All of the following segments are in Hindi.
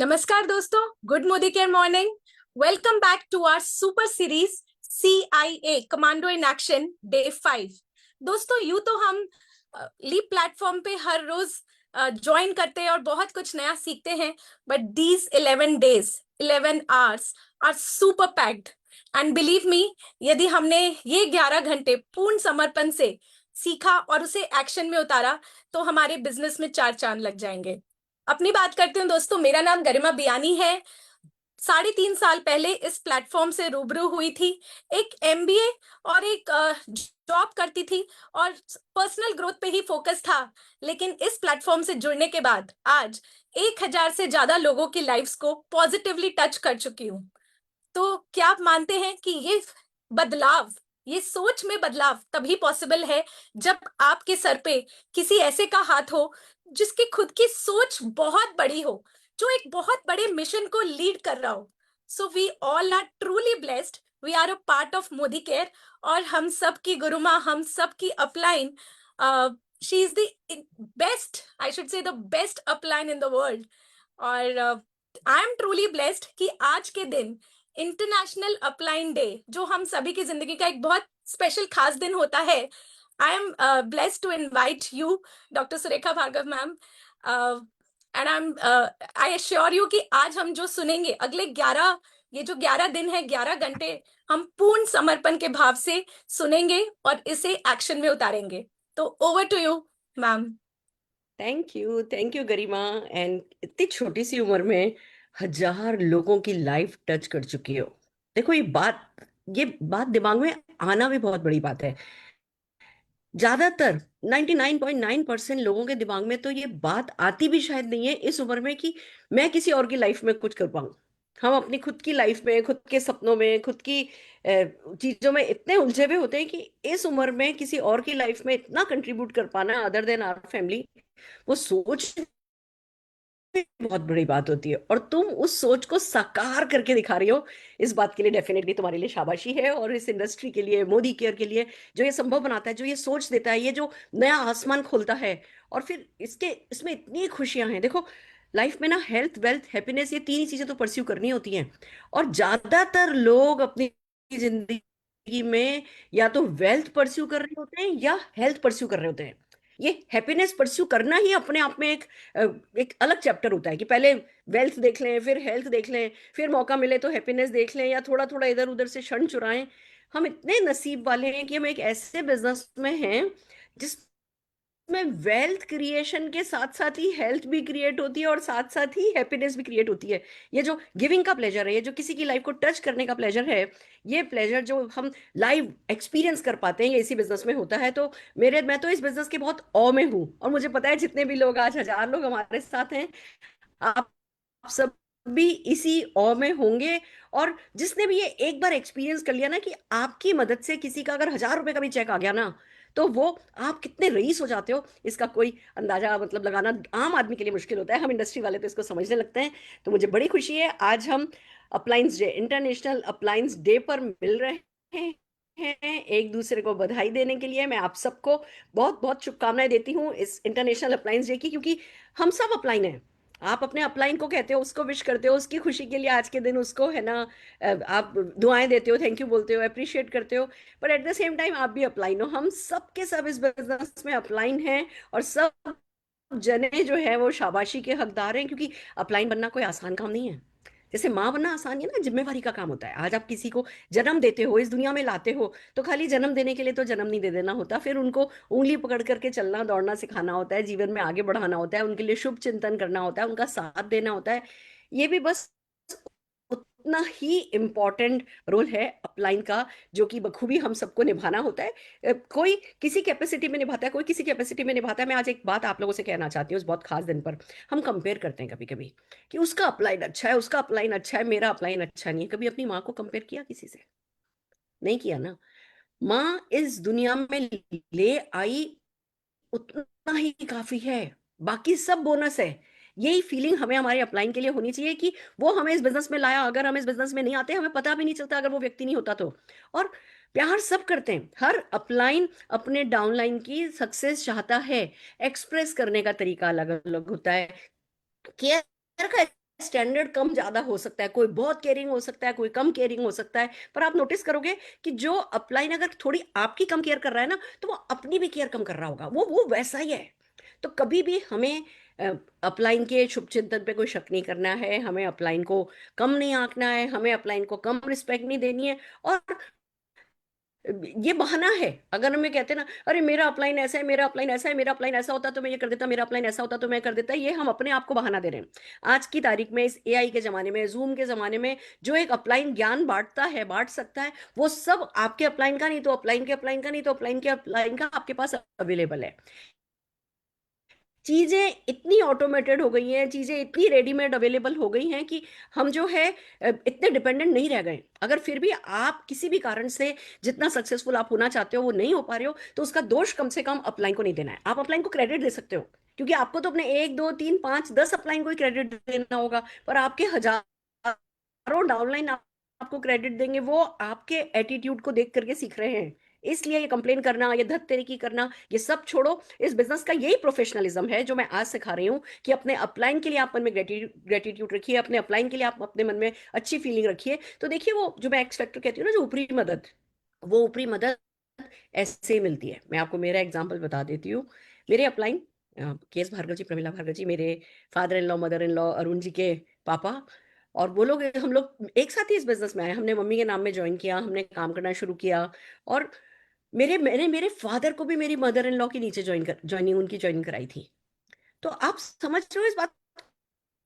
नमस्कार दोस्तों, good Modicare morning. Welcome back to our super series CIA commando in action day 5। दोस्तों, यूं तो हम लीप प्लेटफॉर्म पे हर रोज ज्वाइन करते हैं और बहुत कुछ नया सीखते हैं, but these 11 days 11 hours are super packed. And believe me, यदि हमने ये 11 घंटे पूर्ण समर्पण से सीखा और उसे एक्शन में उतारा तो हमारे बिजनेस में चार चांद लग जाएंगे। अपनी बात करती हूँ दोस्तों, मेरा नाम गरिमा बियानी है। 3.5 साल पहले इस प्लेटफॉर्म से रूबरू हुई थी। एक MBA और एक जॉब करती थी और पर्सनल ग्रोथ पे ही फोकस था। लेकिन इस प्लेटफॉर्म से जुड़ने के बाद आज 1,000 से ज्यादा लोगों की लाइफ्स को पॉजिटिवली टच कर चुकी हूँ। तो क्या आप मानते हैं कि बदलाव ये सोच में बदलाव तभी पॉसिबल है जब आपके सर पे किसी ऐसे का हाथ हो जिसकी खुद की सोच बहुत बड़ी हो, जो एक बहुत बड़े मिशन को लीड कर रहा हो। So we all are truly blessed, we are a part of Modicare. और हम सब की गुरु माँ, हम सब की upline, she is the best, I should say the best upline in the world. और आई एम ट्रूली ब्लेस्ड कि आज के दिन इंटरनेशनल अपलाइन डे, जो हम सभी की जिंदगी का एक बहुत स्पेशल खास दिन होता है। I am blessed to invite you, doctor Surekha Bhargav ma'am, and I assure you कि आज हम जो सुनेंगे अगले 11, ये जो 11 दिन है, 11 घंटे हम पूर्ण समर्पण के भाव से सुनेंगे और इसे एक्शन में उतारेंगे। तो over to you ma'am. Thank you Garima. And इतनी छोटी सी उम्र में 1,000 लोगों की लाइफ टच कर चुकी हो। देखो, ये बात दिमाग में आना भी बहुत बड़ी बात है। ज्यादातर 99.9% लोगों के दिमाग में तो ये बात आती भी शायद नहीं है इस उम्र में कि मैं किसी और की लाइफ में कुछ कर पाऊं। हम अपनी खुद की लाइफ में, खुद के सपनों में, खुद की चीजों में इतने उलझे हुए होते हैं कि इस उम्र में किसी और की लाइफ में इतना कंट्रीब्यूट कर पाना अदर देन आवर फैमिली, वो सोच बहुत बड़ी बात होती है। और तुम उस सोच को साकार करके दिखा रही हो। इस बात के लिए डेफिनेटली तुम्हारे लिए शाबाशी है, और इस इंडस्ट्री के लिए, मोदी केयर के लिए, जो ये संभव बनाता है, जो ये सोच देता है, ये जो नया आसमान खोलता है। और फिर इसके इसमें इतनी खुशियां हैं। देखो, लाइफ में ना हेल्थ, वेल्थ, हैप्पीनेस, ये तीन ही चीजें तो परस्यू करनी होती हैं। और ज्यादातर लोग अपनी जिंदगी में या तो वेल्थ परस्यू कर रहे होते हैं या हेल्थ परस्यू कर रहे होते हैं। ये हैप्पीनेस परस्यू करना ही अपने आप में एक अलग चैप्टर होता है कि पहले वेल्थ देख लें, फिर हेल्थ देख लें, फिर मौका मिले तो हैप्पीनेस देख लें, या थोड़ा थोड़ा इधर उधर से क्षण चुराएं। हम इतने नसीब वाले हैं कि हम एक ऐसे बिजनेस में हैं जिसमें वेल्थ क्रिएशन के साथ साथ ही हेल्थ भी क्रिएट होती है और साथ साथ ही हैप्पीनेस भी क्रिएट होती है। ये जो गिविंग का प्लेजर है, ये जो किसी की लाइफ को टच करने का प्लेजर है, ये प्लेजर जो हम लाइव एक्सपीरियंस कर पाते हैं, ये इसी बिजनेस में होता है। तो मैं तो इस बिजनेस के बहुत औ में हूँ। और मुझे पता है जितने भी लोग, आज 1,000 लोग हमारे साथ हैं, आप सब भी इसी औ में होंगे। और जिसने भी ये एक बार एक्सपीरियंस कर लिया ना कि आपकी मदद से किसी का अगर 1,000 रुपए का भी चेक आ गया ना, तो वो आप कितने रईस हो जाते हो, इसका कोई अंदाजा मतलब लगाना आम आदमी के लिए मुश्किल होता है। हम इंडस्ट्री वाले तो इसको समझने लगते हैं। तो मुझे बड़ी खुशी है, आज हम appliance day, international appliance day पर मिल रहे हैं एक दूसरे को बधाई देने के लिए। मैं आप सबको बहुत बहुत शुभकामनाएं देती हूँ इस इंटरनेशनल अप्लायंस डे की, क्योंकि हम सब अप्लाइन हैं। आप अपने अपलाइन को कहते हो, उसको विश करते हो, उसकी खुशी के लिए आज के दिन उसको, है ना, आप दुआएं देते हो, थैंक यू बोलते हो, अप्रिशिएट करते हो। पर एट द सेम टाइम आप भी अपलाइन हो। हम सब के सब इस बिजनेस में अपलाइन हैं। और सब जने जो है वो शाबाशी के हकदार हैं, क्योंकि अपलाइन बनना कोई आसान काम नहीं है। जैसे माँ बनना आसान है ना, जिम्मेवारी का काम होता है। आज आप किसी को जन्म देते हो, इस दुनिया में लाते हो, तो खाली जन्म देने के लिए तो जन्म नहीं दे देना होता, फिर उनको उंगली पकड़ करके चलना दौड़ना सिखाना होता है, जीवन में आगे बढ़ाना होता है, उनके लिए शुभ चिंतन करना होता है, उनका साथ देना होता है। ये भी बस उतना ही इम्पोर्टेंट रोल है अपलाइन का, जो कि बखूबी हम सबको निभाना होता है। कोई किसी कैपेसिटी में निभाता है, कोई किसी कैपेसिटी में निभाता है। मैं आज एक बात आप लोगों से कहना चाहती हूँ इस बहुत खास दिन पर। हम कंपेयर करते हैं कभी कभी कि उसका अपलाइन अच्छा है, उसका अपलाइन अच्छा है, मेरा अपलाइन अच्छा नहीं है। कभी अपनी माँ को कंपेयर किया किसी से? नहीं किया ना। माँ इस दुनिया में ले आई, उतना ही काफी है, बाकी सब बोनस है। यही फीलिंग हमें हमारे अपलाइन के लिए होनी चाहिए कि वो हमें इस बिजनेस में लाया। अगर हम इस बिजनेस में नहीं आते, हमें पता भी नहीं चलता अगर वो व्यक्ति नहीं होता तो। और प्यार सब करते हैं, हर अपलाइन अपने डाउनलाइन की सक्सेस चाहता है। एक्सप्रेस करने का तरीका अलग अलग होता है, केयर का स्टैंडर्ड कम ज्यादा हो सकता है, कोई बहुत केयरिंग हो सकता है, कोई कम केयरिंग हो सकता है, पर आप नोटिस करोगे कि जो अपलाइन अगर थोड़ी आपकी कम केयर कर रहा है ना, तो वो अपनी भी केयर कम कर रहा होगा, वो वैसा ही है। तो कभी भी हमें अपलाइन के शुभ चिंतन पे कोई शक नहीं करना है, हमें अपलाइन को कम नहीं आंकना है, हमें अपलाइन को कम रिस्पेक्ट नहीं देनी है। और ये बहाना है, अगर हमें कहते हैं ना, अरे मेरा अपलाइन ऐसा है, मेरा अपलाइन ऐसा है, मेरा अपलाइन ऐसा होता तो मैं ये कर देता, मेरा अपलाइन ऐसा होता तो मैं कर देता, ये हम अपने आप को बहाना दे रहे हैं। आज की तारीख में, इस एआई के जमाने में, जूम के जमाने में, जो एक अपलाइन ज्ञान बांटता है, बांट सकता है, वो सब आपके अपलाइन का नहीं तो अपलाइन के अपलाइन का नहीं तो अपलाइन के अपलाइन का आपके पास अवेलेबल है। चीजें इतनी ऑटोमेटेड हो गई हैं, चीजें इतनी रेडीमेड अवेलेबल हो गई हैं कि हम जो है इतने डिपेंडेंट नहीं रह गए। अगर फिर भी आप किसी भी कारण से जितना सक्सेसफुल आप होना चाहते हो वो नहीं हो पा रहे हो, तो उसका दोष कम से कम अपलाइन को नहीं देना है। आप अपलाइन को क्रेडिट दे सकते हो, क्योंकि आपको तो अपने 1 2 3 5 10 अपलाइन को ही क्रेडिट देना होगा, पर आपके हजारों डाउनलाइन आपको क्रेडिट देंगे, वो आपके एटीट्यूड को देख करके सीख रहे हैं। इसलिए ये कंप्लेन करना, ये धत तेरी की करना, ये सब छोड़ो। इस बिजनेस का यही प्रोफेशनलिज्म है जो मैं आज सिखा रही हूँ, कि अपने अपलाइन के लिए आप मन में ग्रेटिट्यूड रखिए, अपने अपलाइन के लिए आप अपने मन में अच्छी फीलिंग रखिए। तो देखिए, वो जो मैं एक्स फैक्टर कहती हूँ ना, जो ऊपरी मदद, वो ऊपरी मदद ऐसे ही मिलती है। मैं आपको मेरा एग्जाम्पल बता देती हूँ। मेरे अपलाइन केएस भार्गव जी, प्रमिला भार्गव जी, मेरे father in law, mother in law, Arun ji के पापा, और वो लोग, हम लोग एक साथ ही इस बिजनेस में आए। हमने मम्मी के नाम में ज्वाइन किया, हमने काम करना शुरू किया। और मैंने मेरे फादर को भी मेरी मदर इन लॉ के नीचे ज्वाइनिंग उनकी ज्वाइनिंग कराई थी। तो आप समझ रहे हो इस बात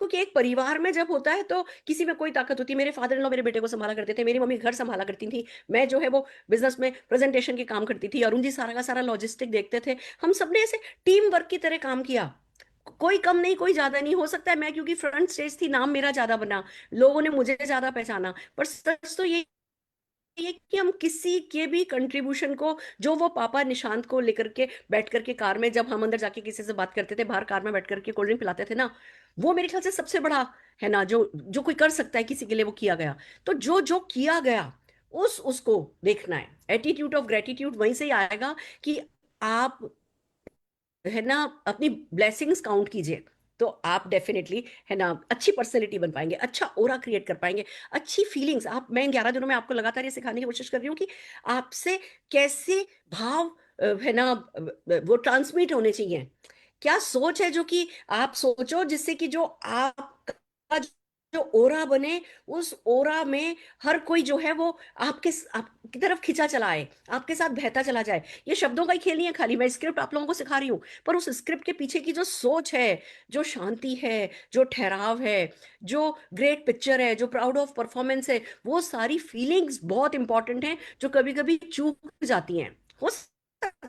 को, कि एक परिवार में जब होता है तो किसी में कोई ताकत होती है। मेरे फादर इन लॉ मेरे बेटे को संभाला करते थे, मेरी मम्मी घर संभाला करती थी, मैं जो है वो बिजनेस में प्रेजेंटेशन के काम करती थी, अरुण जी सारा का सारा लॉजिस्टिक देखते थे। हम सबने ऐसे टीम वर्क की तरह काम किया, कोई कम नहीं, कोई ज्यादा नहीं। हो सकता है मैं, क्योंकि फ्रंट स्टेज थी, नाम मेरा ज्यादा बना, लोगों ने मुझे ज्यादा पहचाना, पर सच तो ये कि हम किसी के भी कंट्रीब्यूशन को, जो वो पापा निशांत को लेकर के बैठ करके कार में, जब हम अंदर जाके किसी से बात करते थे, बाहर कार में बैठ करके कोल्ड ड्रिंक पिलाते थे ना, वो मेरे ख्याल से सबसे बड़ा है ना, जो जो कोई कर सकता है किसी के लिए, वो किया गया। तो जो जो किया गया, उसको देखना है। एटीट्यूड ऑफ ग्रेटिट्यूड वहीं से ही आएगा, कि आप है ना अपनी ब्लेसिंग्स काउंट कीजिए, तो आप डेफिनेटली है ना अच्छी पर्सनैलिटी बन पाएंगे, अच्छा ओरा क्रिएट कर पाएंगे, अच्छी फीलिंग्स। आप, मैं 11 दिनों में आपको लगातार ये सिखाने की कोशिश कर रही हूँ कि आपसे कैसे भाव है ना वो ट्रांसमिट होने चाहिए। क्या सोच है जो कि आप सोचो, जिससे कि जो आपका जो ओरा बने, उस ओरा में हर कोई जो है वो आपकी तरफ खिंचा चला आए, आपके साथ बहता चला जाए। ये शब्दों का ही खेल नहीं है खाली, मैं स्क्रिप्ट आप लोगों को सिखा रही हूँ, पर उस स्क्रिप्ट के पीछे की जो सोच है, जो शांति है, जो ठहराव है, जो ग्रेट पिक्चर है, जो प्राउड ऑफ परफॉर्मेंस है, वो सारी फीलिंग्स बहुत इंपॉर्टेंट हैं, जो कभी कभी चूक जाती हैं। हो सकता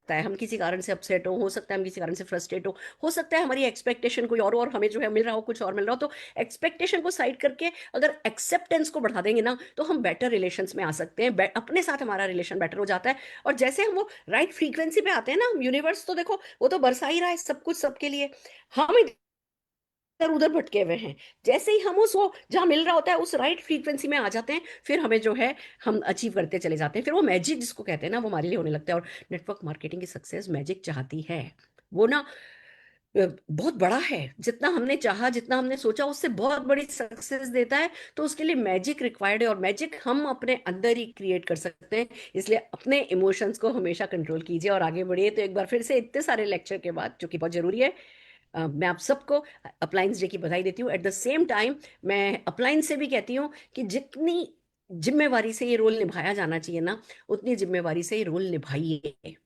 है हम किसी कारण से अपसेट हो सकता है हम किसी कारण से फ्रस्ट्रेट हो सकता है हमारी एक्सपेक्टेशन कोई और हमें जो है मिल रहा हो, कुछ और मिल रहा हो। तो एक्सपेक्टेशन को साइड करके अगर एक्सेप्टेंस को बढ़ा देंगे ना, तो हम बेटर रिलेशंस में आ सकते हैं, अपने साथ हमारा रिलेशन बेटर हो जाता है। और जैसे हम वो राइट फ्रीक्वेंसी पे आते हैं ना, यूनिवर्स तो देखो वो तो बरसा ही रहा है सब कुछ सबके लिए, हम इधर उधर भटके हुए हैं। जैसे ही हम उस वो जहाँ मिल रहा होता है उस राइट फ्रीक्वेंसी में आ जाते हैं, फिर हमें जो है हम अचीव करते चले जाते हैं, फिर वो मैजिक जिसको कहते हैं ना, वो हमारे लिए होने लगता है। और नेटवर्क मार्केटिंग की सक्सेस मैजिक चाहती है, वो ना बहुत बड़ा है। जितना हमने चाहा, जितना हमने सोचा, उससे बहुत बड़ी सक्सेस देता है। तो उसके लिए मैजिक रिक्वायर्ड है, और मैजिक हम अपने अंदर ही क्रिएट कर सकते हैं। इसलिए अपने इमोशंस को हमेशा कंट्रोल कीजिए और आगे बढ़िए। तो एक बार फिर से इतने सारे लेक्चर के बाद, जो कि बहुत जरूरी है, मैं आप सबको अप्लायंस डे की बधाई देती हूँ। एट द सेम टाइम मैं अप्लायंस से भी कहती हूँ कि जितनी जिम्मेवारी से ये रोल निभाया जाना चाहिए ना, उतनी जिम्मेवारी से ये रोल निभाइए।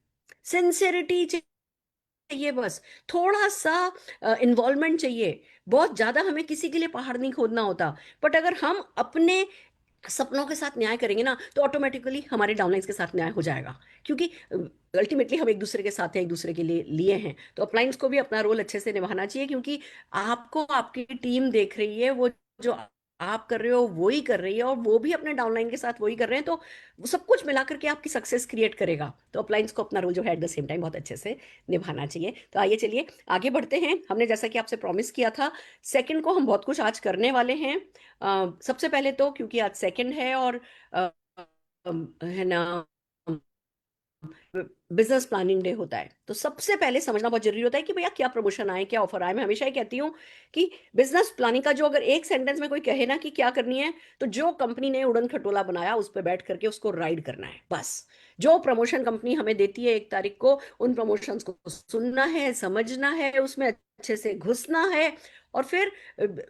सिंसेरिटी चाहिए, बस थोड़ा सा इन्वॉल्वमेंट चाहिए। बहुत ज्यादा हमें किसी के लिए पहाड़ नहीं खोदना होता, बट अगर हम अपने सपनों के साथ न्याय करेंगे ना, तो ऑटोमेटिकली हमारे डाउनलाइंस के साथ न्याय हो जाएगा। क्योंकि अल्टीमेटली हम एक दूसरे के साथ हैं, एक दूसरे के लिए लिए हैं। तो अपलाइंस को भी अपना रोल अच्छे से निभाना चाहिए, क्योंकि आपको आपकी टीम देख रही है, वो जो आप कर रहे हो वो ही कर रही है, और वो भी अपने डाउनलाइन के साथ वही कर रहे हैं। तो वो सब कुछ मिला करके आपकी सक्सेस क्रिएट करेगा। तो अपलाइंस को अपना रोल जो है एट द सेम टाइम बहुत अच्छे से निभाना चाहिए। तो आइए चलिए आगे बढ़ते हैं। हमने जैसा कि आपसे प्रॉमिस किया था, सेकंड को हम बहुत कुछ आज करने वाले हैं। सबसे पहले तो क्योंकि आज सेकंड है, और है ना बिजनेस प्लानिंग डे होता है, तो सबसे पहले समझना बहुत जरूरी होता है कि भैया क्या प्रमोशन आए, क्या ऑफर आए। मैं हमेशा ही कहती हूँ कि बिजनेस प्लानिंग का जो अगर एक सेंटेंस में कोई कहे ना कि क्या करनी है, तो जो कंपनी ने उड़न खटोला बनाया उस पर बैठ करके उसको राइड करना है बस। जो प्रमोशन कंपनी हमें देती है 1 तारीख को, उन प्रमोशंस को सुनना है, समझना है, उसमें अच्छे से घुसना है। और फिर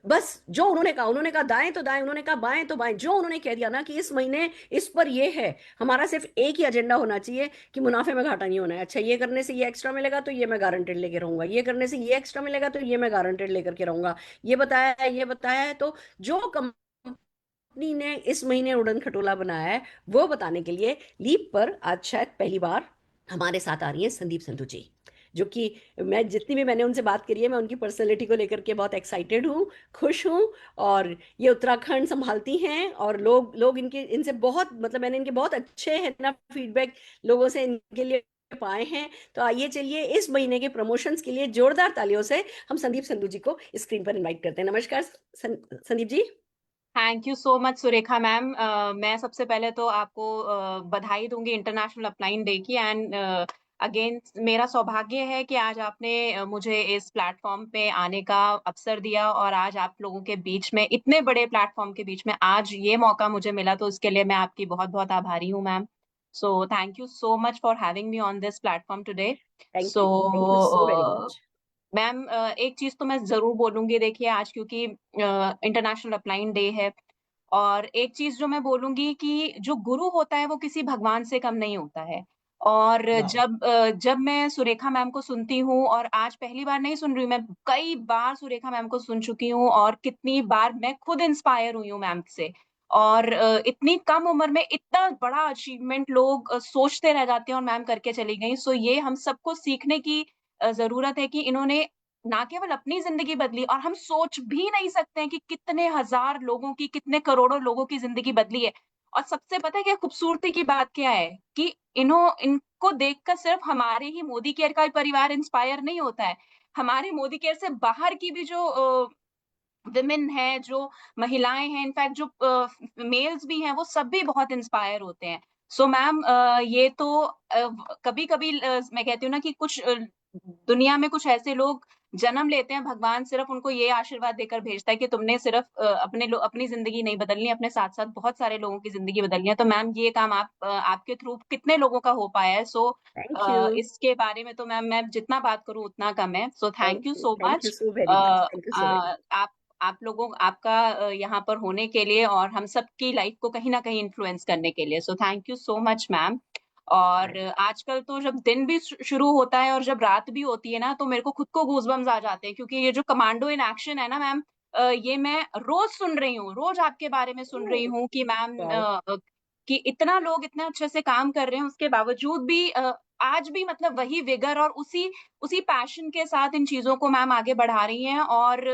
बस जो उन्होंने कहा दाएं तो दाएं, उन्होंने कहा बाएं तो बाएं, जो उन्होंने कह दिया ना कि इस महीने इस पर ये है, हमारा सिर्फ एक ही एजेंडा होना चाहिए कि मुनाफे में घाटा नहीं होना है। अच्छा, ये करने से ये एक्स्ट्रा मिलेगा तो ये मैं गारंटेड लेके रहूंगा, ये करने से ये एक्स्ट्रा मिलेगा तो ये मैं गारंटेड लेकर के रहूंगा, ये बताया है। तो जो कंपनी ने इस महीने उड़न खटोला बनाया है, वो बताने के लिए लीप पर आज शायद पहली बार हमारे साथ आ रही है संदीप संधू जी, जो कि मैं जितनी भी मैंने उनसे बात करी है, मैं उनकी पर्सनैलिटी को लेकर के बहुत एक्साइटेड हूँ, खुश हूँ। और ये उत्तराखंड संभालती हैं, और लोग लोग इनके इनसे बहुत, मतलब मैंने इनके बहुत अच्छे है ना फीडबैक लोगों से इनके लिए पाए हैं। तो आइए चलिए इस महीने के प्रमोशंस के लिए जोरदार तालियों से हम संदीप संधू जी को स्क्रीन पर इनवाइट करते हैं। नमस्कार Sandeep ji. Thank you so much Surekha ma'am. मैं सबसे पहले तो आपको बधाई दूंगी इंटरनेशनल अपलाइन डे की। एंड अगेन मेरा सौभाग्य है कि आज आपने मुझे इस प्लेटफॉर्म पे आने का अवसर दिया, और आज आप लोगों के बीच में, इतने बड़े प्लेटफॉर्म के बीच में आज ये मौका मुझे मिला, तो इसके लिए मैं आपकी बहुत बहुत आभारी हूँ ma'am. So thank you so much for having me on this platform today. Thank so you, thank you so very much. Ma'am, एक चीज तो मैं जरूर बोलूंगी, देखिए आज क्योंकि इंटरनेशनल अपलाइन डे है, और एक चीज जो मैं बोलूंगी कि जो गुरु होता है वो किसी भगवान से कम नहीं होता है। और वाह। जब मैं सुरेखा मैम को सुनती हूँ, और आज पहली बार नहीं सुन रही हूँ, मैं कई बार सुरेखा मैम को सुन चुकी हूँ, और कितनी बार मैं खुद इंस्पायर हुई हूँ मैम से। और इतनी कम उम्र में इतना बड़ा अचीवमेंट लोग सोचते रह जाते हैं, और मैम करके चली गई। सो ये हम सबको सीखने की जरूरत है कि इन्होंने ना केवल अपनी जिंदगी बदली, और हम सोच भी नहीं सकते हैं कि कितने हजार लोगों की, कितने करोड़ों लोगों की जिंदगी बदली है। और सबसे पता है क्या खूबसूरती की बात क्या है, कि इनको देखकर सिर्फ हमारे ही मोदी केयर का परिवार इंस्पायर नहीं होता है, हमारे मोदी केयर से बाहर की भी जो विमेन है, जो महिलाएं हैं, इनफैक्ट जो मेल्स भी हैं, वो सब भी बहुत इंस्पायर होते हैं। सो मैम, ये तो कभी कभी मैं कहती हूँ ना कि कुछ दुनिया में कुछ ऐसे लोग जन्म लेते हैं, भगवान सिर्फ उनको ये आशीर्वाद देकर भेजता है कि तुमने सिर्फ अपनी जिंदगी नहीं बदलनी, अपने साथ साथ बहुत सारे लोगों की जिंदगी बदलनी है। तो मैम ये काम आपके थ्रू कितने लोगों का हो पाया है। सो थैंक यू, इसके बारे में तो मैम मैं जितना बात करूं उतना कम है। So thank you so thank you much. So very much, thank you so very much. आप लोगों आपका यहाँ पर होने के लिए, और हम सबकी लाइफ को कहीं ना कहीं इन्फ्लुएंस करने के लिए। So thank you so much ma'am. और आजकल तो जब दिन भी शुरू होता है और जब रात भी होती है ना, तो मेरे को खुद को गूजबम्स आ जाते हैं, क्योंकि ये जो कमांडो इन एक्शन है ना मैम, ये मैं रोज सुन रही हूँ, रोज आपके बारे में सुन रही हूँ कि मैम, वाओ। कि इतना लोग इतने अच्छे से काम कर रहे हैं, उसके बावजूद भी आज भी मतलब वही विगर और उसी उसी पैशन के साथ इन चीजों को मैम आगे बढ़ा रही हैं। और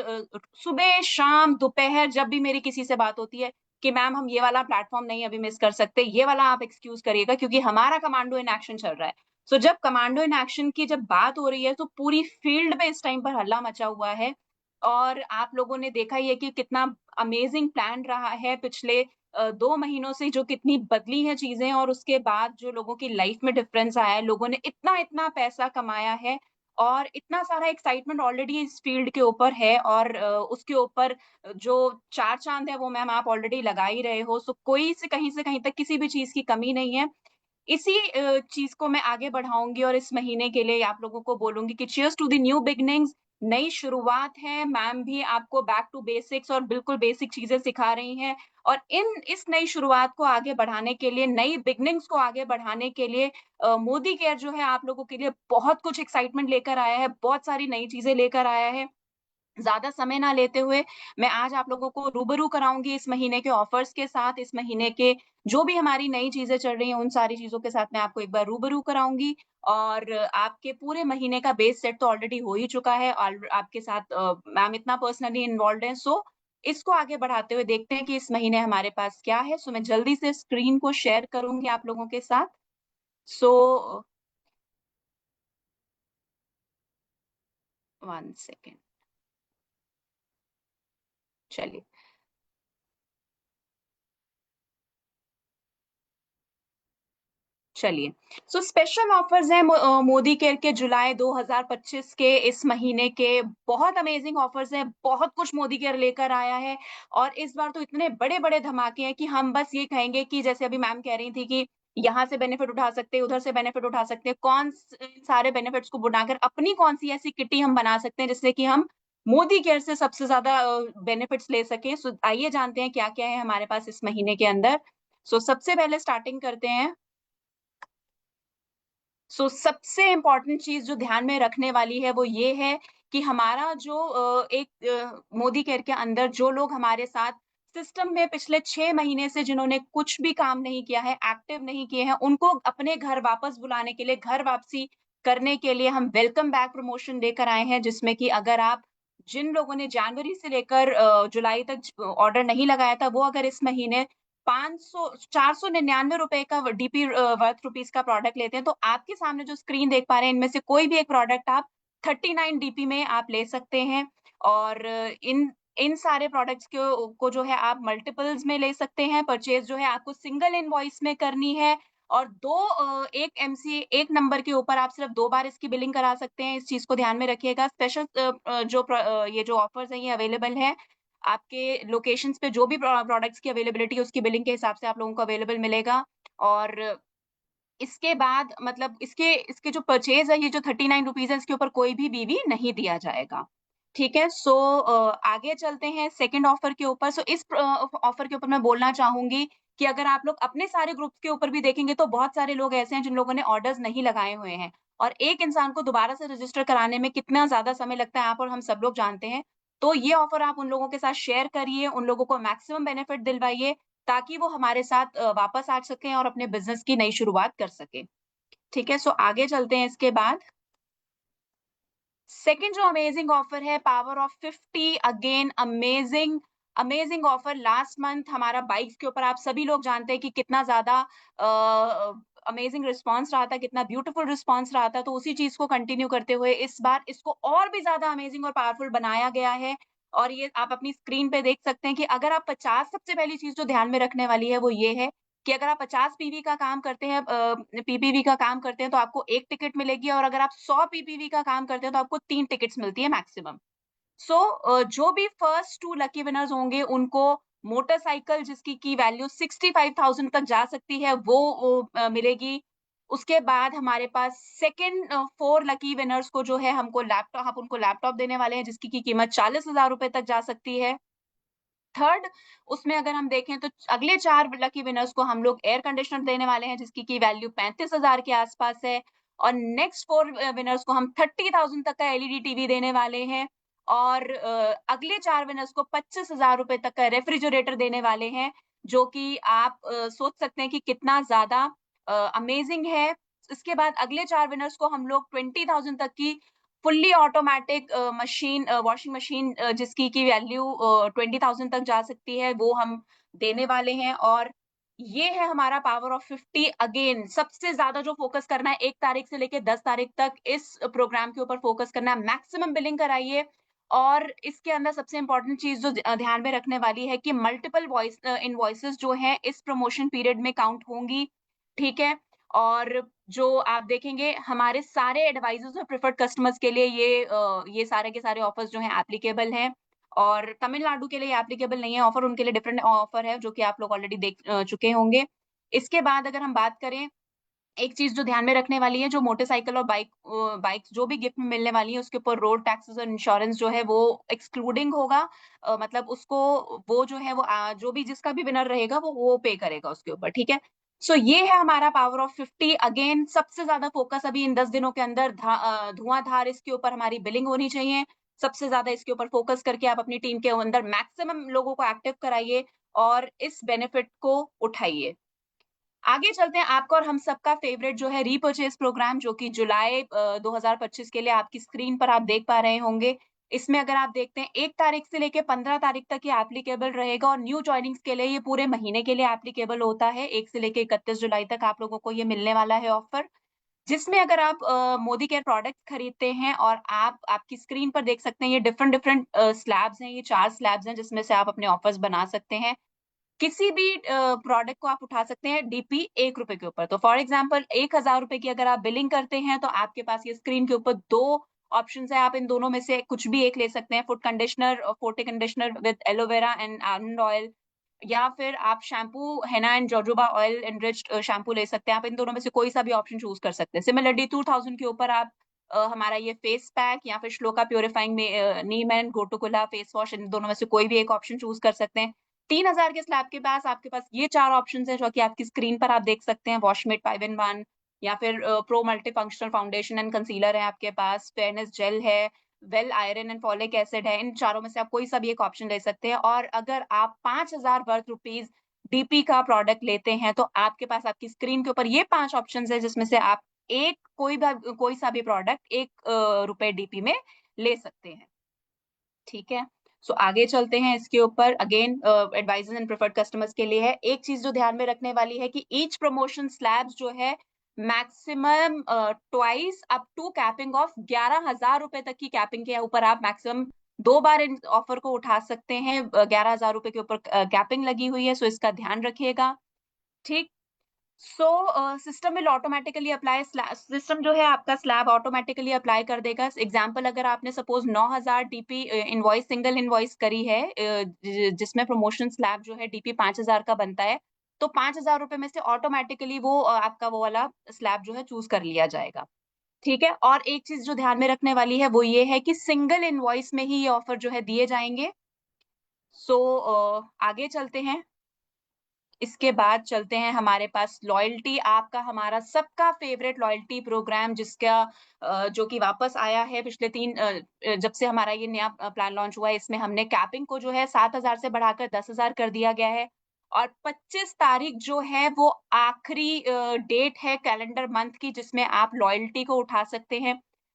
सुबह शाम दोपहर जब भी मेरी किसी से बात होती है कि मैम हम ये वाला प्लेटफॉर्म नहीं अभी मिस कर सकते, ये वाला आप एक्सक्यूज करिएगा क्योंकि हमारा कमांडो इन एक्शन चल रहा है। सो जब कमांडो इन एक्शन की जब बात हो रही है, तो पूरी फील्ड में इस टाइम पर हल्ला मचा हुआ है। और आप लोगों ने देखा ही है कि कितना अमेजिंग प्लान रहा है पिछले 2 महीनों से, जो कितनी बदली है चीजें, और उसके बाद जो लोगों की लाइफ में डिफरेंस आया है, लोगों ने इतना इतना पैसा कमाया है, और इतना सारा एक्साइटमेंट ऑलरेडी इस फील्ड के ऊपर है। और उसके ऊपर जो चार चांद है वो मैम आप ऑलरेडी लगा ही रहे हो। सो कोई से कहीं तक किसी भी चीज की कमी नहीं है। इसी चीज को मैं आगे बढ़ाऊंगी, और इस महीने के लिए आप लोगों को बोलूंगी कि cheers to the new beginnings. नई शुरुआत है, मैम भी आपको बैक टू बेसिक्स और बिल्कुल बेसिक चीजें सिखा रही हैं। और इस नई शुरुआत को आगे बढ़ाने के लिए, नई बिगनिंग्स को आगे बढ़ाने के लिए, मोदी केयर जो है आप लोगों के लिए बहुत कुछ एक्साइटमेंट लेकर आया है, बहुत सारी नई चीजें लेकर आया है। ज्यादा समय ना लेते हुए मैं आज आप लोगों को रूबरू कराऊंगी इस महीने के ऑफर्स के साथ, इस महीने के जो भी हमारी नई चीजें चल रही हैं उन सारी चीजों के साथ मैं आपको एक बार रूबरू कराऊंगी। और आपके पूरे महीने का बेस सेट तो ऑलरेडी हो ही चुका है, और आपके साथ मैम इतना पर्सनली इन्वॉल्व है। सो इसको आगे बढ़ाते हुए देखते हैं कि इस महीने हमारे पास क्या है। सो मैं जल्दी से स्क्रीन को शेयर करूंगी आप लोगों के साथ। सो 1 सेकेंड, चलिए। चलिए, सो स्पेशल ऑफर्स हैं मोदी केयर के जुलाई 2025 के इस महीने के। बहुत अमेजिंग ऑफर्स हैं, बहुत कुछ मोदी केयर लेकर आया है और इस बार तो इतने बड़े-बड़े धमाके हैं कि हम बस ये कहेंगे कि जैसे अभी मैम कह रही थी कि यहाँ से बेनिफिट उठा सकते हैं, उधर से बेनिफिट उठा सकते हैं। इन सारे बेनिफिट्स को बनाकर अपनी कौन-सी ऐसी किट्टी हम बना सकते हैं जिससे कि हम मोदी केयर से सबसे ज़्यादा बेनिफिट्स ले सकें। सो आइए जानते हैं क्या-क्या है हमारे पास इस महीने के अंदर। सो सबसे पहले स्टार्टिंग करते हैं। सबसे इम्पोर्टेंट चीज़ जो ध्यान में रखने वाली है वो ये है कि हमारा जो मोदी केयर के अंदर जो लोग हमारे साथ सिस्टम में पिछले 6 महीने से जिन्होंने कुछ भी काम नहीं किया है, एक्टिव नहीं किए हैं, उनको अपने घर वापस बुलाने के लिए, घर वापसी करने के लिए हम वेलकम बैक प्रमोशन लेकर आए हैं, जिसमें कि अगर आप जिन लोगों ने जनवरी से लेकर जुलाई तक ऑर्डर नहीं लगाया था, वो अगर इस महीने 500 ₹499 का डीपी वर्थ रुपीस का प्रोडक्ट लेते हैं, तो आपके सामने जो स्क्रीन देख पा रहे हैं, इनमें से कोई भी एक प्रोडक्ट आप 39 डीपी में आप ले सकते हैं और इन इन सारे प्रोडक्ट्स को जो है आप मल्टीपल्स में ले सकते हैं। परचेज़ जो है आपको सिंगल इनवॉइस में करनी है और 1 एमसी 1 नंबर के ऊपर आप सिर्फ 2 बार इसकी बिलिंग करा सकते हैं। इस चीज़ को ध्यान में रखिएगा। स्पेशल ये जो ऑफर्स हैं, ये अवेलेबल है। आपके लोकेशंस पे जो भी प्रोडक्ट्स की अवेलेबिलिटी है, उसकी बिलिंग के हिसाब से आप लोगों को अवेलेबल मिलेगा और इसके बाद मतलब इसके इसके जो परचेज़ है, ये जो 39 रुपीज़ है, इसके ऊपर कोई भी बीवी नहीं दिया जाएगा। ठीक है? आगे चलते हैं सेकंड ऑफर के ऊपर। इस ऑफर के ऊपर मैं बोलना चाहूँगी कि अगर आप लोग अपने सारे ग्रुप्स के ऊपर भी देखेंगे, तो बहुत सारे लोग ऐसे हैं जिन लोगों ने ऑर्डर्स नहीं लगाए हुए हैं और एक इंसान को दोबारा से रजिस्टर कराने में कितना ज़्यादा समय लगता है, आप और हम सब लोग जानते हैं। तो ये ऑफर आप उन लोगों के साथ शेयर करिए, उन लोगों को मैक्सिमम बेनिफिट दिलवाइए ताकि वो हमारे साथ वापस आ सकें और अपने बिज़नेस की नई शुरुआत कर सकें। ठीक है? आगे चलते हैं इसके बाद। सेकंड जो अमेजिंग ऑफर है power of 50 again amazing amazing offer last month हमारा बाइक्स के ऊपर आप सभी लोग जानते हैं कि कितना ज़्यादा अमेजिंग रिस्पॉन्स रहा था, कितना ब्यूटीफुल रिस्पॉन्स रहा था। तो उसी चीज़ को कंटिन्यू करते हुए इस बार इसको और भी ज़्यादा अमेजिंग और पावरफुल बनाया गया है और ये आप अपनी स्क्रीन पे देख सकते हैं कि अगर आप 50 सबसे पहली चीज़ जो ध्यान में रखने वाली है वो ये है कि अगर आप 50 पीवी का काम करते हैं पीपीवी का काम करते हैं तो आपको 1 टिकट मिलेगी और अगर आप 100 पीपीवी का काम करते हैं तो आपको 3 टिकट्स मिलती है मैक्सिमम। जो भी फर्स्ट 2 लकी विनर्स होंगे उनको मोटरसाइकिल जिसकी की वैल्यू 65,000 तक जा सकती है वो मिलेगी। उसके बाद हमारे पास सेकंड 4 लकी विनर्स को जो है हम उनको लैपटॉप देने वाले हैं जिसकी की कीमत 40,000 रुपए तक जा सकती है। थर्ड उसमें अगर हम देखें तो अगले 4 लकी विनर्स को हम लोग एयर कंडीशनर देने वाले हैं जिसकी की वैल्यू 35,000 के आसपास है और नेक्स्ट 4 विनर्स को हम 30,000 तक का एलईडी टीवी देने वाले हैं और अगले 4 विनर्स को 25,000 रुपए तक का रेफ्रिजरेटर देने वाले हैं जो कि आप सोच सकते हैं कि कितना ज़्यादा अमेजिंग है। इसके बाद अगले 4 विनर्स को हम लोग 20,000 तक की फुल्ली ऑटोमैटिक वॉशिंग मशीन जिसकी की वैल्यू 20,000 तक जा सकती है, वो हम देने वाले हैं और ये है हमारा पावर ऑफ 50 अगेन सबसे ज़्यादा जो फ़ोकस करना है 1 तारीख से लेके 10 तारीख तक इस प्रोग्राम के ऊपर फ़ोकस करना है, मैक्सिमम बिलिंग कराइए और इसके अंदर सबसे इम्पोर्टेंट चीज़ जो ध्यान में रखने वाली है कि मल्टीपल इनवॉइसेज़ जो हैं इस प्रमोशन पीरियड में काउंट होंगी, ठीक है? और जो आप देखेंगे हमारे सारे एडवाइजर्स और प्रेफर्ड कस्टमर्स के लिए ये सारे के सारे ऑफर्स जो हैं एप्लीकेबल हैं और तमिलनाडु के लिए एप्लीकेबल नहीं है ऑफर, उनके लिए डिफरेंट ऑफर है जो कि आप लोग ऑलरेडी देख चुके होंगे। इसके बाद अगर हम बात करें एक चीज़ जो ध्यान में रखने वाली है, जो मोटरसाइकिल और बाइक्स जो भी गिफ्ट में मिलने वाली है, उसके ऊपर रोड टैक्सेस और इंश्योरेंस जो है वो एक्सक्लूडिंग होगा। मतलब उसको वो जो है वो जो भी जिसका भी विनर रहेगा वो पे करेगा उसके ऊपर, ठीक है? ये है हमारा पावर ऑफ 50 अगेन सबसे ज़्यादा फोकस अभी इन 10 दिनों के अंदर धुआंधार इसके ऊपर हमारी बिलिंग होनी चाहिए। सबसे ज़्यादा इसके ऊपर फोकस करके आप अपनी टीम के अंदर मैक्सिमम लोगों को एक्टिव कराइए और इस बेनिफिट को उठाइए। आगे चलते हैं आपका और हम सबका फेवरेट जो है रीपर्चेज प्रोग्राम जो कि जुलाई 2025 के लिए आपकी स्क्रीन पर आप देख पा रहे होंगे। इसमें अगर आप देखते हैं 1 तारीख से लेके 15 तारीख तक ये एप्लीकेबल रहेगा और न्यू जॉइनिंग्स के लिए ये पूरे महीने के लिए एप्लीकेबल होता है। 1 से लेके 31 जुलाई तक आप लोगों को ये मिलने वाला है ऑफर। जिसमें अगर आप मोदी केयर प्रोडक्ट्स खरीदते हैं और आप आपकी स्क्रीन पर देख सकते हैं ये डिफरेंट डिफरेंट स्लैब्स हैं, ये 4 स्लैब्स हैं जिसमें से आप अपने ऑफर्स बना सकते हैं। किसी भी प्रोडक्ट को आप उठा सकते हैं डीपी 1 रुपए के ऊपर। तो फॉर एग्जाम्पल 1000 रुपए की अगर आप बिलिंग करते हैं तो आपके पास ये स्क्रीन के ऊपर 2 ऑप्शंस है, आप इन दोनों में से कुछ भी एक ले सकते हैं। Foot conditioner, forte conditioner with aloe vera and almond oil, या फिर आप shampoo henna and jojoba oil enriched shampoo ले सकते हैं। आप इन दोनों में से कोई सा भी ऑप्शन चूज कर सकते हैं। सिमिलरली 2000 के ऊपर आप हमारा ये फेस पैक या फिर Shloka purifying neem and gotu kola face wash, इन दोनों में से कोई भी एक ऑप्शन चूज कर सकते हैं। 3000 के स्लैब के पास आपके पास ये 4 ऑप्शंस हैं जो कि आपकी स्क्रीन पर आप देख सकते हैं। वॉशमेट 5-in-1, या फिर pro multi functional foundation and concealer है आपके पास, फेयरनेस जेल है, well iron and folic acid है। इन चारों में से आप कोई सा भी एक ऑप्शन ले सकते हैं। और अगर आप 5000 वर्थ रुपीज डीपी का प्रोडक्ट लेते हैं तो आपके पास आपकी स्क्रीन के ऊपर ये 5 ऑप्शंस है जिसमें से आप एक कोई सा भी प्रोडक्ट 1 रुपए डीपी में ले सकते हैं। ठीक है, सो आगे चलते हैं। इसके ऊपर again advisors and preferred customers के लिए है एक चीज जो ध्यान में रखने वाली है कि ईच प्रमोशन स्लैब्स जो है maximum twice up to capping of 11,000 रुपए तक की कैपिंग के ऊपर आप मैक्सिमम 2 बार इन ऑफर को उठा सकते हैं। 11,000 रुपए के ऊपर कैपिंग लगी हुई है, सो इसका ध्यान रखिएगा। ठीक, so system will automatically apply, system जो है आपका स्लैब ऑटोमेटिकली अप्लाई कर देगा। एग्जाम्पल, अगर आपने suppose 9000 DP invoice single invoice करी है जिसमें प्रमोशन स्लैब जो है डीपी 5000 का बनता है, तो 5000 रुपए में से ऑटोमेटिकली वो आपका वो वाला स्लैब जो है चूज कर लिया जाएगा। ठीक है, और एक चीज जो ध्यान में रखने वाली है वो ये है कि सिंगल इनवॉइस में ही ये ऑफर जो है दिए जाएंगे। सो आगे चलते हैं। इसके बाद चलते हैं हमारे पास लॉयल्टी, आपका हमारा सबका फेवरेट लॉयल्टी प्रोग्राम जिसका जो कि वापस आया है पिछले 3 जब से हमारा ये नया प्लान लॉन्च हुआ है। इसमें हमने कैपिंग को जो है 7000 से बढ़ाकर 10,000 कर दिया गया है। और 25 तारीख जो है वो आखिरी डेट है कैलेंडर मंथ की जिसमें आप लॉयल्टी को उठा सकते हैं।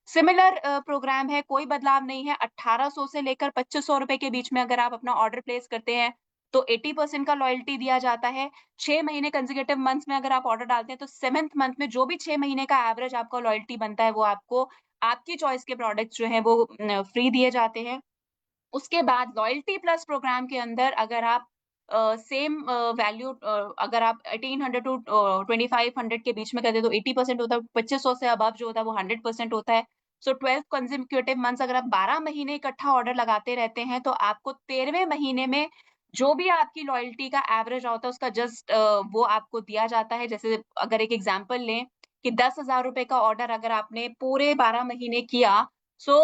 सिमिलर प्रोग्राम है, कोई बदलाव नहीं है। 1800 से लेकर 2500 रुपए के बीच में अगर आप अपना ऑर्डर प्लेस करते हैं तो 80% का लॉयल्टी दिया जाता है। 6 महीने कंसेक्यूटिव मंथ्स में अगर आप ऑर्डर डालते हैं तो 7th मंथ में जो भी 6 महीने का एवरेज आपका लॉयल्टी बनता है वो आपको आपकी चॉइस के प्रोडक्ट्स जो हैं वो फ्री दिए जाते हैं। उसके बाद लॉयल्टी प्लस प्रोग्राम के अंदर अगर आप सेम वैल्यू अगर आप 1800 टू 2500 के बीच में करते हैं तो 80% होता है। 2500 से अबव जो होता है वो 100% होता है। सो 12 कंसेक्यूटिव मंथ्स अगर आप 12 महीने इकट्ठा ऑर्डर लगाते रहते हैं तो आपको 13वें महीने में जो भी आपकी लॉयल्टी का एवरेज होता है उसका जस्ट वो आपको दिया जाता है। जैसे अगर एक एग्जांपल लें कि 10,000 रुपए का ऑर्डर अगर आपने पूरे 12 महीने किया, सो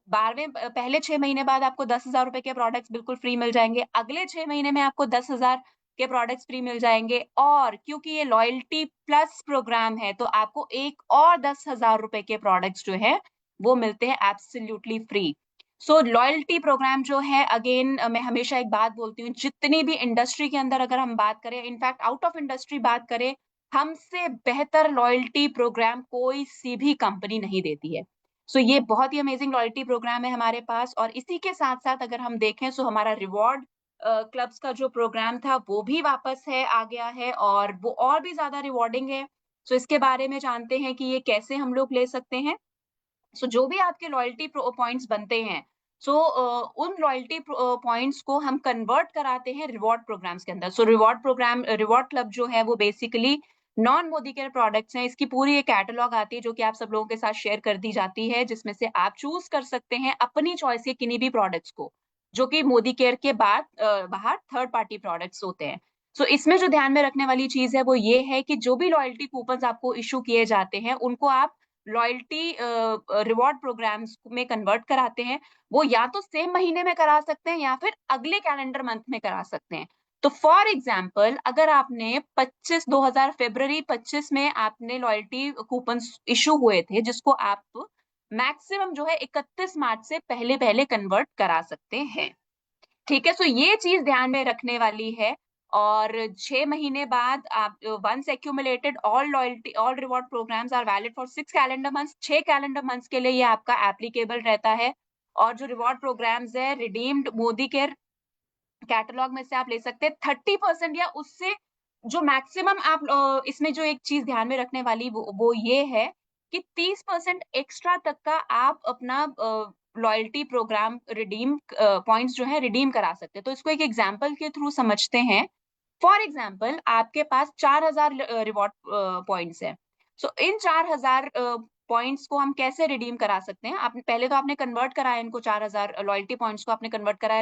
12वें पहले 6 महीने बाद आपको 10,000 रुपए के प्रोडक्ट्स बिल्कुल फ्री मिल जाएंगे। अगले 6 महीने में आपको 10,000 के प्रोडक्ट्स फ्री मिल जाएंगे। और क्योंकि ये लॉयल्टी प्लस प्रोग्राम है तो आपको एक और 10,000 रुपए के प्रोडक्ट्स जो है वो मिलते हैं एब्सोल्युटली फ्री। सो लॉयल्टी प्रोग्राम जो है अगेन मैं हमेशा एक बात बोलती हूँ, जितनी भी इंडस्ट्री के अंदर अगर हम बात करें, इनफैक्ट आउट ऑफ इंडस्ट्री बात करें, हमसे बेहतर लॉयल्टी प्रोग्राम कोई सी भी कंपनी नहीं देती है। सो ये बहुत ही अमेजिंग लॉयल्टी प्रोग्राम है हमारे पास। और इसी के साथ साथ अगर हम देखें सो हमारा रिवॉर्ड क्लब्स का जो प्रोग्राम था वो भी वापस है आ गया है और वो और भी ज्यादा रिवॉर्डिंग है। सो इसके बारे में जानते हैं कि ये कैसे हम लोग ले सकते हैं। सो जो भी आपके लॉयल्टी पॉइंट्स बनते हैं, सो उन लॉयल्टी पॉइंट्स को हम कन्वर्ट कराते हैं रिवॉर्ड प्रोग्राम्स के अंदर। सो रिवॉर्ड प्रोग्राम, रिवॉर्ड क्लब जो है वो basically non Modi care products हैं। इसकी पूरी एक कैटलॉग आती है जो कि आप सब लोगों के साथ शेयर कर दी जाती है, जिसमें से आप चूज कर सकते हैं अपनी चॉइस के किन्हीं भी प्रोडक्ट्स को जो कि मोदी केयर के बाद बाहर थर्ड पार्टी प्रोडक्ट्स होते हैं। सो इसमें जो ध्यान में रखने वाली चीज है वो ये है कि जो भी लॉयल्टी कूपन आपको इशू किए जाते हैं उनको आप लॉयल्टी रिवॉर्ड प्रोग्राम्स में कन्वर्ट कराते हैं। वो या तो सेम महीने में करा सकते हैं या फिर अगले कैलेंडर मंथ में करा सकते हैं। तो फॉर एग्जाम्पल अगर आपने 2000 फरवरी 25 में आपने लॉयल्टी कूपन इशू हुए थे जिसको आप मैक्सिमम जो है 31 मार्च से पहले पहले कन्वर्ट करा सकते हैं। ठीक है, सो ये चीज ध्यान में रखने वाली है। और 6 महीने बाद आप once accumulated all loyalty all reward programmes are valid for 6 calendar months. 6 calendar months के लिए ये आपका एप्लीकेबल रहता है। और जो रिवॉर्ड प्रोग्राम्स है रिडीम्ड मोदी केयर कैटलॉग में से आप ले सकते हैं 30% या उससे जो मैक्सिमम आप इसमें जो एक चीज ध्यान में रखने वाली वो ये है कि 30% एक्स्ट्रा तक का आप अपना लॉयल्टी प्रोग्राम रिडीम पॉइंट्स जो है रिडीम करा सकते हैं। तो इसको एक एग्जांपल के थ्रू समझते हैं फॉर एग्जाम्पल आपके पास 4000 रिवॉर्ड पॉइंट्स है। सो इन 4000 पॉइंट्स को हम कैसे रिडीम करा सकते हैं? आपने पहले तो आपने कन्वर्ट कराया इनको, 4000 लॉयल्टी पॉइंट्स को आपने कन्वर्ट कराया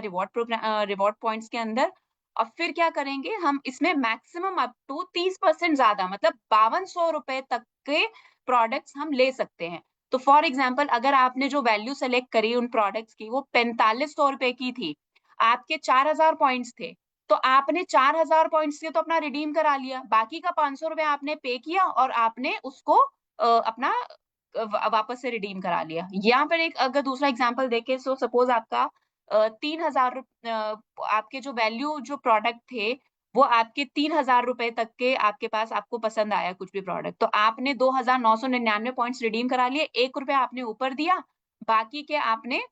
रिवॉर्ड पॉइंट्स के अंदर। और फिर क्या करेंगे हम, इसमें मैक्सिमम अप टू 30% ज्यादा, मतलब 5200 रुपए तक के प्रोडक्ट्स हम ले सकते हैं। तो फॉर एग्जाम्पल अगर आपने जो वैल्यू सेलेक्ट करी उन प्रोडक्ट्स की वो 4500 रुपए की थी, आपके 4000 पॉइंट्स थे, तो आपने 4000 पॉइंट्स से तो अपना रिडीम करा लिया, बाकी का 500 रुपए आपने पे किया और आपने उसको अपना वापस से रिडीम करा लिया। यहाँ पर एक अगर दूसरा एग्जांपल देखें, सो सपोज आपका 3000 आपके जो वैल्यू जो प्रोडक्ट थे वो आपके 3000 रुपए तक के आपके पास, आपको पसंद आया कुछ भी प्रोडक्ट, तो आपने 2999 पॉइंट्स रिडीम करा लिए, 1 रुपया आपने ऊपर दिया, बाकी के आपने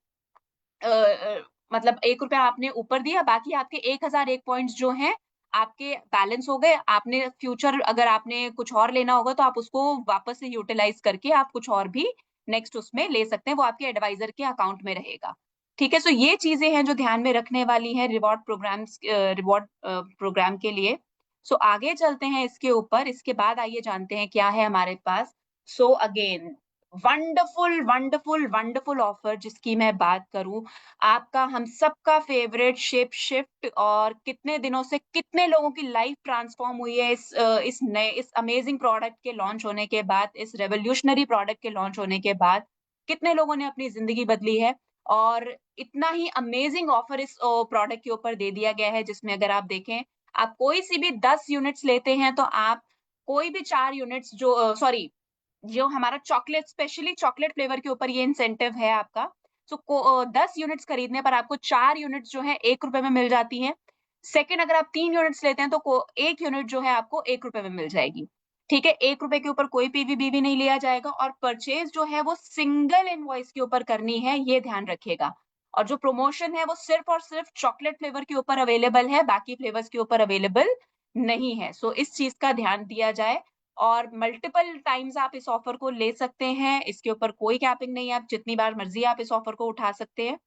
मतलब 1 रुपया आपने ऊपर दिया, बाकी आपके 1001 पॉइंट्स जो हैं आपके बैलेंस हो गए। आपने फ्यूचर अगर आपने कुछ और लेना होगा तो आप उसको वापस से यूटिलाइज करके आप कुछ और भी नेक्स्ट उसमें ले सकते हैं, वो आपके एडवाइजर के अकाउंट में रहेगा। ठीक है, सो ये चीजें हैं जो ध्यान में रखने वाली हैं रिवॉर्ड प्रोग्राम के लिए। सो आगे चलते हैं इसके ऊपर, इसके बाद आइए जानते हैं क्या है हमारे पास। So again wonderful wonderful wonderful offer जिसकी मैं बात करूं, आपका हम सबका फेवरेट शेप शिफ्ट, और कितने दिनों से कितने लोगों की लाइफ ट्रांसफॉर्म हुई है इस नए इस अमेजिंग प्रोडक्ट के लॉन्च होने के बाद, इस रेवोल्यूशनरी प्रोडक्ट के लॉन्च होने के बाद कितने लोगों ने अपनी जिंदगी बदली है। और इतना ही अमेजिंग ऑफर इस प्रोडक्ट के ऊपर दे दिया गया है, जिसमें अगर आप देखें, आप कोई सी भी 10 यूनिट्स लेते हैं तो आप कोई भी 4 यूनिट्स जो सॉरी जो हमारा चॉकलेट, स्पेशली चॉकलेट फ्लेवर के ऊपर ये इंसेंटिव है आपका। सो 10 यूनिट्स खरीदने पर आपको 4 यूनिट्स जो है 1 रुपए में मिल जाती हैं। सेकंड, अगर आप 3 यूनिट्स लेते हैं तो एक यूनिट जो है आपको 1 रुपए में मिल जाएगी। ठीक है, 1 रुपए के ऊपर कोई पीवीबीवी नहीं लिया जाएगा, और परचेज जो है वो सिंगल इनवॉइस के ऊपर करनी है, ये ध्यान रखिएगा। और जो प्रमोशन है वो सिर्फ और सिर्फ चॉकलेट फ्लेवर के ऊपर अवेलेबल है, बाकी फ्लेवर्स के ऊपर अवेलेबल नहीं है। सो इस चीज का ध्यान दिया जाए, और मल्टीपल टाइम्स आप इस ऑफर को ले सकते हैं, इसके ऊपर कोई कैपिंग नहीं है, आप जितनी बार मर्जी आप इस ऑफर को उठा सकते हैं।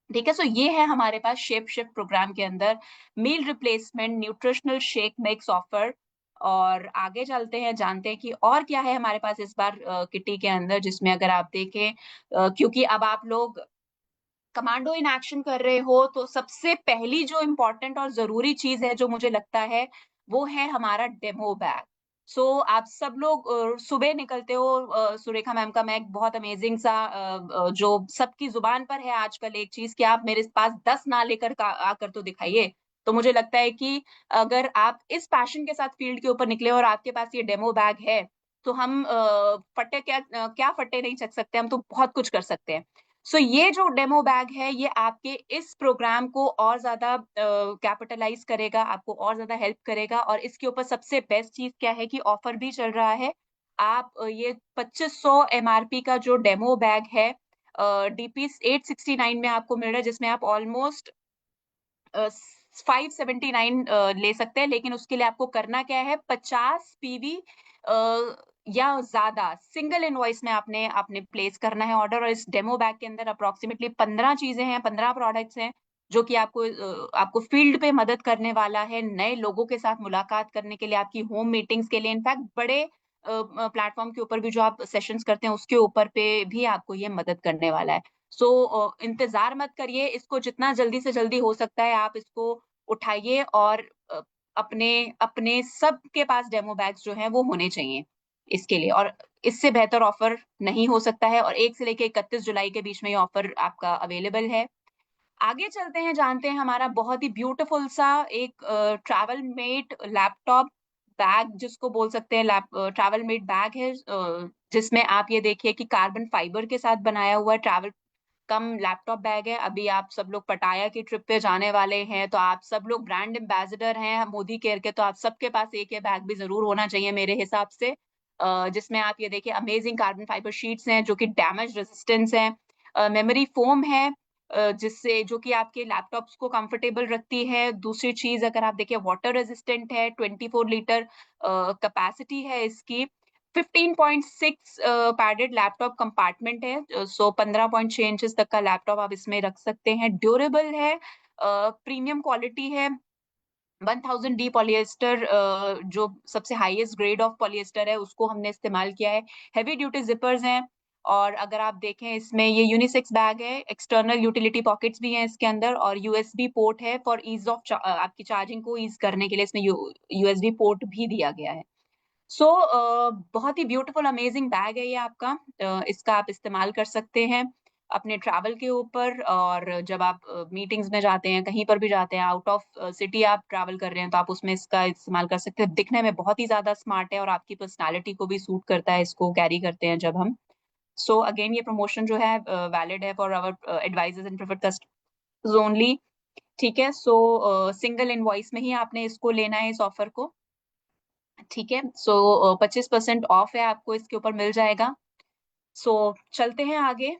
ठीक है, सो ये है हमारे पास शेप शिफ्ट प्रोग्राम के अंदर meal replacement nutritional shake mix offer. और आगे चलते हैं, जानते हैं कि और क्या है हमारे पास इस बार किटी के अंदर, जिसमें अगर आप देखें क्योंकि अब आप लोग कमांडो इन एक्शन कर रहे हो, तो सबसे पहली जो इम्पोर्टेंट और जरूरी चीज है जो मुझे लगता है वो है हमारा डेमो बैग। सो आप सब लोग सुबह निकलते हो, सुरेखा मैम का मैं एक बहुत अमेजिंग सा जो सबकी जुबान पर है आजकल एक चीज, कि आप मेरे पास 10 ना लेकर आकर तो दिखाइए। तो मुझे लगता है कि अगर आप इस पैशन के साथ फील्ड के ऊपर निकले और आपके पास ये डेमो बैग है, तो हम फटे क्या फटे नहीं चख सकते, हम तो बहुत कुछ कर सकते हैं। सो ये जो डेमो बैग है ये आपके इस प्रोग्राम को और ज्यादा कैपिटलाइज करेगा, आपको और ज्यादा हेल्प करेगा। और इसके ऊपर सबसे बेस्ट चीज क्या है कि ऑफर भी चल रहा है। आप ये 2500 एमआरपी का जो डेमो बैग है डीपी 869 में आपको मिल रहा है, जिसमें आप ऑलमोस्ट 579 ले सकते हैं। लेकिन उसके लिए आपको करना क्या है, 50 पीवी या ज्यादा सिंगल इनवॉइस में आपने आपने प्लेस करना है ऑर्डर। और इस डेमो बैग के अंदर अप्रोक्सीमेटली 15 चीजें हैं, 15 प्रोडक्ट्स हैं, जो कि आपको फील्ड पे मदद करने वाला है, नए लोगों के साथ मुलाकात करने के लिए, आपकी होम मीटिंग्स के लिए, इनफैक्ट बड़े प्लेटफॉर्म के ऊपर भी जो आप सेशंस करते हैं उसके ऊपर पे भी आपको ये मदद करने वाला है। सो इंतजार मत करिए, इसको जितना जल्दी से जल्दी हो सकता है आप इसको उठाइए, और अपने अपने सबके पास डेमो बैग्स जो हैं वो होने चाहिए इसके लिए। और इससे बेहतर ऑफर नहीं हो सकता है, और 1 से लेकर 31 जुलाई के बीच में ये ऑफर आपका अवेलेबल है। आगे चलते हैं, जानते हैं हमारा बहुत ही ब्यूटीफुल सा एक ट्रैवल मेट लैपटॉप बैग, जिसको बोल सकते हैं ट्रैवल मेट बैग है, जिसमें आप ये देखिए कि कार्बन फाइबर के साथ बनाया हुआ ट्रैवल कम लैपटॉप बैग है। अभी आप सब लोग पटाया की ट्रिप पे जाने वाले हैं, तो आप सब लोग ब्रांड एम्बेसडर हैं मोदी केयर के, तो आप सबके पास एक ये बैग भी जरूर होना चाहिए मेरे हिसाब से। जिसमें आप ये देखिए अमेजिंग कार्बन फाइबर शीट्स हैं जो कि डैमेज रेजिस्टेंस हैं, मेमोरी फोम है जिससे जो कि आपके लैपटॉप्स को कंफर्टेबल रखती है। दूसरी चीज अगर आप देखिए वाटर रेजिस्टेंट है, 24 लीटर कैपेसिटी है इसकी, 15.6 पैडेड लैपटॉप कंपार्टमेंट है, सो 15.6 इंचेस तक का लैपटॉप आप इसमें रख सकते हैं। ड्यूरेबल है, प्रीमियम क्वालिटी है, 1000D पॉलिएस्टर, जो सबसे हाईएस्ट ग्रेड ऑफ पॉलिएस्टर है, उसको हमने इस्तेमाल किया है। हैवी ड्यूटी जिपर्स हैं, और अगर आप देखें इसमें ये यूनिसेक्स बैग है, एक्सटर्नल यूटिलिटी पॉकेट्स भी हैं इसके अंदर, और यूएसबी पोर्ट है फॉर ईज ऑफ आपकी चार्जिंग को ईज करने के लिए इसमें यूएसबी पोर्ट भी दिया गया है। सो बहुत ही ब्यूटीफुल अमेजिंग बैग है ये आपका। इसका आप इस्तेमाल कर सकते हैं अपने ट्रैवल के ऊपर, और जब आप मीटिंग्स में जाते हैं, कहीं पर भी जाते हैं, आउट ऑफ सिटी आप ट्रैवल कर रहे हैं, तो आप उसमें इसका इस्तेमाल कर सकते हैं। दिखने में बहुत ही ज्यादा स्मार्ट है और आपकी पर्सनालिटी को भी सूट करता है इसको कैरी करते हैं जब हम। सो अगेन ये प्रमोशन जो है वैलिड है for our advisors and preferred customers only. ठीक है, सो सिंगल इनवॉइस में ही आपने इसको लेना है इस ऑफर को। ठीक है, सो 25% ऑफ है, आपको इसके ऊपर मिल जाएगा। सो चलते हैं आगे,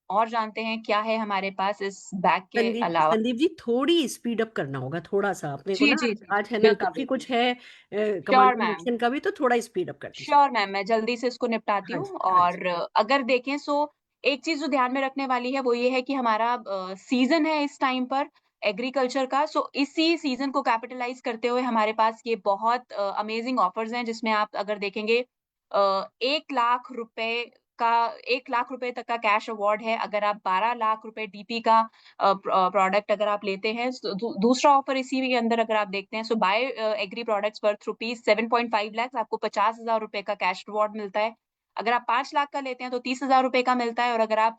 और जानते हैं क्या है हमारे पास इस बैग के संदीप अलावा। संदीप जी, थोड़ी स्पीड अप करना होगा थोड़ा सा अपने को जी ना। जी जी, आज है ना, बिल्कुल काफी बिल्कुल। कुछ है श्योर कमांडो मैम, एक्शन का भी, तो थोड़ा स्पीड अप कर दीजिए। श्योर मैम, मैं जल्दी से इसको निपटाती हाँ हूँ। जी, हाँ जी। और अगर देखें, सो एक चीज जो ध्यान में रखने वाली है वो ये है कि हमारा सीजन है इस टाइम पर एग्रीकल्चर का। सो इसी सीजन को कैपिटलाइज करते हुए हमारे पास ये बहुत अमेजिंग ऑफर्स हैं, जिसमें आप अगर देखेंगे 1 लाख रुपए का 1 लाख रुपए तक का कैश अवार्ड है अगर आप 12 लाख रुपए डीपी का प्रोडक्ट अगर आप लेते हैं। दूसरा ऑफर इसी के अंदर अगर आप देखते हैं, so buy agri products worth ₹7.5 lakh, आपको 50,000 रुपए का कैश रिवॉर्ड मिलता है। अगर आप 5 लाख का लेते हैं तो 30,000 रुपए का मिलता है, और अगर आप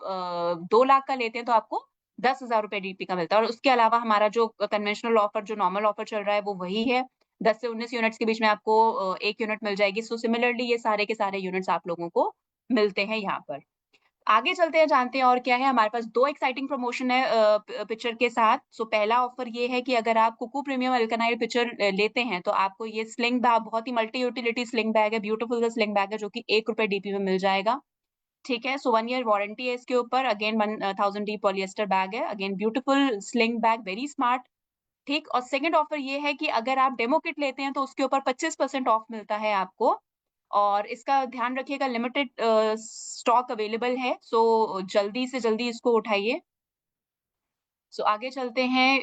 2 लाख का लेते हैं तो आपको 10,000 रुपए डीपी का मिलता है। और उसके अलावा हमारा जो कन्वेंशनल ऑफर, जो नॉर्मल ऑफर चल रहा है, वो वही है। 10 से 19 यूनिट्स के बीच में आपको 1 यूनिट मिल जाएगी। सो सिमिलरली ये सारे के सारे यूनिट्स आप लोगों को मिलते हैं यहाँ पर। आगे चलते हैं, जानते हैं और क्या है हमारे पास। दो एक्साइटिंग प्रमोशन है पिक्चर के साथ। सो पहला ऑफर ये है कि अगर आप कुकू प्रीमियम अल्कनाइल पिक्चर लेते हैं तो आपको ये स्लिंग बैग, बहुत ही मल्टी यूटिलिटी स्लिंग बैग है, ब्यूटीफुल सा स्लिंग बैग है, जो कि ₹1 डीपी में मिल जाएगा। ठीक है, सो 1 ईयर वारंटी है इसके ऊपर। अगेन 1000D पॉलिएस्टर बैग है, again beautiful sling bag, very smart. ठीक, और सेकंड ऑफर ये है कि अगर आप डेमो किट लेते हैं तो उसके ऊपर 25% ऑफ मिलता है आपको। और इसका ध्यान रखिएगा, लिमिटेड स्टॉक अवेलेबल है, सो जल्दी से जल्दी इसको उठाइए। सो आगे चलते हैं,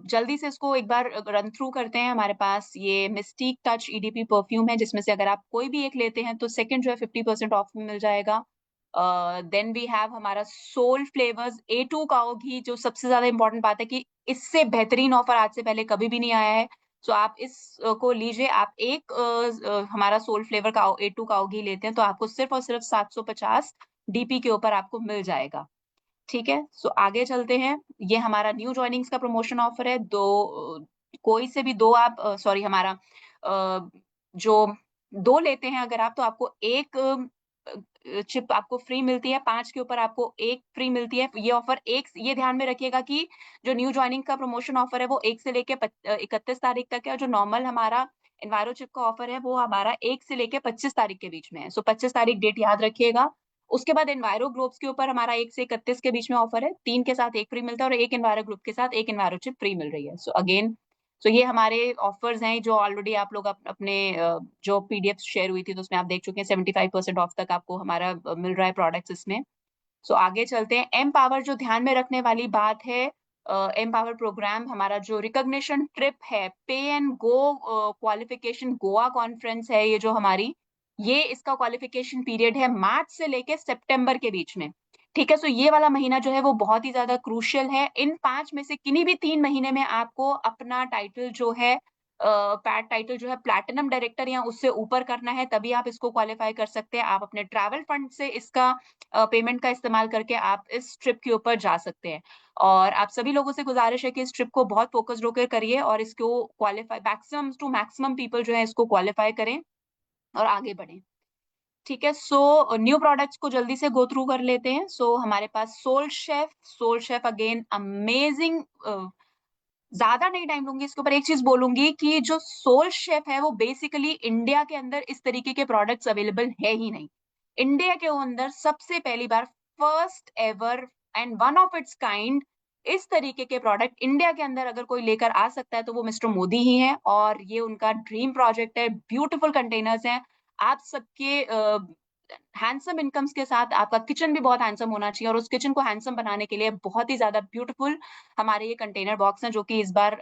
जल्दी से इसको एक बार रन थ्रू करते हैं। हमारे पास ये मिस्टीक टच ईडीपी परफ्यूम है, जिसमें से अगर आप कोई भी एक लेते हैं तो सेकंड जो है 50% ऑफ में मिल जाएगा। देन वी हैव हमारा सोल फ्लेवर्स A2 काओ घी, जो सबसे ज्यादा इंपॉर्टेंट बात है कि इससे बेहतरीन ऑफर आज से पहले कभी भी नहीं आया है। सो आप इस को लीजिए। आप एक हमारा सोल फ्लेवर काओ A2 काओ घी लेते हैं तो आपको सिर्फ और सिर्फ 750 डीपी के ऊपर आपको मिल जाएगा। ठीक है, सो आगे चलते हैं। ये हमारा न्यू ज्वाइनिंग्स का प्रमोशन ऑफर है। कोई से भी दो आप, सॉरी, हमारा जो दो लेते हैं अगर आप, तो आपको एक चिप आपको फ्री मिलती है, 5 के ऊपर आपको एक फ्री मिलती है। ये ऑफर ये ध्यान में रखिएगा कि जो न्यू ज्वाइनिंग का प्रमोशन ऑफर है वो 1 से लेके 31 तारीख तक है, और जो नॉर्मल हमारा एनवायरो चिप का ऑफर है वो हमारा 1 से लेके 25 तारीख के बीच में है। सो 25 तारीख डेट याद रखिएगा। उसके बाद एनवायरो ग्लोब्स के ऊपर हमारा 1 से 31 के बीच में ऑफर है, 3 के साथ 1 फ्री मिलता है, और एक एनवायरो ग्रुप के साथ एक एनवायरो चिप फ्री मिल रही है। सो अगेन, सो ये हमारे ऑफर्स हैं जो ऑलरेडी आप लोग अपने जो पीडीएफ शेयर हुई थी तो उसमें आप देख चुके हैं। 75% ऑफ तक आपको हमारा मिल रहा है प्रोडक्ट्स इसमें। सो आगे चलते हैं। एम पावर, जो ध्यान में रखने वाली बात है, एम पावर प्रोग्राम हमारा जो रिकॉग्निशन ट्रिप है, पे and go qualification Goa conference है, ये जो हमारी, ये इसका क्वालिफिकेशन पीरियड है मार्च से लेके सितंबर के बीच में। ठीक है, सो ये वाला महीना जो है वो बहुत ही ज्यादा क्रूशियल है। इन 5 में से किन्हीं भी 3 महीने में आपको अपना टाइटल जो है, पैट टाइटल जो है प्लैटिनम डायरेक्टर या उससे ऊपर करना है, तभी आप इसको क्वालिफाई कर सकते हैं। आप अपने ट्रैवल फंड से इसका पेमेंट का इस्तेमाल करके आप इस ट्रिप के ऊपर जा सकते हैं। और आप सभी लोगों से गुजारिश है कि इस ट्रिप को बहुत फोकस्ड होकर करिए और इसको qualify, maximum to maximum people जो है इसको क्वालिफाई करें और आगे बढ़ें। ठीक है, सो न्यू प्रोडक्ट्स को जल्दी से गो थ्रू कर लेते हैं। सो हमारे पास सोल शेफ अगेन अमेजिंग। ज्यादा नहीं टाइम लूंगी इसके ऊपर, एक चीज बोलूंगी कि जो सोल शेफ है वो बेसिकली इंडिया के अंदर इस तरीके के प्रोडक्ट्स अवेलेबल है ही नहीं। इंडिया के अंदर सबसे पहली बार, first ever and one of its kind, इस तरीके के प्रोडक्ट इंडिया के अंदर अगर कोई लेकर आ सकता है तो वो मिस्टर मोदी ही है, और ये उनका ड्रीम प्रोजेक्ट है। ब्यूटीफुल कंटेनर्स हैं, आप सबके हैंडसम इनकम्स के साथ आपका किचन भी बहुत हैंडसम होना चाहिए, और उस किचन को हैंडसम बनाने के लिए बहुत ही ज्यादा ब्यूटीफुल हमारे ये कंटेनर बॉक्स हैं, जो कि इस बार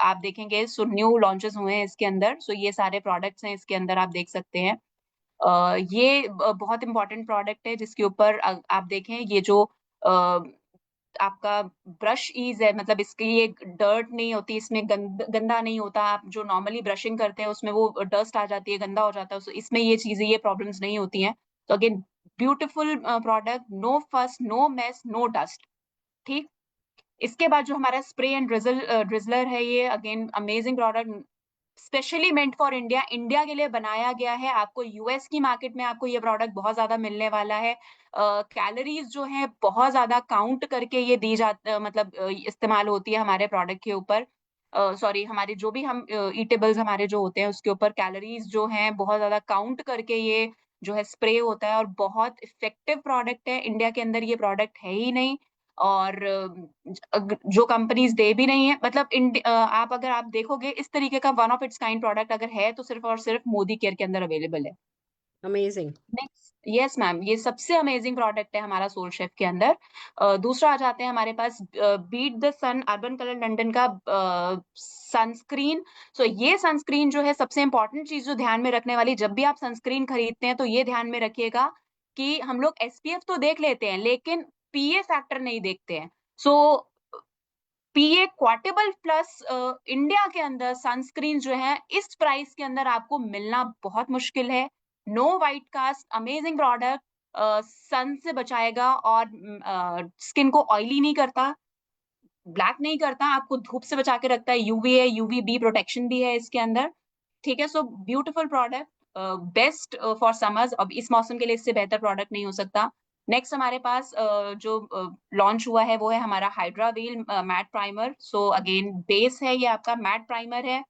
आप देखेंगे सो न्यू लॉन्चेस हुए हैं इसके अंदर। सो ये सारे प्रोडक्ट्स हैं इसके अंदर, आप देख सकते हैं। ये बहुत इंपॉर्टेंट प्रोडक्ट है जिसके ऊपर आप देखें ये जो आपका ब्रश ईज है, मतलब इसके ये डर्ट नहीं होती, इसमें गंदा नहीं होता। आप जो नॉर्मली ब्रशिंग करते हैं उसमें वो डस्ट आ जाती है, गंदा हो जाता है, so इसमें ये चीजें, ये प्रॉब्लम्स नहीं होती हैं। तो अगेन ब्यूटीफुल प्रोडक्ट, नो फस, नो मेस, नो डस्ट। ठीक। इसके बाद जो हमारा स्प्रे एंड ड्रिजलर है, ये again amazing product, specially meant for India, India के लिए बनाया गया है। आपको यूएस की मार्केट में आपको ये प्रोडक्ट बहुत ज्यादा मिलने वाला है। कैलोरीज जो है बहुत ज्यादा काउंट करके ये दी जाती, मतलब इस्तेमाल होती है हमारे प्रोडक्ट के ऊपर। सॉरी, हमारे जो भी हम ईटेबल्स हमारे जो होते हैं उसके ऊपर कैलोरीज जो हैं बहुत ज्यादा काउंट करके ये जो है स्प्रे होता है, और बहुत इफेक्टिव प्रोडक्ट है। इंडिया के अंदर ये प्रोडक्ट है ही नहीं, और जो कंपनीज दे भी नहीं है, मतलब आप अगर आप देखोगे इस तरीके का one of its kind product अगर है तो सिर्फ और सिर्फ मोदी केयर के अंदर अवेलेबल है। अमेजिंग। नेक्स्ट, यस मैम, ये सबसे अमेजिंग प्रोडक्ट है हमारा सोल शेफ के अंदर। दूसरा आ जाते हैं हमारे पास beat the sun urban colour London का सनस्क्रीन। सो ये सनस्क्रीन जो है, सबसे इंपॉर्टेंट चीज जो ध्यान में रखने वाली, जब भी आप सनस्क्रीन खरीदते हैं तो ये ध्यान में रखिएगा कि हम लोग एसपीएफ तो देख लेते हैं लेकिन पीए फैक्टर नहीं देखते हैं। सो पीए क्वार्टेबल प्लस इंडिया के अंदर सनस्क्रीन जो है इस प्राइस के अंदर आपको मिलना बहुत मुश्किल है। No white cast, amazing product, sun से बचाएगा और स्किन को ऑयली नहीं करता, ब्लैक नहीं करता, आपको धूप से बचा के रखता है, यूवी है, यूवी बी प्रोटेक्शन भी है इसके अंदर। ठीक है, so beautiful product, best for summers. अब इस मौसम के लिए इससे बेहतर प्रोडक्ट नहीं हो सकता। नेक्स्ट हमारे पास जो लॉन्च हुआ है वो है हमारा hydra wheel matte primer. So again base है ये आपका, मैट प्राइमर है।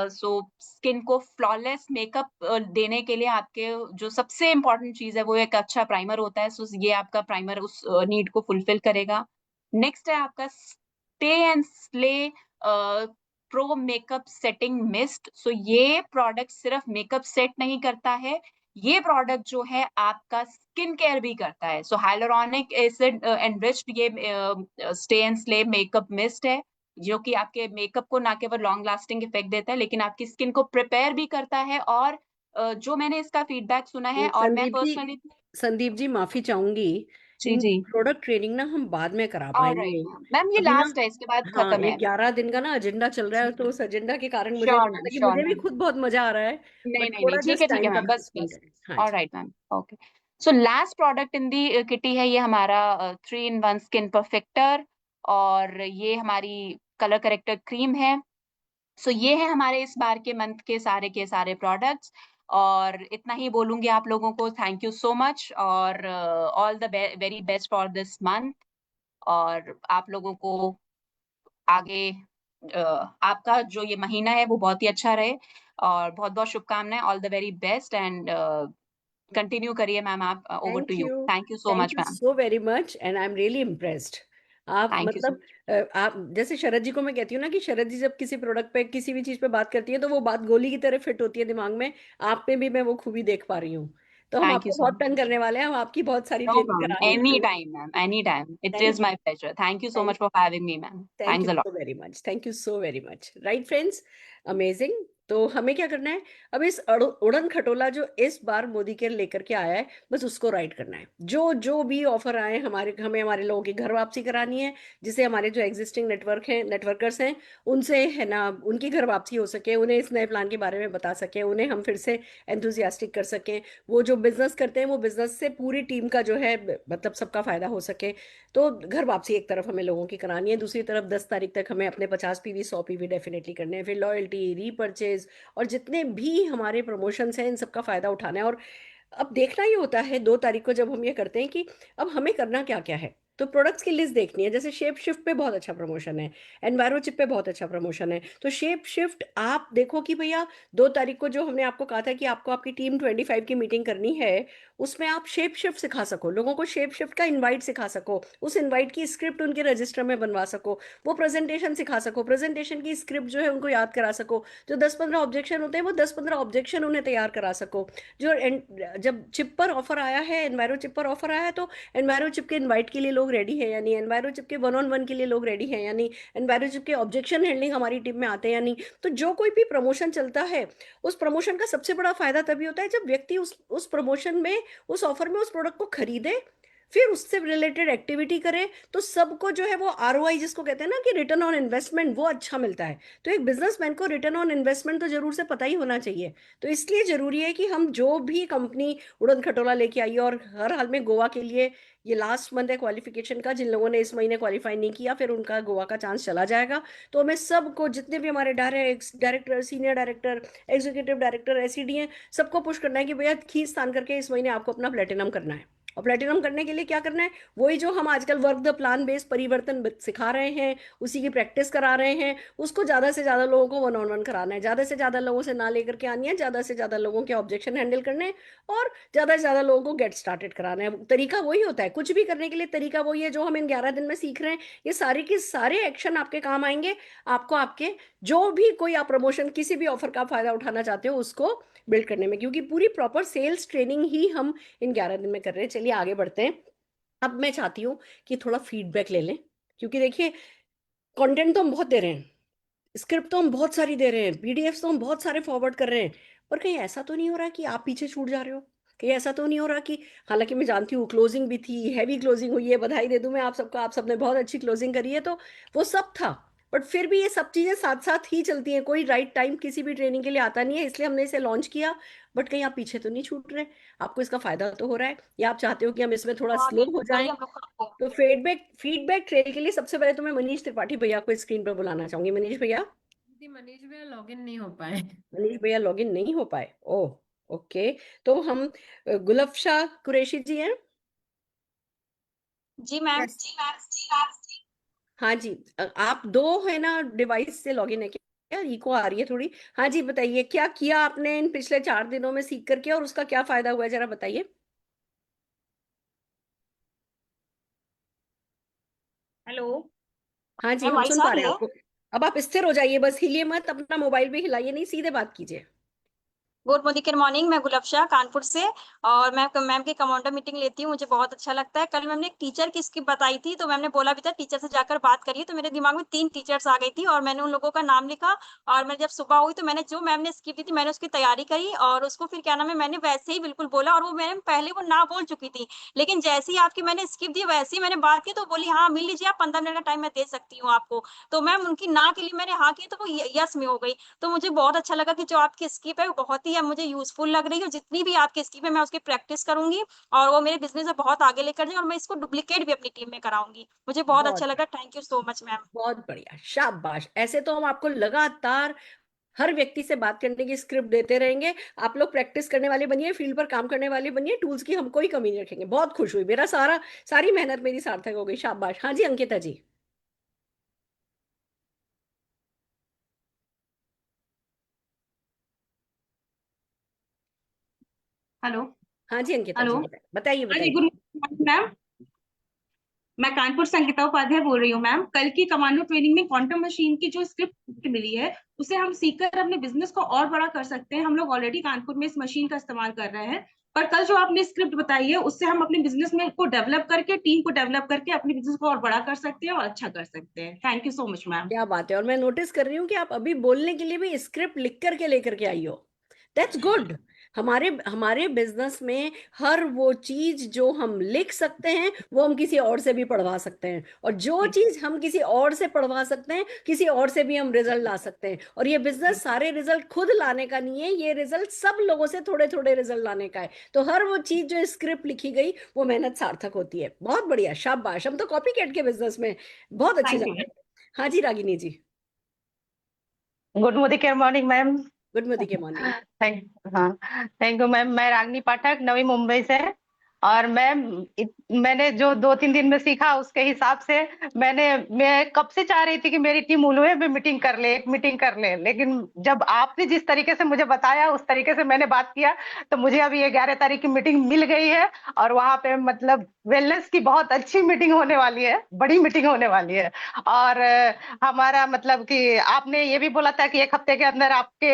सो स्किन को फ्लॉलेस मेकअप देने के लिए आपके जो सबसे इम्पोर्टेंट चीज है वो एक अच्छा प्राइमर होता है। सो ये आपका प्राइमर उस नीड को फुलफिल करेगा। नेक्स्ट है आपका stay and slay pro makeup setting mist. So ये प्रोडक्ट सिर्फ मेकअप सेट नहीं करता है, ये प्रोडक्ट जो है आपका स्किन केयर भी करता है। सो हाइलोरॉनिक एसिड एनरिच्ड ये stay and slay makeup mist है, जो कि आपके मेकअप को ना केवल लॉन्ग लास्टिंग इफेक्ट देता है लेकिन आपकी स्किन को प्रिपेयर भी करता है। और जो मैंने इसका फीडबैक सुना है, और मैं पर्सनली, संदीप जी माफी चाहूंगी, जी जी, प्रोडक्ट ट्रेनिंग ना हम बाद में करा ऑलराइट पाएंगे। मैम, मैम ये अभी ना, लास्ट है, इसके बाद हाँ, खत्म ये है। 11 दिन का ना एजेंडा चल रहा है, तो उस एजेंडा के कारण मुझे श्योर लगता मैम, है कि श्योर मुझे भी मैम, खुद बहुत मजा आ रहा है, नहीं बट नहीं नहीं, थोड़ा ठीक है जस्ट ठीक है टाइम का मैम, बस मैनेजमेंट बस, है। हाँ ऑल जी। Right ma'am, okay. So last product in the kitty है ये हमारा 3 in 1 स्किन परफेक्टर, और ये हमारी कलर करेक्टर क्रीम है। सो ये है हमारे इस बार के सारे प्रोडक्ट्स, और इतना ही बोलूंगी आप लोगों को, थैंक यू सो मच, और all the very best for this month. और आप लोगों को आगे आपका जो ये महीना है वो बहुत ही अच्छा रहे, और बहुत बहुत शुभकामनाएं, all the very best, and continue करिए मैम आप, over to you, thank you so thank much you ma'am, so very much and I am really impressed. आप थैंक यू सो मतलब मच, आप जैसे शरद जी को मैं कहती हूँ ना कि शरद जी जब किसी प्रोडक्ट पे किसी भी चीज पे बात करती है तो वो बात गोली की तरह फिट होती है दिमाग में। आप में भी मैं वो खूबी देख पा रही हूँ। तो हम थैंक यू आपको सो बहुत तंग मच, करने वाले हैं, हम आपकी बहुत सारी नो ट्रेनिंग प्रॉब्लम, करा रहे एनी हैं। Time ma'am, any time, it thank is my pleasure, thank you so thank much for having me ma'am, thank you thanks a so very much, thank you so very much. Right friends, amazing. तो हमें क्या करना है, अब इस उड़न खटोला जो इस बार मोदी केयर लेकर के आया है, बस उसको राइट करना है। जो जो भी ऑफर आए, हमें हमारे लोगों की घर वापसी करानी है, जिससे हमारे जो एग्जिस्टिंग नेटवर्कर्स हैं उनसे है ना, उनकी घर वापसी हो सके, उन्हें इस नए प्लान के बारे में बता सके, उन्हें हम फिर से एंथुजियास्टिक कर सकें। वो जो बिजनेस करते हैं वो बिजनेस से पूरी टीम का जो है मतलब सबका फायदा हो सके। तो घर वापसी एक तरफ हमें लोगों की करानी है, दूसरी तरफ 10 तारीख तक हमें अपने 50 PV 100 PV डेफिनेटली करने हैं, फिर लॉयल्टी, रीपर्चेज और जितने भी हमारे प्रमोशंस हैं इन सबका फायदा उठाना है। और अब देखना ही होता है 2 तारीख को जब हम ये करते हैं कि अब हमें करना क्या क्या है। तो प्रोडक्ट्स की लिस्ट देखनी है, जैसे शेप शिफ्ट पे बहुत अच्छा प्रमोशन है, एनवायरोचिप पे बहुत अच्छा प्रमोशन है। तो शेप शिफ्ट आप देखो कि भैया 2 तारीख को जो हमने आपको कहा था कि आपको आपकी टीम 25 की मीटिंग करनी है, उसमें आप शेप शिफ्ट सिखा सको, लोगों को शेप शिफ्ट का इनवाइट सिखा सको, उस इनवाइट की स्क्रिप्ट उनके रजिस्टर में बनवा सको, वो प्रेजेंटेशन सिखा सको, प्रेजेंटेशन की स्क्रिप्ट जो है उनको याद करा सको, जो 10-15 ऑब्जेक्शन होते हैं वो 10-15 ऑब्जेक्शन उन्हें तैयार करा सको। जो जब चिप पर ऑफर आया है, एनवायरो चिप पर ऑफर आया है, तो एनवायरो चिप के इनवाइट के लिए लोग रेडी है या नहीं, एनवायरो चिप के 1-on-1 के लिए लोग रेडी है या नहीं, एनवायरो चिप के ऑब्जेक्शन हैंडलिंग हमारी टीम में आते हैं या नहीं। तो जो कोई भी प्रमोशन चलता है, उस प्रमोशन का सबसे बड़ा फायदा तभी होता है जब व्यक्ति उस प्रमोशन में, उस ऑफर में उस प्रोडक्ट को खरीदे, फिर उससे रिलेटेड एक्टिविटी करे, तो सबको जो है वो आरओआई जिसको कहते हैं ना कि रिटर्न ऑन इन्वेस्टमेंट, वो अच्छा मिलता है। तो एक बिजनेसमैन को रिटर्न ऑन इन्वेस्टमेंट तो जरूर से पता ही होना चाहिए। तो इसलिए जरूरी है कि हम जो भी कंपनी उड़न खटोला लेके आई है, और हर हाल में गोवा के लिए ये लास्ट मंथ है क्वालिफिकेशन का, जिन लोगों ने इस महीने क्वालिफाई नहीं किया फिर उनका गोवा का चांस चला जाएगा। तो हमें सबको, जितने भी हमारे director, senior director, executive director, SED हैं, सबको पुश करना है कि भैया खींच तान करके इस महीने आपको अपना प्लेटिनम करना है। और प्लेटिनम करने के लिए क्या करना है, वही जो हम आजकल वर्क द प्लान बेस्ड परिवर्तन सिखा रहे हैं, उसी की प्रैक्टिस करा रहे हैं, उसको ज्यादा से ज्यादा लोगों को 1-on-1 कराना है, ज्यादा से ज्यादा लोगों से ना लेकर के आनी है, ज्यादा से ज्यादा लोगों के ऑब्जेक्शन हैंडल करने हैं, और ज्यादा से ज्यादा लोगों को गेट स्टार्टेड कराना है। तरीका वही होता है, कुछ भी करने के लिए तरीका वही है जो हम इन 11 दिन में सीख रहे हैं। ये सारे के सारे एक्शन आपके काम आएंगे, आपको आपके जो भी कोई आप प्रमोशन, किसी भी ऑफर का फायदा उठाना चाहते हो उसको बिल्ड करने में, क्योंकि पूरी प्रॉपर सेल्स ट्रेनिंग ही हम इन 11 दिन में कर रहे हैं। चलिए आगे बढ़ते हैं। अब मैं चाहती हूँ कि थोड़ा फीडबैक ले लें, क्योंकि देखिए कंटेंट तो हम बहुत दे रहे हैं, स्क्रिप्ट तो हम बहुत सारी दे रहे हैं, पीडीएफ तो हम बहुत सारे फॉरवर्ड कर रहे हैं, पर कहीं ऐसा तो नहीं हो रहा कि आप पीछे छूट जा रहे हो? कहीं ऐसा तो नहीं हो रहा कि, हालांकि मैं जानती हूँ क्लोजिंग भी थी, हैवी क्लोजिंग हुई है, बधाई दे दूं मैं आप सबको, आप सबने बहुत अच्छी क्लोजिंग करी है, तो वो सब था। बट फिर भी ये सब चीजें साथ साथ ही चलती हैं, कोई राइट टाइम किसी भी ट्रेनिंग के लिए आता नहीं है, इसलिए हमने इसे लॉन्च किया। बट कहीं आप पीछे तो नहीं छूट रहे? आपको इसका फायदा तो हो रहा है, या आप चाहते हो कि हम इसमें थोड़ा हाँ स्लो हो बिल्कुल, वही जाएं? हम लोग करते हैं। तो फीडबैक ट्रेल के लिए सबसे पहले तो मैं मनीष त्रिपाठी भैया को स्क्रीन पर बुलाना चाहूंगी। मनीष भैया। दीदी मनीष भैया लॉगिन नहीं हो पाए। मनीष भैया लॉगिन नहीं हो पाए, ओह ओके। तो हम गुलफशा कुरैशी जी हैं। जी मैम। यस। हाँ जी, आप दो है ना डिवाइस से लॉगिन है क्या? इको आ रही है थोड़ी। हाँ जी, बताइए क्या किया आपने इन पिछले 4 दिनों में सीख करके, और उसका क्या फायदा हुआ है, जरा बताइए। हेलो हाँ जी, मैम, हम वॉइस सुन आ पा रही रहे हैं है? आपको। अब आप स्थिर हो जाइए, बस हिलिए मत, अपना मोबाइल भी हिलाइए नहीं, सीधे बात कीजिए। गुड मॉर्निंग मॉर्निंग, मैं गुलफशा कानपुर से। और मैं मैम की कमांडर मीटिंग लेती हूँ, मुझे बहुत अच्छा लगता है। कल मैम ने एक टीचर की स्किप बताई थी, तो मैम ने बोला भी था टीचर से जाकर बात करिए, तो मेरे दिमाग में 3 टीचर्स आ गई थी और मैंने उन लोगों का नाम लिखा। और मैं जब सुबह हुई तो मैंने जो मैम ने स्किप दी थी मैंने उसकी तैयारी करी, और उसको फिर क्या नाम है मैंने वैसे ही बिल्कुल बोला। और वो मैम पहले वो ना बोल चुकी थी, लेकिन जैसे ही आपकी मैंने स्किप दी वैसे ही मैंने बात की, तो बोली हाँ मिल लीजिए, आप 15 मिनट का टाइम मैं दे सकती हूँ आपको। तो मैम उनकी ना के लिए मैंने हाँ की, तो वो यस में हो गई। तो मुझे बहुत अच्छा लगा कि जो आपकी स्किप है वो बहुत ही मुझे यूजफुल लग रही है। जितनी भी आपकी स्किप है मैं उसकी प्रैक्टिस करूंगी, और वो मेरे बिजनेस में बहुत आगे लेकर जाए, और मैं इसको डुप्लीकेट भी अपनी टीम में कराऊंगी। मुझे बहुत अच्छा बहुत लगा, thank you so much ma'am. बहुत बढ़िया, शाबाश। ऐसे तो हम आपको लगातार हर व्यक्ति से बात करने की स्क्रिप्ट देते रहेंगे। आप लोग प्रैक्टिस करने वाले बनिए, फील्ड पर काम करने वाले बनिए, टूल्स की हम कोई कमी नहीं रखेंगे। बहुत खुश हुई, मेरा सारी मेहनत मेरी सार्थक हो गई, शाबाश। हाँ जी अंकिता जी। हेलो। हाँ जी अंकिता हेलो। जी, बताइए हाँ जी, बताइए। Good morning ma'am. मैं कानपुर से अंकिता उपाध्याय बोल रही हूँ मैम। कल की कमांडो ट्रेनिंग में क्वांटम मशीन की जो स्क्रिप्ट मिली है उसे हम सीखकर अपने बिजनेस को और बड़ा कर सकते हैं। हम लोग ऑलरेडी कानपुर में इस मशीन का इस्तेमाल कर रहे हैं, पर कल जो आपने स्क्रिप्ट बताई है उससे हम अपने बिजनेस में को डेवलप करके, टीम को डेवलप करके अपने बिजनेस को और बड़ा कर सकते हैं और अच्छा कर सकते हैं। Thank you so much ma'am. क्या बात है, और मैं नोटिस कर रही हूँ कि आप अभी बोलने के लिए भी स्क्रिप्ट लिख करके लेकर के आई हो। That's good. हमारे हमारे बिजनेस में हर वो चीज जो हम लिख सकते हैं वो हम किसी और से भी पढ़वा सकते हैं, और जो जी चीज हम किसी और से पढ़वा सकते हैं किसी और से भी हम रिजल्ट ला सकते हैं। और ये जी बिजनेस सारे रिजल्ट खुद लाने का नहीं है, ये रिजल्ट सब लोगों से थोड़े थोड़े रिजल्ट लाने का है। तो हर वो चीज जो स्क्रिप्ट लिखी गई वो मेहनत सार्थक होती है। बहुत बढ़िया, शाबाश। हम तो कॉपी कैट के बिजनेस में बहुत अच्छे थैंक जा यू। रहे हैं। हाँ जी Ragini ji. Good morning ma'am. Good morning के मॉर्निंग। थैंक हाँ, थैंक यू मैम। मैं रागनी पाठक नवी मुंबई से, और मैंने जो 2-3 दिन में सीखा उसके हिसाब से मैं कब से चाह रही थी कि मेरी टीम उलूहे में मीटिंग कर ले, एक मीटिंग कर ले, लेकिन जब आपने जिस तरीके से मुझे बताया उस तरीके से मैंने बात किया, तो मुझे अभी 11 तारीख की मीटिंग मिल गई है। और वहां पे मतलब वेलनेस की बहुत अच्छी मीटिंग होने वाली है, बड़ी मीटिंग होने वाली है। और हमारा मतलब कि आपने ये भी बोला था कि 1 हफ्ते के अंदर आपके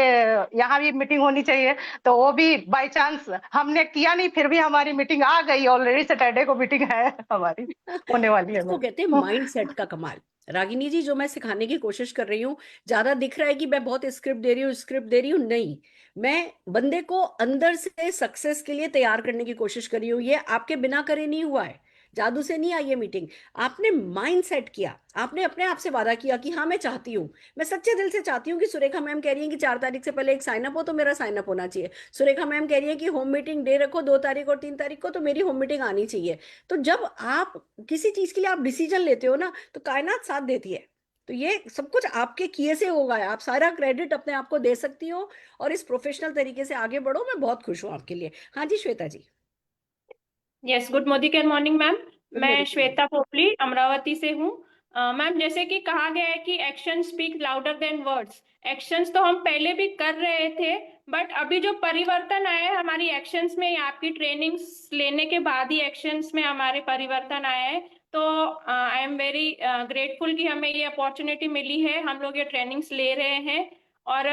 यहाँ भी मीटिंग होनी चाहिए, तो वो भी बाय चांस हमने किया नहीं, फिर भी हमारी मीटिंग आ गई। ऑलरेडी सैटरडे को मीटिंग है हमारी, होने वाली है। इसको कहते हैं माइंडसेट का कमाल। रागिनी जी, जो मैं सिखाने की कोशिश कर रही हूँ, ज्यादा दिख रहा है कि मैं बहुत स्क्रिप्ट दे रही हूँ, नहीं, मैं बंदे को अंदर से सक्सेस के लिए तैयार करने की कोशिश कर रही हूँ। ये आपके बिना करे नहीं हुआ है, जादू से नहीं आई ये मीटिंग। आपने माइंड सेट किया, आपने अपने आप से वादा किया कि हाँ मैं चाहती हूँ, मैं सच्चे दिल से चाहती हूँ कि सुरेखा मैम कह रही है कि 4 तारीख से पहले एक साइन अप हो, तो मेरा साइन अप होना चाहिए। सुरेखा मैम कह रही है कि होम मीटिंग डे रखो 2 तारीख और 3 तारीख को, तो मेरी होम मीटिंग आनी चाहिए। तो जब आप किसी चीज के लिए आप डिसीजन लेते हो ना, तो कायनात साथ देती है। तो ये सब कुछ आपके किए से होगा, आप सारा क्रेडिट अपने आप को दे सकती हो और इस प्रोफेशनल तरीके से आगे बढ़ो। मैं बहुत खुश हूँ आपके लिए। हाँ जी Shweta ji. Yes, good morning ma'am. Good मैं morning. श्वेता पोपली अमरावती से हूँ। मैम, जैसे कि कहा गया है कि action speak louder than words. Actions तो हम पहले भी कर रहे थे, बट अभी जो परिवर्तन आया है हमारी एक्शंस में, या आपकी ट्रेनिंग्स लेने के बाद ही एक्शंस में हमारे परिवर्तन आया है। तो आई एम वेरी ग्रेटफुल कि हमें ये अपॉर्चुनिटी मिली है, हम लोग ये ट्रेनिंग्स ले रहे हैं। और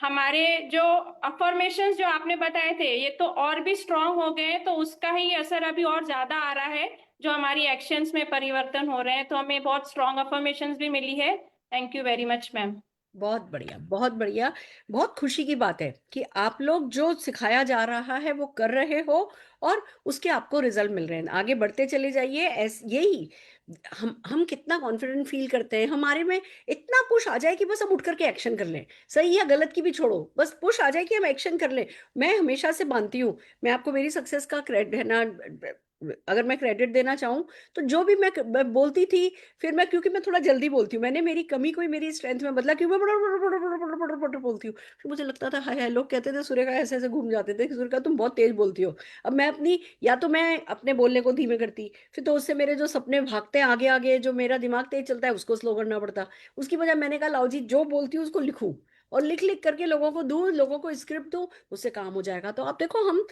हमारे जो अफर्मेशंस जो आपने बताए थे, ये तो और भी स्ट्रांग हो गए हैं, तो उसका ही असर अभी और ज्यादा आ रहा है, जो हमारी एक्शंस में परिवर्तन हो रहे हैं। तो हमें बहुत स्ट्रांग अफर्मेशंस भी मिली है। Thank you very much ma'am. बहुत बढ़िया, बहुत बढ़िया। बहुत खुशी की बात है कि आप लोग जो सिखाया जा रहा है वो कर रहे हो और उसके आपको रिजल्ट मिल रहे हैं। आगे बढ़ते चले जाइए। यही हम कितना कॉन्फिडेंट फील करते हैं, हमारे में इतना पुश आ जाए कि बस हम उठ करके एक्शन कर लें। सही या गलत की भी छोड़ो, बस पुश आ जाए कि हम एक्शन कर लें। मैं हमेशा से मानती हूँ, मैं आपको मेरी सक्सेस का क्रेडिट है ना, अगर मैं क्रेडिट देना चाहूँ, तो जो भी मैं बोलती थी, फिर मैं, क्योंकि मैं थोड़ा जल्दी बोलती हूँ, मैंने मेरी कमी को ही मेरी स्ट्रेंथ में बदला, क्योंकि मैं बड़ा बोलती हूँ। फिर मुझे लगता था हाय हाय, लोग कहते थे सुरेखा ऐसे ऐसे घूम जाते थे कि सुरेखा तुम बहुत तेज बोलती हो। अब मैं अपनी, या तो मैं अपने बोलने को धीमे करती, फिर तो उससे मेरे जो सपने भागते हैं आगे आगे, जो मेरा दिमाग तेज चलता है उसको स्लो करना पड़ता। उसकी वजह मैंने कहा लाओ जी, जो बोलती हूँ उसको लिखूं और लिख लिख करके लोगों को दूं, लोगों को स्क्रिप्ट दूं, उससे काम हो जाएगा। तो आप देखो, हम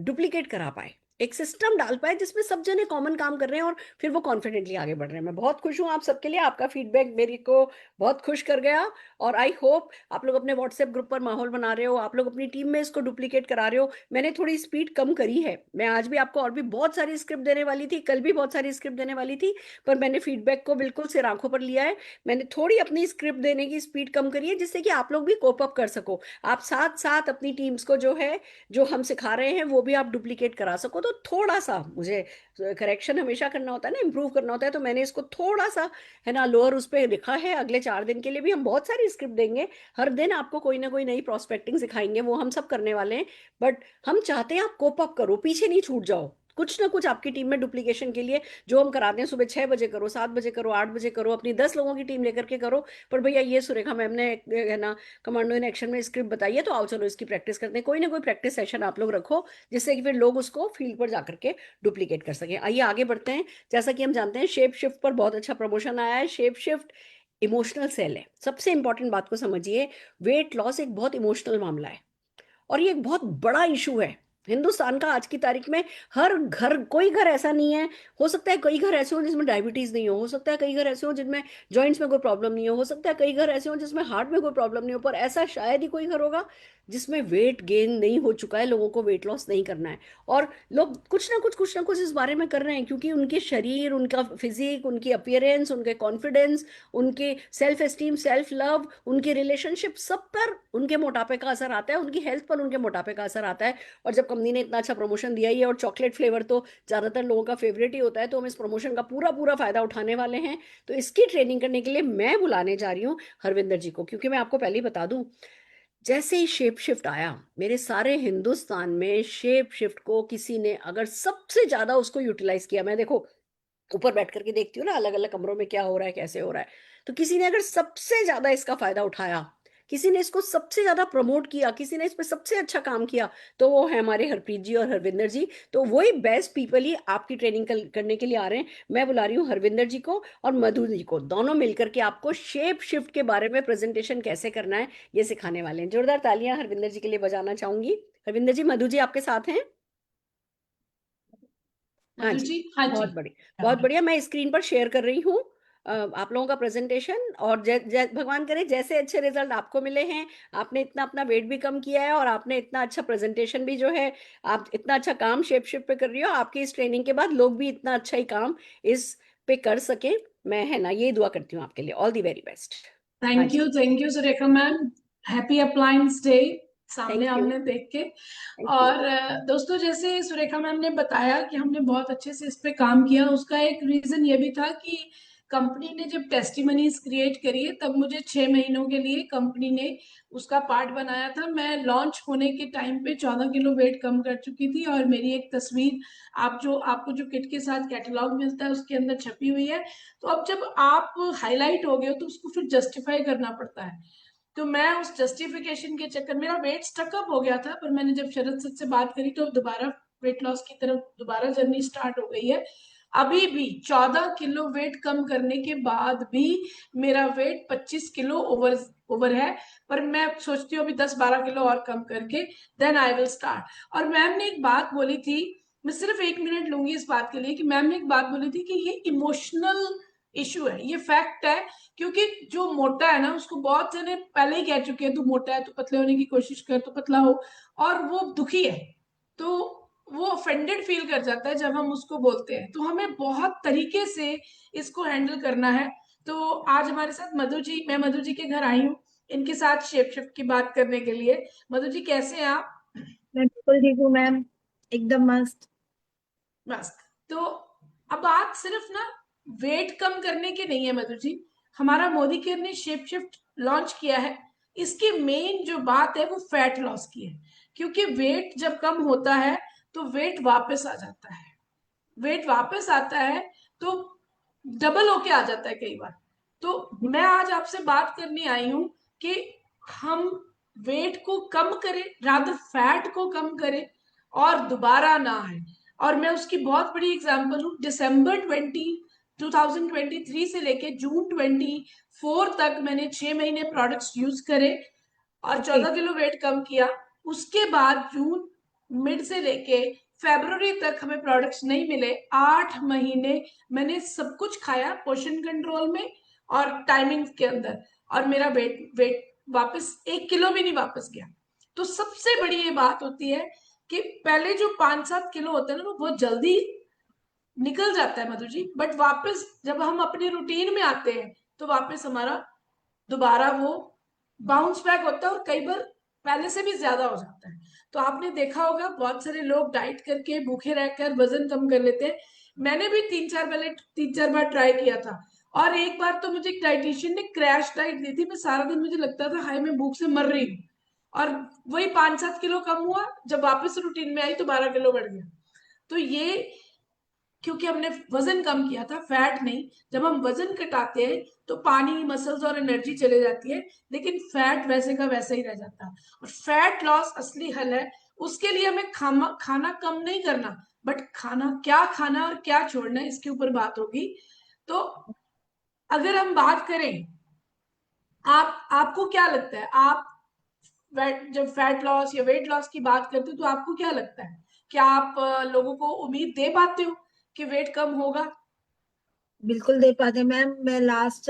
डुप्लीकेट करा पाए, एक सिस्टम डाल पाए जिसमें सब जने कॉमन काम कर रहे हैं और फिर वो कॉन्फिडेंटली आगे बढ़ रहे हैं। मैं बहुत खुश हूँ आप सबके लिए। आपका फीडबैक मेरे को बहुत खुश कर गया और आई होप आप लोग अपने व्हाट्सएप ग्रुप पर माहौल बना रहे हो, आप लोग अपनी टीम में इसको डुप्लीकेट करा रहे हो। मैंने थोड़ी स्पीड कम करी है, मैं आज भी आपको और भी बहुत सारी स्क्रिप्ट देने वाली थी, कल भी बहुत सारी स्क्रिप्ट देने वाली थी, पर मैंने फीडबैक को बिल्कुल सिर आंखों पर लिया है। मैंने थोड़ी अपनी स्क्रिप्ट देने की स्पीड कम करी है, जिससे कि आप लोग भी कोप अप कर सको, आप साथ साथ अपनी टीम्स को जो है, जो हम सिखा रहे हैं वो भी आप डुप्लीकेट करा सको। तो थोड़ा सा मुझे करेक्शन हमेशा करना होता है ना, इंप्रूव करना होता है, तो मैंने इसको थोड़ा सा है ना लोअर उस पर लिखा है। अगले 4 दिन के लिए भी हम बहुत सारी स्क्रिप्ट देंगे, हर दिन आपको कोई ना कोई नई प्रोस्पेक्टिंग सिखाएंगे, वो हम सब करने वाले हैं। बट हम चाहते हैं आप कोप अप करो, पीछे नहीं छूट जाओ। कुछ ना कुछ आपकी टीम में डुप्लीकेशन के लिए जो हम कराते हैं, सुबह 6 बजे करो, 7 बजे करो, 8 बजे करो, अपनी 10 लोगों की टीम लेकर के करो। पर भैया ये सुरेखा मैम ने है ना कमांडो इन एक्शन में स्क्रिप्ट बताई है, तो आओ चलो इसकी प्रैक्टिस करते हैं। कोई ना कोई प्रैक्टिस सेशन आप लोग रखो, जिससे कि फिर लोग उसको फील्ड पर जाकर के डुप्लीकेट कर सकें। आइए आगे बढ़ते हैं। जैसा कि हम जानते हैं, शेप शिफ्ट पर बहुत अच्छा प्रमोशन आया है। शेप शिफ्ट इमोशनल सेल है। सबसे इंपॉर्टेंट बात को समझिए, वेट लॉस एक बहुत इमोशनल मामला है और ये एक बहुत बड़ा इशू है हिंदुस्तान का आज की तारीख में। हर घर, कोई घर ऐसा नहीं है, हो सकता है कई घर ऐसे हो जिसमें डायबिटीज नहीं हो सकता है कई घर ऐसे हो जिनमें जॉइंट्स में कोई प्रॉब्लम नहीं हो सकता है कई घर ऐसे हो जिसमें हार्ट में कोई प्रॉब्लम नहीं हो, पर ऐसा शायद ही कोई घर होगा जिसमें वेट गेन नहीं हो चुका है, लोगों को वेट लॉस नहीं करना है। और लोग कुछ ना कुछ इस बारे में कर रहे हैं, क्योंकि उनके शरीर, उनका फिजिक, उनकी अपियरेंस, उनके कॉन्फिडेंस, उनके सेल्फ एस्टीम, सेल्फ लव, उनके रिलेशनशिप, सब पर उनके मोटापे का असर आता है, उनकी हेल्थ पर उनके मोटापे का असर आता है। और जब कंपनी ने इतना अच्छा प्रमोशन दिया ही है, और चॉकलेट फ्लेवर तो ज्यादातर लोगों का फेवरेट ही होता है, तो हम इस प्रमोशन का पूरा पूरा फायदा उठाने वाले हैं। तो इसकी ट्रेनिंग करने के लिए मैं बुलाने जा रही हूँ हरविंदर जी को, क्योंकि मैं आपको पहले ही बता दूं, जैसे ही शेप शिफ्ट आया, मेरे सारे हिंदुस्तान में शेप शिफ्ट को किसी ने अगर सबसे ज्यादा उसको यूटिलाइज किया, मैं देखो ऊपर बैठ करके देखती हूँ ना अलग अलग कमरों में क्या हो रहा है, कैसे हो रहा है, तो किसी ने अगर सबसे ज्यादा इसका फायदा उठाया, किसी ने इसको सबसे ज्यादा प्रमोट किया, किसी ने इस पर सबसे अच्छा काम किया, तो वो है हमारे हरप्रीत जी और हरविंदर जी। तो वही बेस्ट पीपल ही आपकी ट्रेनिंग करने के लिए आ रहे हैं। मैं बुला रही हूँ हरविंदर जी को और मधु जी को, दोनों मिलकर के आपको शेप शिफ्ट के बारे में प्रेजेंटेशन कैसे करना है ये सिखाने वाले हैं। जोरदार तालियां हरविंदर जी के लिए बजाना चाहूंगी। हरविंदर जी, मधु जी आपके साथ हैं? हाँ मधु जी, जी, हाँ जी। बहुत बढ़िया, बहुत बढ़िया। मैं स्क्रीन पर शेयर कर रही हूँ आप लोगों का प्रेजेंटेशन। और भगवान करे जैसे अच्छे रिजल्ट आपको मिले हैं, आपने इतना अपना वेट भी कम किया है और आपने इतना अच्छा प्रेजेंटेशन भी जो है, आप इतना अच्छा काम शेप शिफ्ट पे कर रही हो, आपकी इस ट्रेनिंग के बाद लोग भी इतना अच्छा ही काम इस पे कर सके। मैं है ना ये दुआ करती हूँ आपके लिए। All the very best. हाँ जी, thank you Surekha ma'am. Happy appliance day सामने थैंक यू, आमने देख के। Thank you. और दोस्तों, जैसे सुरेखा मैम ने बताया कि हमने बहुत अच्छे से इस पे काम किया, उसका एक रीजन ये भी था कि कंपनी ने जब टेस्टिमनीज क्रिएट करी है तब मुझे 6 महीनों के लिए कंपनी ने उसका पार्ट बनाया था। मैं लॉन्च होने के टाइम पे 14 किलो वेट कम कर चुकी थी और मेरी एक तस्वीर आपको जो किट के साथ कैटलॉग मिलता है उसके अंदर छपी हुई है। तो अब जब आप हाईलाइट हो गए हो तो उसको फिर जस्टिफाई करना पड़ता है। तो मैं उस जस्टिफिकेशन के चक्कर, मेरा वेट स्टकअप हो गया था, पर मैंने जब शरद सर से बात करी तो दोबारा वेट लॉस की तरफ दोबारा जर्नी स्टार्ट हो गई है। अभी भी 14 किलो वेट कम करने के बाद भी मेरा वेट 25 किलो ओवर है। पर मैं सोचती हूँ अभी 10-12 किलो और कम करके देन आई विल स्टार्ट। और मैम ने एक बात बोली थी, मैं सिर्फ 1 मिनट लूंगी इस बात के लिए, कि मैम ने एक बात बोली थी कि ये इमोशनल इशू है, ये फैक्ट है। क्योंकि जो मोटा है ना, उसको बहुत जने पहले ही कह चुके हैं तू मोटा है, तू पतले होने की कोशिश कर, तू पतला हो, और वो दुखी है, तो वो ऑफेंडेड फील कर जाता है जब हम उसको बोलते हैं। तो हमें बहुत तरीके से इसको हैंडल करना है। तो आज हमारे साथ मधु जी, मैं मधु जी के घर आई हूँ इनके साथ शेप शिफ्ट की बात करने के लिए। मधु जी, कैसे हैं आप? मैं बिल्कुल ठीक हूँ मैम, एकदम मस्त। बस, तो अब बात सिर्फ ना वेट कम करने की नहीं है मधु जी। हमारा मोदी केयर ने शेप शिफ्ट लॉन्च किया है, इसकी मेन जो बात है वो फैट लॉस की है। क्योंकि वेट जब कम होता है तो वेट वापस आ जाता है, वेट वापस आता है तो डबल होके आ जाता है कई बार। तो मैं आज आपसे बात करने आई हूं कि हम वेट को कम करें, रादर फैट को कम करें और दोबारा ना आए। और मैं उसकी बहुत बड़ी एग्जांपल हूँ। दिसंबर 2023 से लेके जून 24 तक मैंने 6 महीने प्रोडक्ट्स यूज करे और 14 किलो वेट कम किया। उसके बाद जून मिड से लेके फरवरी तक हमें प्रोडक्ट्स नहीं मिले। 8 महीने मैंने सब कुछ खाया पोर्शन कंट्रोल में और टाइमिंग के अंदर, और मेरा वेट वापस 1 किलो भी नहीं वापस गया। तो सबसे बड़ी ये बात होती है कि पहले जो 5-7 किलो होता है ना, वो बहुत जल्दी निकल जाता है मधु जी, बट वापस जब हम अपने रूटीन में आते हैं तो वापस हमारा दोबारा वो बाउंस बैक होता है और कई बार पहले से भी ज्यादा हो जाता है। तो आपने देखा होगा बहुत सारे लोग डाइट करके भूखे रहकर वजन कम कर लेते हैं। मैंने भी 3-4 बार ट्राई किया था, और एक बार तो मुझे एक डाइटिशियन ने क्रैश डाइट दी थी। मैं सारा दिन मुझे लगता था हाय मैं भूख से मर रही हूँ, और वही 5-7 किलो कम हुआ, जब वापस रूटीन में आई तो 12 किलो बढ़ गया। तो ये क्योंकि हमने वजन कम किया था, फैट नहीं। जब हम वजन घटाते हैं तो पानी, मसल्स और एनर्जी चले जाती है, लेकिन फैट वैसे का वैसा ही रह जाता है। और फैट लॉस असली हल है। उसके लिए हमें खाना कम नहीं करना, बट क्या खाना और क्या छोड़ना है इसके ऊपर बात होगी। तो अगर हम बात करें, आपको क्या लगता है, आप जब फैट लॉस या वेट लॉस की बात करते हो तो आपको क्या लगता है, क्या आप लोगों को उम्मीद दे पाते हो कि वेट कम होगा? बिल्कुल दे पाते मैम। मैं लास्ट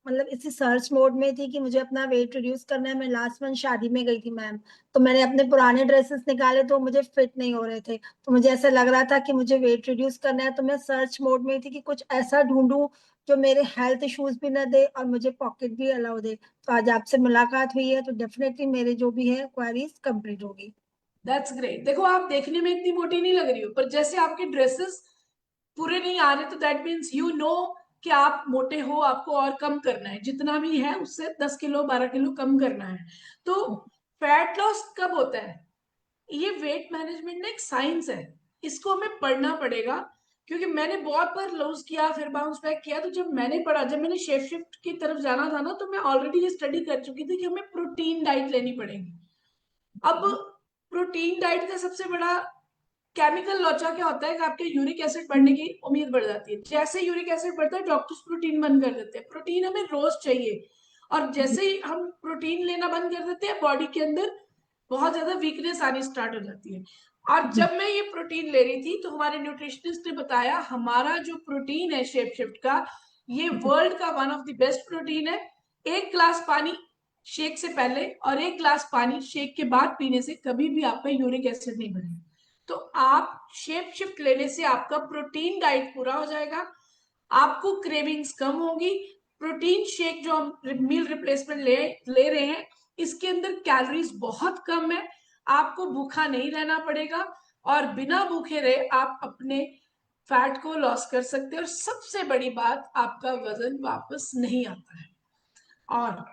मतलब इसी सर्च मोड में थी कि मुझे अपना वेट रिड्यूस करना है। मैं लास्ट मंथ शादी में गई थी मैम, तो मैंने अपने पुराने ड्रेसेस निकाले तो मुझे फिट नहीं हो रहे थे। तो मुझे ऐसा लग रहा था कि मुझे वेट रिड्यूस करना है, तो मैं सर्च मोड में थी कि कुछ ऐसा ढूंढूं जो मेरे हेल्थ इश्यूज भी ना दे और मुझे पॉकेट भी अलाउ दे। तो आज आपसे मुलाकात हुई है तो डेफिनेटली मेरे जो भी है क्वेरीज कंप्लीट होगी। That's great. देखो, आप देखने में इतनी मोटी नहीं लग रही हो, पर जैसे आपके ड्रेसेस पूरे नहीं आ रहे तो दैट मीन्स यू नो कि आप मोटे हो, आपको और कम करना है, जितना भी है उससे 10 किलो 12 किलो कम करना है। तो फैट लॉस कब होता है? ये वेट मैनेजमेंट ना एक साइंस है, इसको हमें पढ़ना पड़ेगा क्योंकि मैंने बहुत बार लूज किया फिर बाउंस बैक किया। तो जब मैंने पढ़ा, जब मैंने शेप शिफ्ट की तरफ जाना था ना, तो मैं ऑलरेडी ये स्टडी कर चुकी थी कि हमें प्रोटीन डाइट लेनी पड़ेगी। अब प्रोटीन डाइट का सबसे बड़ा केमिकल लोचा क्या होता है कि आपके यूरिक एसिड बढ़ने की उम्मीद बढ़ जाती है। जैसे यूरिक एसिड बढ़ता है डॉक्टर्स प्रोटीन बंद कर देते हैं। प्रोटीन हमें रोज चाहिए, और जैसे ही हम प्रोटीन लेना बंद कर देते हैं बॉडी के अंदर बहुत ज्यादा वीकनेस आनी स्टार्ट हो जाती है। और जब मैं ये प्रोटीन ले रही थी तो हमारे न्यूट्रिशनिस्ट ने बताया हमारा जो प्रोटीन है शेप शिफ्ट का, ये वर्ल्ड का one of the best protein है। 1 ग्लास पानी शेक से पहले और 1 ग्लास पानी शेक के बाद पीने से कभी भी आपका यूरिक एसिड नहीं बढ़ेगा। तो आप शेप शिफ्ट लेने से आपका प्रोटीन डाइट पूरा हो जाएगा, आपको क्रेविंग्स कम होगी। प्रोटीन शेक जो हम मील रिप्लेसमेंट ले रहे हैं, इसके अंदर कैलोरीज बहुत कम है, आपको भूखा नहीं रहना पड़ेगा, और बिना भूखे रहे आप अपने फैट को लॉस कर सकते हैं। और सबसे बड़ी बात, आपका वजन वापस नहीं आता है। और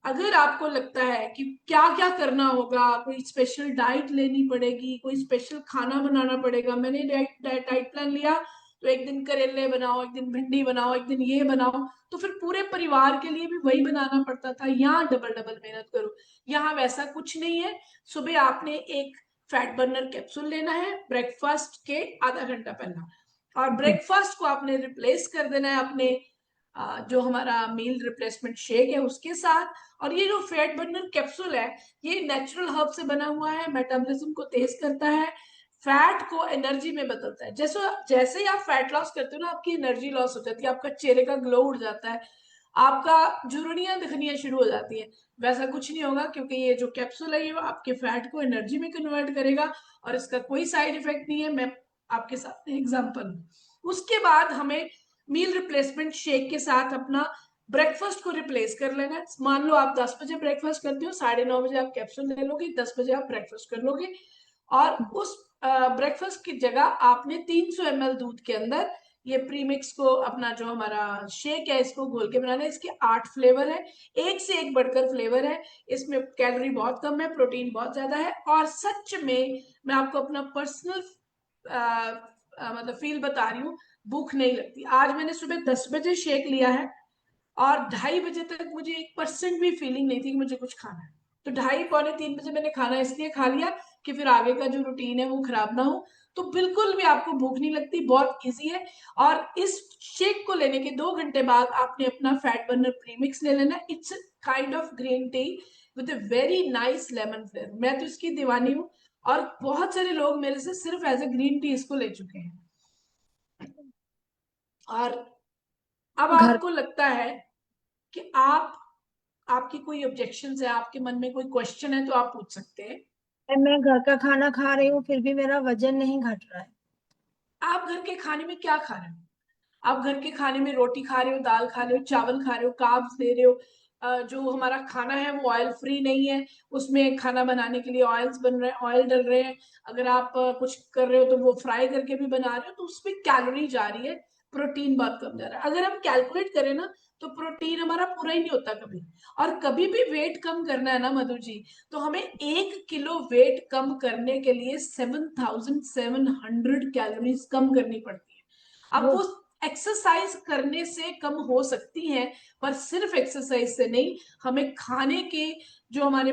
अगर आपको लगता है कि क्या क्या करना होगा, कोई स्पेशल डाइट लेनी पड़ेगी, कोई स्पेशल खाना बनाना पड़ेगा, मैंने डाइट प्लान लिया तो एक दिन करेले बनाओ, एक दिन भिंडी बनाओ, एक दिन ये बनाओ, तो फिर पूरे परिवार के लिए भी वही बनाना पड़ता था। यहाँ डबल डबल मेहनत करो। यहाँ वैसा कुछ नहीं है। सुबह आपने एक फैट बर्नर कैप्सूल लेना है ब्रेकफास्ट के आधा घंटा पहला, और ब्रेकफास्ट को आपने रिप्लेस कर देना है अपने जो हमारा मील रिप्लेसमेंट शेक है उसके साथ। और ये जो फैट बर्नर कैप्सूल है, ये नेचुरल हर्ब से बना हुआ है, मेटाबॉलिज्म को तेज करता है, फैट को एनर्जी में बदलता है। जैसे जैसे ही आप फैट लॉस करते हो ना, आपकी एनर्जी लॉस हो जाती है, आपका चेहरे का ग्लो उड़ जाता है, आपका झुर्रियां दिखनी शुरू हो जाती है। वैसा कुछ नहीं होगा, क्योंकि ये जो कैप्सूल है ये आपके फैट को एनर्जी में कन्वर्ट करेगा, और इसका कोई साइड इफेक्ट नहीं है। मैं आपके साथ एग्जाम्पल। उसके बाद हमें मील रिप्लेसमेंट शेक के साथ अपना ब्रेकफास्ट को रिप्लेस कर लेना है। मान लो आप 10 बजे ब्रेकफास्ट करते हो, 9:30 बजे आप कैप्सूल ले लोगे, 10 बजे आप ब्रेकफास्ट कर लोगे, और उस ब्रेकफास्ट की जगह आपने 300 ml दूध के अंदर ये प्रीमिक्स को, अपना जो हमारा शेक है, इसको घोल के बनाना है। इसके 8 फ्लेवर है, एक से एक बढ़कर फ्लेवर है। इसमें कैलोरी बहुत कम है, प्रोटीन बहुत ज्यादा है, और सच में मैं आपको अपना पर्सनल मतलब फील बता रही हूँ, भूख नहीं लगती। आज मैंने सुबह 10 बजे शेक लिया है, और 2:30 बजे तक मुझे 1% भी फीलिंग नहीं थी कि मुझे कुछ खाना है। तो 2:30 पौने 3 बजे मैंने खाना इसलिए खा लिया कि फिर आगे का जो रूटीन है वो खराब ना हो। तो बिल्कुल भी आपको भूख नहीं लगती, बहुत इजी है। और इस शेक को लेने के 2 घंटे बाद आपने अपना फैट बर्नर प्रीमिक्स ले लेना। It's kind of green tea with a very nice lemon flavour. मैं तो इसकी दीवानी हूँ, और बहुत सारे लोग मेरे से सिर्फ एज ए ग्रीन टी इसको ले चुके हैं। और अब घर आपको लगता है कि आपकी कोई ऑब्जेक्शन है, आपके मन में कोई क्वेश्चन है, तो आप पूछ सकते हैं। मैं घर का खाना खा रही हूँ फिर भी मेरा वजन नहीं घट रहा है। आप घर के खाने में क्या खा रहे हो? आप घर के खाने में रोटी खा रहे हो, दाल खा रहे हो, चावल खा रहे हो, कार्ब्स ले रहे हो। जो हमारा खाना है वो ऑयल फ्री नहीं है, उसमें खाना बनाने के लिए ऑयल्स बन रहे हैं, ऑयल डल रहे हैं। अगर आप कुछ कर रहे हो तो वो फ्राई करके भी बना रहे हो, तो उसमें कैलोरी जा रही है, प्रोटीन बहुत कम जा रहा है। अगर हम कैलकुलेट करें ना, तो प्रोटीन हमारा पूरा ही नहीं होता कभी। और कभी भी वेट कम करना है ना मधु जी, तो हमें 1 किलो वेट कम करने के लिए 7,700 कैलोरीज कम करनी पड़ती है। अब वो वो एक्सरसाइज करने से कम हो सकती हैं, पर सिर्फ एक्सरसाइज से नहीं, हमें खाने के जो हमारे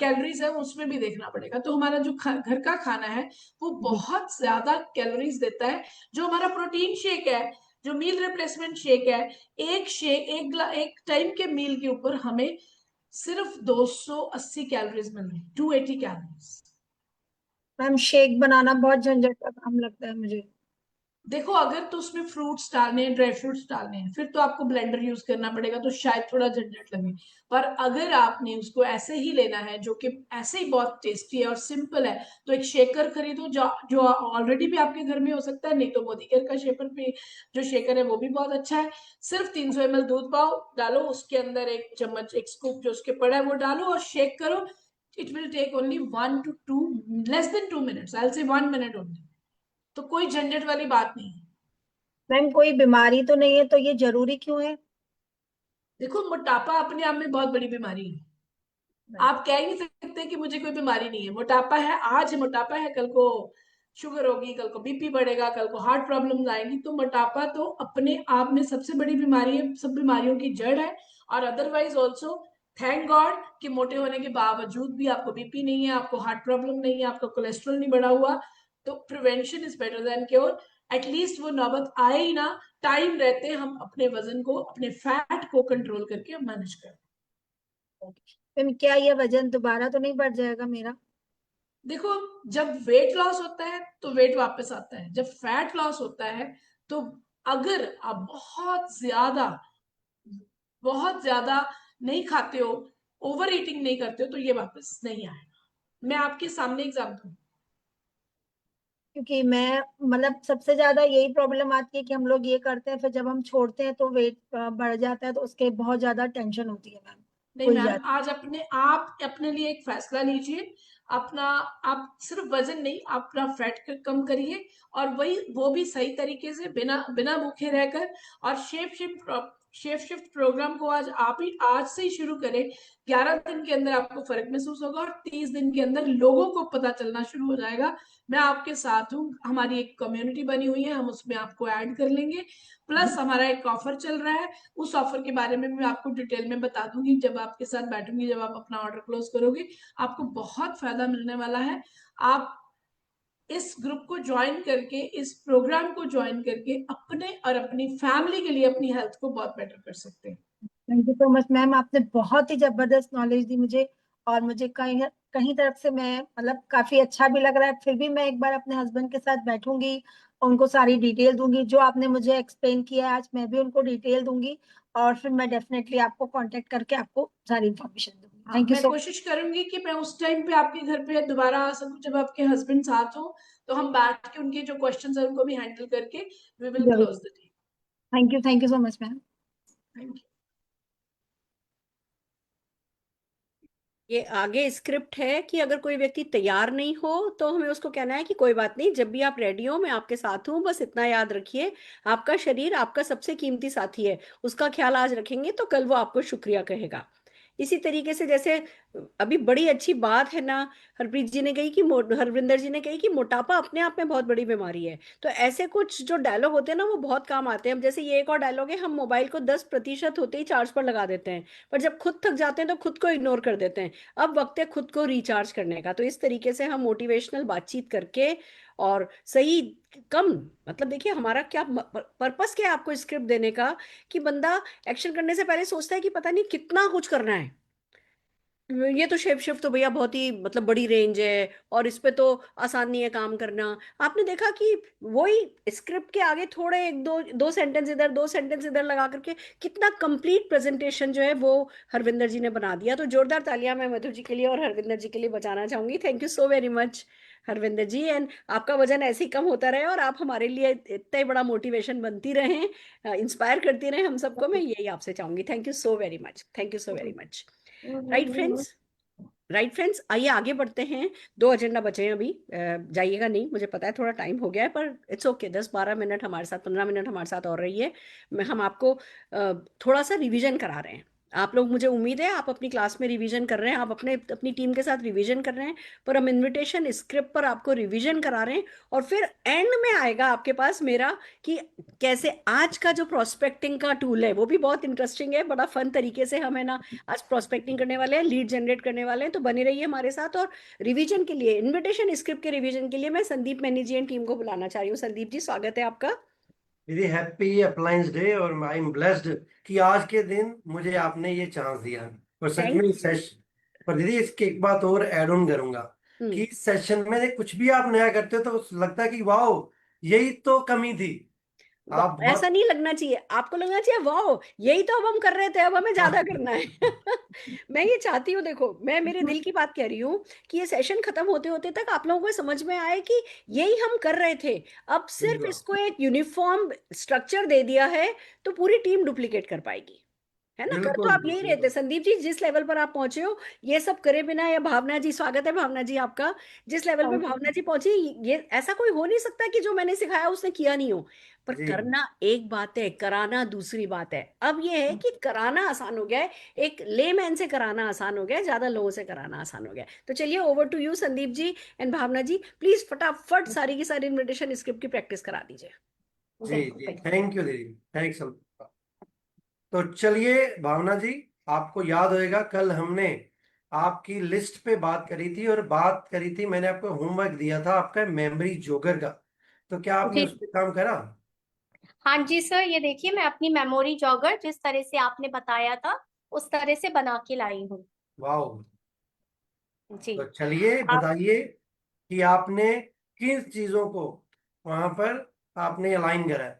कैलोरीज है उसमें भी देखना पड़ेगा। तो हमारा जो घर का खाना है वो बहुत ज्यादा कैलोरीज देता है। जो हमारा प्रोटीन शेक है, जो मील रिप्लेसमेंट शेक है, एक टाइम के मील के ऊपर हमें सिर्फ 280 कैलोरीज मिल रही, 280 कैलोरीज। मैम शेक बनाना बहुत झंझट का काम लगता है मुझे। देखो, अगर तो उसमें फ्रूट्स डालने हैं, ड्राई फ्रूट्स डालने हैं, फिर तो आपको ब्लेंडर यूज करना पड़ेगा, तो शायद थोड़ा झंझट लगे। पर अगर आपने उसको ऐसे ही लेना है, जो कि ऐसे ही बहुत टेस्टी है और सिंपल है, तो एक शेकर खरीदो जो ऑलरेडी भी आपके घर में हो सकता है, नहीं तो मोदी केयर का शेकर भी, जो शेकर है वो भी बहुत अच्छा है। सिर्फ 300 ml दूध पाओ डालो, उसके अंदर 1 चम्मच, 1 स्कूप जो उसके पड़ा है वो डालो और शेक करो। It will take only 1 to 2, less than 2 minutes, I will say 1 minute only. तो कोई झंझट वाली बात नहीं है। मैम कोई बीमारी तो नहीं है तो ये जरूरी क्यों है? देखो, मोटापा अपने आप में बहुत बड़ी बीमारी है। आप कह ही नहीं सकते कि मुझे कोई बीमारी नहीं है। मोटापा है, आज मोटापा है, कल को शुगर होगी, कल को बीपी बढ़ेगा, कल को हार्ट प्रॉब्लम्स आएंगी। तो मोटापा तो अपने आप में सबसे बड़ी बीमारी है, सब बीमारियों की जड़ है। और अदरवाइज ऑल्सो थैंक गॉड कि मोटे होने के बावजूद भी आपको बीपी नहीं है, आपको हार्ट प्रॉब्लम नहीं है, आपका कोलेस्ट्रॉल नहीं बढ़ा हुआ। तो prevention is better than cure. At least वो नौबत आए ही ना, टाइम रहते हम अपने वजन को, अपने फैट को कंट्रोल करके मैनेज करें। फिर क्या ये वजन दोबारा तो नहीं बढ़ जाएगा मेरा? देखो, जब वेट लॉस होता है तो वेट वापस आता है, जब फैट लॉस होता है तो अगर आप बहुत ज्यादा नहीं खाते हो, ओवर ईटिंग नहीं करते हो, तो ये वापस नहीं आएगा। मैं आपके सामने एग्जाम्पल, क्योंकि मैं मतलब सबसे ज्यादा यही प्रॉब्लम आती है कि हम लोग ये करते हैं, फिर जब हम छोड़ते हैं तो वेट बढ़ जाता है, तो उसके बहुत ज्यादा टेंशन होती है मैम। नहीं कोई मैम, ज्यादा आज आप अपने लिए एक फैसला लीजिए। अपना, आप सिर्फ वजन नहीं, अपना फैट कम करिए, और वो भी सही तरीके से, बिना बिना भूखे रहकर। और शेप शिफ्ट प्रोग्राम को आज से ही शुरू करें। 11 दिन के अंदर आपको फर्क महसूस होगा, और 30 दिन के अंदर लोगों को पता चलना शुरू हो जाएगा। मैं आपके साथ हूँ, हमारी एक कम्युनिटी बनी हुई है, हम उसमें आपको ऐड कर लेंगे। प्लस हमारा एक ऑफर चल रहा है, उस ऑफर के बारे में मैं आपको डिटेल में बता दूंगी जब आपके साथ बैठूंगी, जब आप अपना ऑर्डर क्लोज करोगे। आपको बहुत फायदा मिलने वाला है। आप इस ग्रुप को ज्वाइन करके, इस प्रोग्राम को ज्वाइन करके अपने और अपनी फैमिली के लिए अपनी हेल्थ को बहुत बेटर कर सकते हैं। Thank you so much ma'am, आपने बहुत ही जबरदस्त नॉलेज दी मुझे, और मुझे कहीं कहीं तरफ से मैं मतलब काफी अच्छा भी लग रहा है। फिर भी मैं एक बार अपने हस्बैंड के साथ बैठूंगी, उनको सारी डिटेल दूंगी, जो आपने मुझे एक्सप्लेन किया है आज मैं भी उनको डिटेल दूंगी, और फिर मैं डेफिनेटली आपको कांटेक्ट करके आपको सारी इन्फॉर्मेशन दूंगी। थैंक यू मैं सो कोशिश करूंगी कि मैं उस टाइम पे आपके घर पे दोबारा आ सकूं जब आपके हस्बैंड साथ हो, तो हम बैठ के उनके जो क्वेश्चंस है उनको भी हैंडल करके we will much. Close the day. Thank you so much ma'am. Thank you. ये आगे स्क्रिप्ट है कि अगर कोई व्यक्ति तैयार नहीं हो तो हमें उसको कहना है कि कोई बात नहीं, जब भी आप रेडी हो मैं आपके साथ हूँ, बस इतना याद रखिए आपका शरीर आपका सबसे कीमती साथी है, उसका ख्याल आज रखेंगे तो कल वो आपको शुक्रिया कहेगा। इसी तरीके से जैसे अभी बड़ी अच्छी बात है ना, हरप्रीत जी ने कही कि हरविंदर जी ने कही कि मोटापा अपने आप में बहुत बड़ी बीमारी है। तो ऐसे कुछ जो डायलॉग होते हैं ना वो बहुत काम आते हैं। अब जैसे ये एक और डायलॉग है, हम मोबाइल को 10% होते ही चार्ज पर लगा देते हैं, पर जब खुद थक जाते हैं तो खुद को इग्नोर कर देते हैं। अब वक्त है खुद को रिचार्ज करने का। तो इस तरीके से हम मोटिवेशनल बातचीत करके और सही कम, मतलब देखिए हमारा क्या पर्पस क्या है आपको स्क्रिप्ट देने का, कि बंदा एक्शन करने से पहले सोचता है कि पता नहीं कितना कुछ करना है। ये तो शेप शिफ्ट तो भैया बहुत ही मतलब बड़ी रेंज है, और इस पे तो आसान नहीं है काम करना। आपने देखा कि वही स्क्रिप्ट के आगे थोड़े एक दो दो सेंटेंस इधर दो सेंटेंस इधर लगा करके कितना कंप्लीट प्रेजेंटेशन जो है वो हरविंदर जी ने बना दिया। तो जोरदार तालियां मैं मधु जी के लिए और हरविंदर जी के लिए बजाना चाहूंगी। Thank you so very much Harvinder ji, and आपका वजन ऐसे ही कम होता रहे और आप हमारे लिए इतना ही बड़ा मोटिवेशन बनती रहें, इंस्पायर करती रहें हम सबको। मैं यही आपसे चाहूंगी। Thank you so very much, thank you so very much. Right friends, आइए आगे बढ़ते हैं। 2 एजेंडा बचे हैं अभी, जाइएगा नहीं, मुझे पता है थोड़ा टाइम हो गया है, पर इट्स ओके। 10-12 मिनट हमारे साथ, 15 मिनट हमारे साथ और रहिए। हम आपको थोड़ा सा रिवीजन करा रहे हैं। आप लोग, मुझे उम्मीद है आप अपनी क्लास में रिवीजन कर रहे हैं, आप अपनी टीम के साथ रिवीजन कर रहे हैं, पर हम इनविटेशन स्क्रिप्ट पर आपको रिवीजन करा रहे हैं। और फिर एंड में आएगा आपके पास मेरा कि कैसे आज का जो प्रोस्पेक्टिंग का टूल है वो भी बहुत इंटरेस्टिंग है, बड़ा फन तरीके से हम है ना आज प्रोस्पेक्टिंग करने वाले हैं, लीड जनरेट करने वाले हैं। तो बने रहिए हमारे साथ। और रिवीजन के लिए, इनविटेशन स्क्रिप्ट के रिवीजन के लिए मैं संदीप मैनी जी एंड टीम को बुलाना चाह रही हूँ। संदीप जी, स्वागत है आपका। दीदी हैप्पी अप्लायंस डे, और आई एम ब्लेस्ड कि आज के दिन मुझे आपने ये चांस दिया। और सच में इस सेशन पर दीदी इसके एक बात और ऐड ऑन करूंगा कि इस सेशन में कुछ भी आप नया करते हो तो लगता है कि वाह, यही तो कमी थी। आप बहुत ऐसा नहीं लगना चाहिए, आपको लगना चाहिए वाह यही तो अब हम कर रहे थे, अब हमें ज्यादा करना है। मैं ये चाहती हूँ, देखो मैं मेरे दिल की बात कह रही हूँ कि ये सेशन खत्म होते होते तक आप लोगों को समझ में आए कि यही हम कर रहे थे। अब सिर्फ इसको एक यूनिफॉर्म स्ट्रक्चर दे दिया है तो पूरी टीम डुप्लीकेट कर पाएगी। है ना? कर तो बिल्कुल आप यही रहे थे बिल्कुल। संदीप जी, जिस लेवल पर आप पहुंचे हो ये सब करे बिना, या भावना जी, स्वागत है भावना जी आपका, जिस लेवल पे भावना जी पहुंची, ये ऐसा कोई हो नहीं सकता कि जो मैंने सिखाया उसने किया नहीं हो। पर जी करना एक बात है, कराना दूसरी बात है। अब ये है कि कराना आसान हो गया है, एक लेमैन से कराना आसान हो गया है, ज्यादा लोगों से कराना आसान हो गया है। तो चलिए, over to you Sandeep ji and Bhavna ji, please फटाफट सारी की सारी इन्विटेशन स्क्रिप्ट की प्रैक्टिस करा दीजिए। जी जी, थैंक यू दीदी, थैंक्स। तो चलिए भावना जी, आपको याद होएगा कल हमने आपकी लिस्ट पे बात करी थी, और बात करी थी, मैंने आपको होमवर्क दिया था आपका मेमोरी जोगर का। तो क्या आपने जी उस पर काम करा? हाँ जी सर, ये देखिए मैं अपनी मेमोरी जॉगर जिस तरह से आपने बताया था उस तरह से बना के लाई हूँ। वाह। जी तो चलिए आप बताइए कि आपने किन चीजों को वहां पर आपने अलाइन करा है।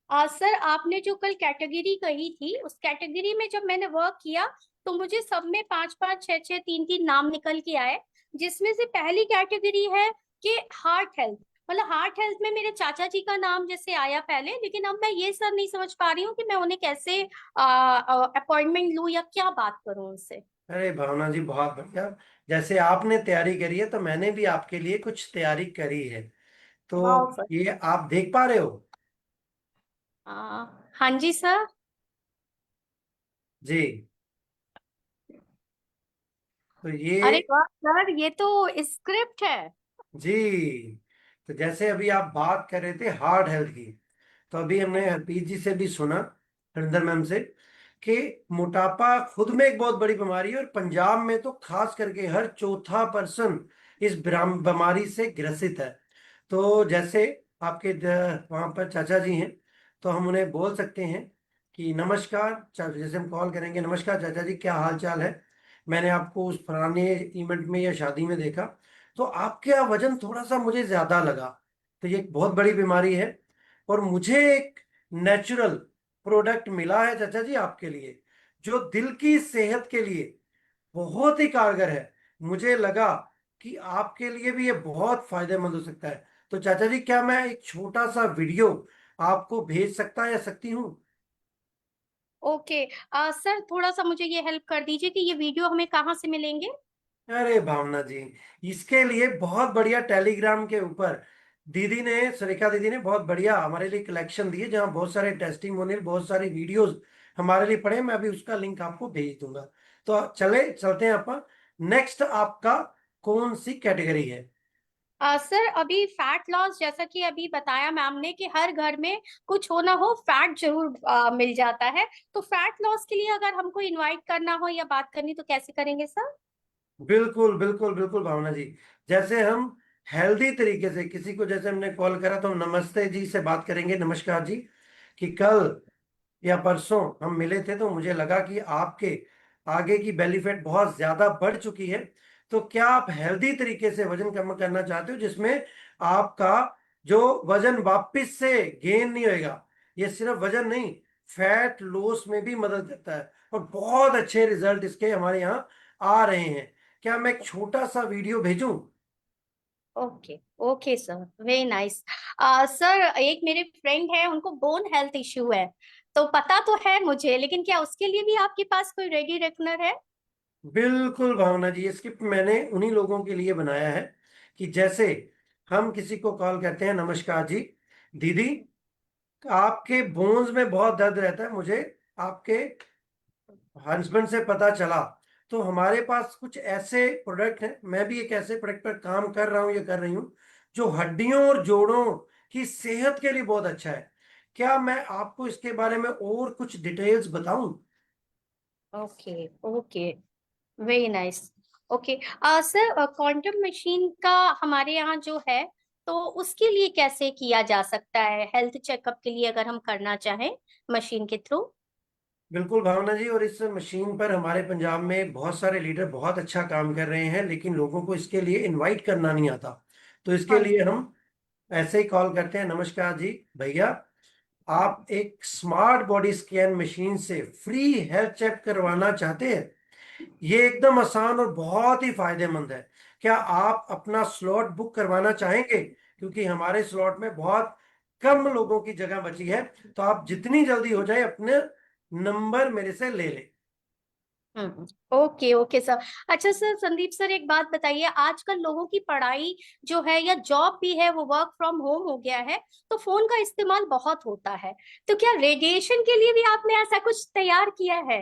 सर, आपने जो कल कैटेगरी कही थी उस कैटेगरी में जब मैंने वर्क किया तो मुझे सब में 5-5, 6-6, 3-3 नाम निकल के आए, जिसमें से पहली कैटेगरी है कि हार्ट हेल्थ। मतलब हार्ट हेल्थ में मेरे चाचा जी का नाम जैसे आया पहले, लेकिन अब मैं ये सर नहीं समझ पा रही हूँ कि मैं उन्हें कैसे अपॉइंटमेंट लूँ या क्या बात करूँ उनसे। अरे भावना जी, बहुत बढ़िया। जैसे आपने तैयारी करी है तो मैंने भी आपके लिए कुछ तैयारी करी है। वाह तो सर। ये आप देख पा रहे हो? हाँ जी सर। जी। तो अरे ये, वाह सर, ये तो स्क्रिप्ट है। जी, तो जैसे अभी आप बात कर रहे थे हार्ट हेल्थ की, तो अभी हमने हरप्रीत जी से भी सुना, हरिंदर मैम से, कि मोटापा खुद में एक बहुत बड़ी बीमारी है, और पंजाब में तो खास करके हर चौथा पर्सन इस बीमारी से ग्रसित है। तो जैसे आपके वहाँ पर चाचा जी हैं, तो हम उन्हें बोल सकते हैं कि नमस्कार जैसे हम कॉल करेंगे, नमस्कार चाचा जी, क्या हाल चाल है? मैंने आपको उस फलाने इवेंट में या शादी में देखा, तो आपका वजन थोड़ा सा मुझे ज्यादा लगा। तो ये एक बहुत बड़ी बीमारी है, और मुझे एक नेचुरल प्रोडक्ट मिला है चाचा जी आपके लिए, जो दिल की सेहत के लिए बहुत ही कारगर है। मुझे लगा कि आपके लिए भी ये बहुत फायदेमंद हो सकता है। तो चाचा जी, क्या मैं एक छोटा सा वीडियो आपको भेज सकता या सकती हूँ? ओके। सर, थोड़ा सा मुझे ये हेल्प कर दीजिए कि ये वीडियो हमें कहाँ से मिलेंगे। अरे भावना जी, इसके लिए बहुत बढ़िया टेलीग्राम के ऊपर दीदी ने, सुरेखा दीदी ने बहुत बढ़िया हमारे लिए कलेक्शन दी है, जहाँ बहुत सारे टेस्टिंग, बहुत सारी वीडियोस हमारे लिए पड़े हैं। मैं अभी उसका लिंक आपको भेज दूंगा। तो चलते हैं अपन। नेक्स्ट आपका कौन सी कैटेगरी है? सर, अभी फैट लॉस, जैसा कि अभी बताया मैम ने कि हर घर में कुछ हो ना हो फैट जरूर मिल जाता है। तो फैट लॉस के लिए अगर हमको इनवाइट करना हो या बात करनी तो कैसे करेंगे सर। बिल्कुल बिल्कुल बिल्कुल भावना जी, जैसे हम हेल्दी तरीके से किसी को, जैसे हमने कॉल करा तो हम नमस्ते जी से बात करेंगे, नमस्कार जी, कि कल या परसों हम मिले थे तो मुझे लगा कि आपके आगे की बेली फैट बहुत ज्यादा बढ़ चुकी है। तो क्या आप हेल्दी तरीके से वजन कम करना चाहते हो, जिसमें आपका जो वजन वापस से गेन नहीं होएगा? ये सिर्फ वजन नहीं, फैट लॉस में भी मदद करता है, और बहुत अच्छे रिजल्ट इसके हमारे यहाँ आ रहे हैं। क्या मैं एक छोटा सा वीडियो भेजूं? Okay. Okay sir, very nice. Sir, एक मेरे फ्रेंड है, उनको बोन हेल्थ इश्यू है, तो पता तो है मुझे, लेकिन क्या उसके लिए भी आपके पास कोई रेडी रेकनर है। बिल्कुल भावना जी, ये स्क्रिप्ट मैंने उन्हीं लोगों के लिए बनाया है कि जैसे हम किसी को कॉल करते हैं, नमस्कार जी दीदी, आपके बोन्स में बहुत दर्द रहता है, मुझे आपके हस्बैंड से पता चला, तो हमारे पास कुछ ऐसे प्रोडक्ट हैं, मैं भी एक ऐसे प्रोडक्ट पर काम कर रहा हूँ या कर रही हूँ, जो हड्डियों और जोड़ों की सेहत के लिए बहुत अच्छा है। क्या मैं आपको इसके बारे में और कुछ डिटेल्स बताऊं? Okay. Okay, very nice. Okay. Sir, quantum machine का हमारे यहाँ जो है, तो उसके लिए कैसे किया जा सकता है हेल्थ चेकअप के लिए अगर हम करना चाहें मशीन के थ्रू। बिल्कुल भावना जी, और इस मशीन पर हमारे पंजाब में बहुत सारे लीडर बहुत अच्छा काम कर रहे हैं, लेकिन लोगों को इसके लिए इनवाइट करना नहीं आता। तो इसके हाँ लिए जी। हम ऐसे ही कॉल करते हैं, नमस्कार जी भैया, आप एक स्मार्ट बॉडी स्कैन मशीन से फ्री हेल्थ चेक करवाना चाहते हैं? ये एकदम आसान और बहुत ही फायदेमंद है। क्या आप अपना स्लॉट बुक करवाना चाहेंगे? क्योंकि हमारे स्लॉट में बहुत कम लोगों की जगह बची है, तो आप जितनी जल्दी हो जाए अपने नंबर मेरे से ले ले। Okay okay sir. अच्छा सर, संदीप सर एक बात बताइए, आजकल लोगों की पढ़ाई जो है या जॉब भी है वो वर्क फ्रॉम होम हो गया है, तो फोन का इस्तेमाल बहुत होता है, तो क्या रेडिएशन के लिए भी आपने ऐसा कुछ तैयार किया है?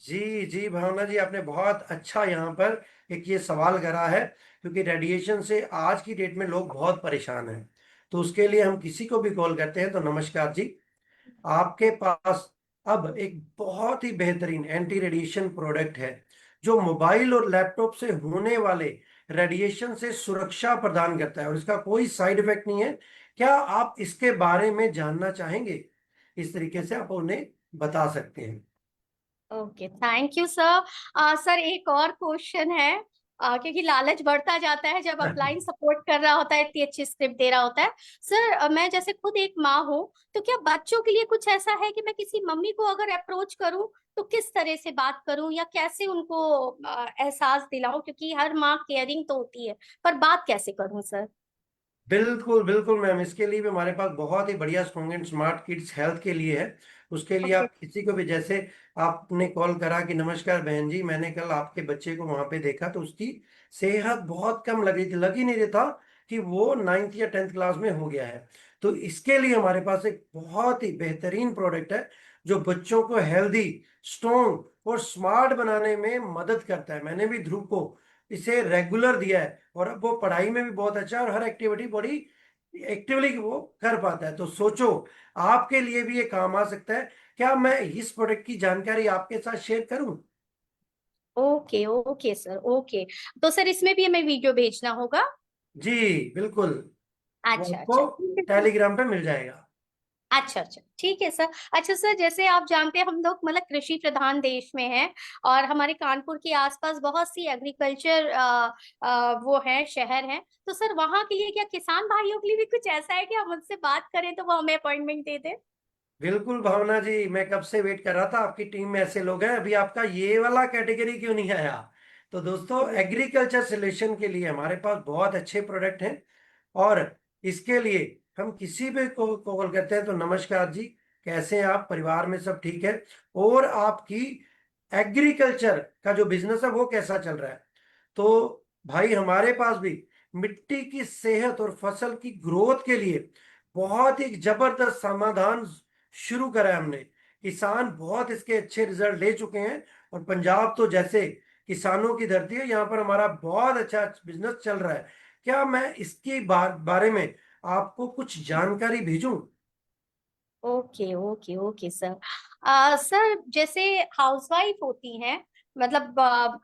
जी जी भावना जी, आपने बहुत अच्छा यहाँ पर एक ये सवाल करा है, क्योंकि रेडिएशन से आज की डेट में लोग बहुत परेशान हैं। तो उसके लिए हम किसी को भी कॉल करते हैं तो नमस्कार जी, आपके पास अब एक बहुत ही बेहतरीन एंटी रेडिएशन प्रोडक्ट है, जो मोबाइल और लैपटॉप से होने वाले रेडिएशन से सुरक्षा प्रदान करता है और इसका कोई साइड इफेक्ट नहीं है। क्या आप इसके बारे में जानना चाहेंगे? इस तरीके से आप उन्हें बता सकते हैं। Okay, thank you sir. Sir एक और क्वेश्चन है, क्योंकि लालच बढ़ता जाता है जब अपलाइन सपोर्ट कर रहा होता है, इतनी अच्छी स्क्रिप्ट दे रहा होता है। सर मैं जैसे खुद एक माँ हूँ, तो क्या बच्चों के लिए कुछ ऐसा है कि मैं किसी मम्मी को अगर अप्रोच करूँ तो किस तरह से बात करूँ या कैसे उनको एहसास दिलाऊं, क्योंकि हर माँ केयरिंग तो होती है, पर बात कैसे करूँ सर? बिल्कुल बिल्कुल मैम, इसके लिए भी हमारे पास बहुत ही बढ़िया strong and smart kids health के लिए है। उसके लिए ओके। आप किसी को भी, जैसे आपने कॉल करा कि नमस्कार बहन जी, मैंने कल आपके बच्चे को वहां पे देखा तो उसकी सेहत बहुत कम लग रही थी, लग ही नहीं रहा था कि वो 9th या 10th क्लास में हो गया है। तो इसके लिए हमारे पास एक बहुत ही बेहतरीन प्रोडक्ट है, जो बच्चों को हेल्दी, स्ट्रॉन्ग और स्मार्ट बनाने में मदद करता है। मैंने भी ध्रुव को इसे रेगुलर दिया है और अब वो पढ़ाई में भी बहुत अच्छा है और हर एक्टिविटी बड़ी एक्टिवली वो कर पाता है। तो सोचो, आपके लिए भी ये काम आ सकता है। क्या मैं इस प्रोडक्ट की जानकारी आपके साथ शेयर करूं? Okay okay sir, okay. तो सर इसमें भी हमें वीडियो भेजना होगा? जी बिल्कुल, वो अच्छा आपको अच्छा, ठीक है सर। टेलीग्राम पे मिल जाएगा। अच्छा अच्छा, ठीक है सर। अच्छा सर, जैसे आप जानते हैं हम लोग मतलब कृषि प्रधान देश में हैं, और हमारे कानपुर के आसपास बहुत सी एग्रीकल्चर वो है, शहर हैं, तो सर वहाँ के लिए क्या किसान भाइयों के लिए भी कुछ ऐसा है कि हम उनसे बात करें तो वो हमें अपॉइंटमेंट दे दे? बिल्कुल भावना जी, मैं कब से वेट कर रहा था, आपकी टीम में ऐसे लोग हैं, अभी आपका ये वाला कैटेगरी क्यों नहीं आया? तो दोस्तों, एग्रीकल्चर सोल्यूशन के लिए हमारे पास बहुत अच्छे प्रोडक्ट हैं और इसके लिए हम किसी भी को कॉल करते हैं तो नमस्कार जी, कैसे हैं आप, परिवार में सब ठीक है, और आपकी एग्रीकल्चर का जो बिजनेस है वो कैसा चल रहा है? तो भाई, हमारे पास भी मिट्टी की सेहत और फसल की ग्रोथ के लिए बहुत ही जबरदस्त समाधान शुरू करा है हमने। किसान बहुत इसके अच्छे रिजल्ट ले चुके हैं और पंजाब तो जैसे किसानों की धरती है, यहाँ पर हमारा बहुत अच्छा बिजनेस चल रहा है। क्या मैं इसके बारे में आपको कुछ जानकारी भेजूं? Okay okay okay sir. Sir जैसे हाउसवाइफ होती हैं, मतलब